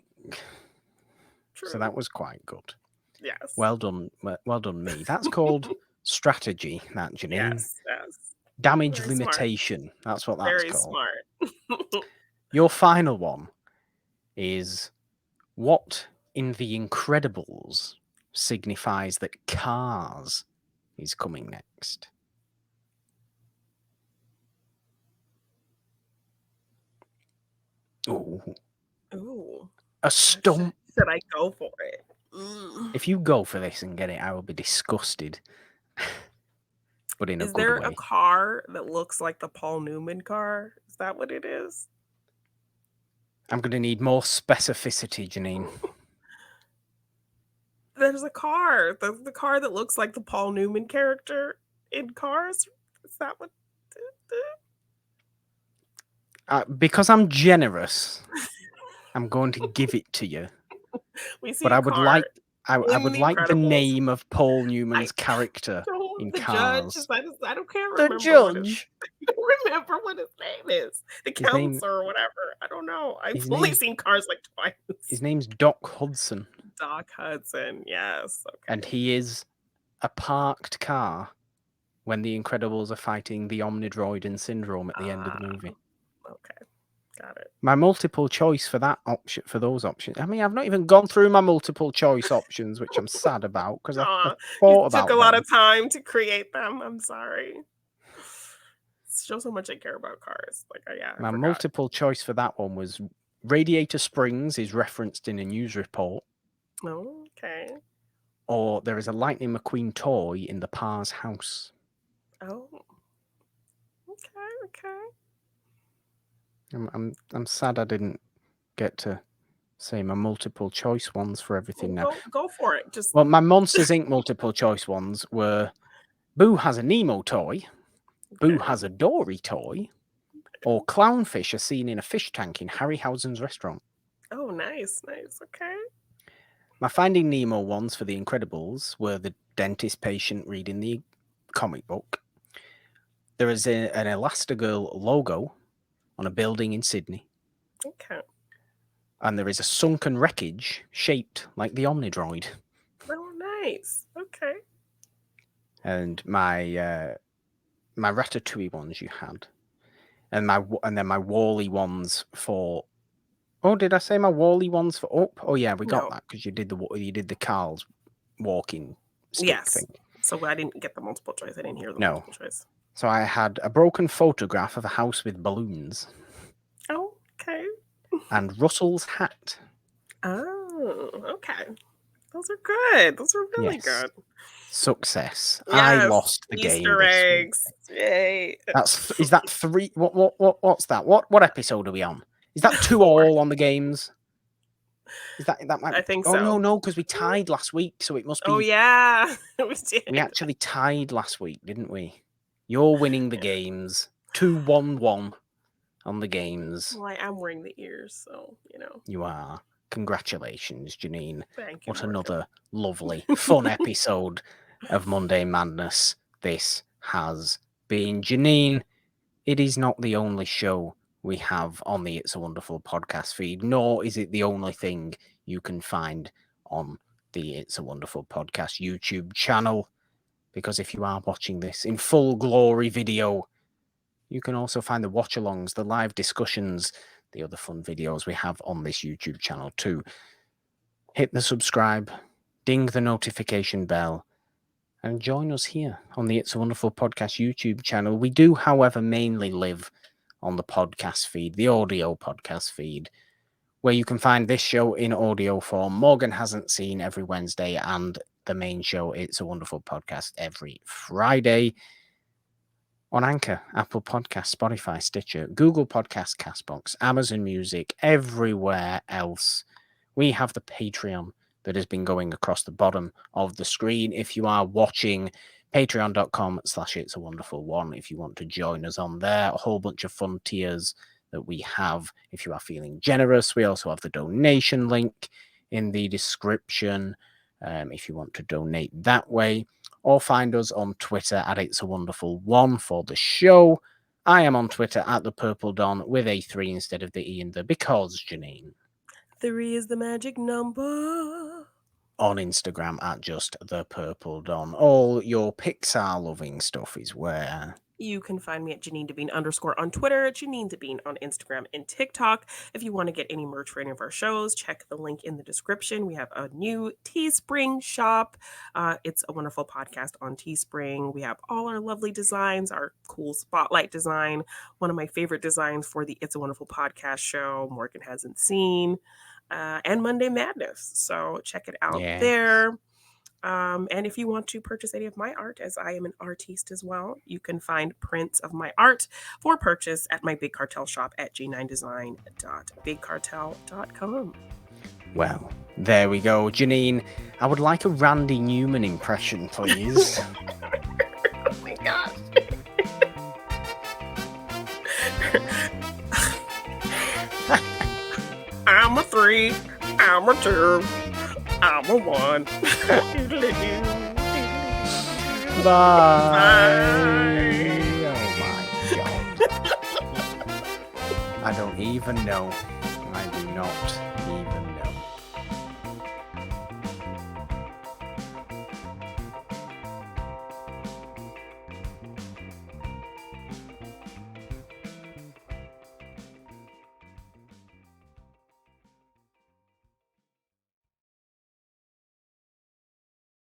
True. So that was quite good. Yes. Well done me. That's called strategy, that, Jeannine. Yes, yes. Damage Very limitation. Smart. That's what that's Very called. Smart. Your final one is what in The Incredibles signifies that Cars is coming next? Ooh. A stump. Should I go for it? If you go for this and get it, I will be disgusted. but in a Is good there a way. car that looks like the Paul Newman car? Is that what it is? I'm going to need more specificity, Jeannine. There's a car. The car that looks like the Paul Newman character in Cars. Is that what? Because I'm generous, I'm going to give it to you. We see But a I would car like I in would The like the Incredibles. name of Paul I Newman's character in the judge is Cars. I don't can't The remember what his judge. I don't remember what his name is. The His name counselor or whatever. I don't know. I've his only name's seen Cars like his twice. name's Doc Hudson, Doc Hudson. Yes. and Okay. he is a parked car when the Incredibles are fighting the Omnidroid syndrome at the end of the movie. Okay. Got it. My multiple choice for that option, for those options. I mean, I've not even gone through my multiple choice options, which I'm sad about because I You thought took about a lot them. of time to create them. I'm sorry. Shows how much I care about Cars. Like, yeah, I My forgot. multiple choice for that one was Radiator Springs is referenced in a news report, Oh, okay. or there is a Lightning McQueen toy in the Par's house. Oh, okay. I'm sad I didn't get to say my multiple choice ones for everything now. Go for it. Just Well, my Monsters Inc. multiple choice ones were Boo has a Nemo toy, Boo has a Dory toy, or clownfish are seen in a fish tank in Harryhausen's restaurant. Oh, nice. Okay. My Finding Nemo ones for The Incredibles were the dentist patient reading the comic book. There is an Elastigirl logo on a building in Sydney. Okay. And there is a sunken wreckage shaped like the Omnidroid. Oh, nice. Okay. And my Ratatouille ones you had, and then my Wall-E ones for. Oh, did I say my Wall-E ones for Up? Oh yeah, we got that because you did the Carl's walking stick thing. So I didn't get the multiple choice. I didn't hear the multiple choice. So I had a broken photograph of a house with balloons. Oh, okay. And Russell's hat. Oh, okay. Those are good. Those are really good. Success. Yes. I lost the Easter game. eggs. Yay. Is that 3? What's that? What episode are we on? Is that 2 all on the games? Is that might be, I think so. No, because we tied last week, so it must be. Oh yeah, we did. We actually tied last week, didn't we? You're winning the games. 2-1-1 on the games. Well, I am wearing the ears, so you know. You are. Congratulations, Jeannine. Thank you. What another lovely, fun episode of Monday Madness this has been. Jeannine, it is not the only show we have on the It's a Wonderful podcast feed, nor is it the only thing you can find on the It's a Wonderful podcast YouTube channel. Because if you are watching this in full glory video, you can also find the watch-alongs, the live discussions, the other fun videos we have on this YouTube channel too. Hit the subscribe, ding the notification bell, and join us here on the It's a Wonderful podcast YouTube channel. We do, however, mainly live on the podcast feed, the audio podcast feed, where you can find this show in audio form. Morgan Hasn't Seen every Wednesday, and the main show, It's a Wonderful Podcast, every Friday on Anchor, Apple Podcasts, Spotify, Stitcher, Google Podcasts, Castbox, Amazon Music, everywhere else. We have the Patreon that has been going across the bottom of the screen. If you are watching, patreon.com/It's a Wonderful One. If you want to join us on there, a whole bunch of fun tiers that we have. If you are feeling generous, we also have the donation link in the description. If you want to donate that way, or find us on Twitter at It's a Wonderful One for the show. I am on Twitter at the Purple Don with a 3 instead of the E in the because, Jeannine. 3 is the magic number. On Instagram at just the Purple Don. All your Pixar loving stuff is where? You can find me at Jeannine Devine _ on Twitter, Jeannine Devine on Instagram and TikTok. If you want to get any merch for any of our shows, check the link in the description. We have a new Teespring shop. It's a Wonderful Podcast on Teespring. We have all our lovely designs, our cool spotlight design, one of my favorite designs for the It's a Wonderful Podcast show, Morgan Hasn't Seen, and Monday Madness. So check it out there. And if you want to purchase any of my art, as I am an artiste as well, you can find prints of my art for purchase at my Big Cartel shop at g9design.bigcartel.com. Well, there we go. Jeannine, I would like a Randy Newman impression, please. Oh my gosh. I'm a 3, I'm a 2, I'm a 1. Bye. Oh my god. I don't even know. I do not even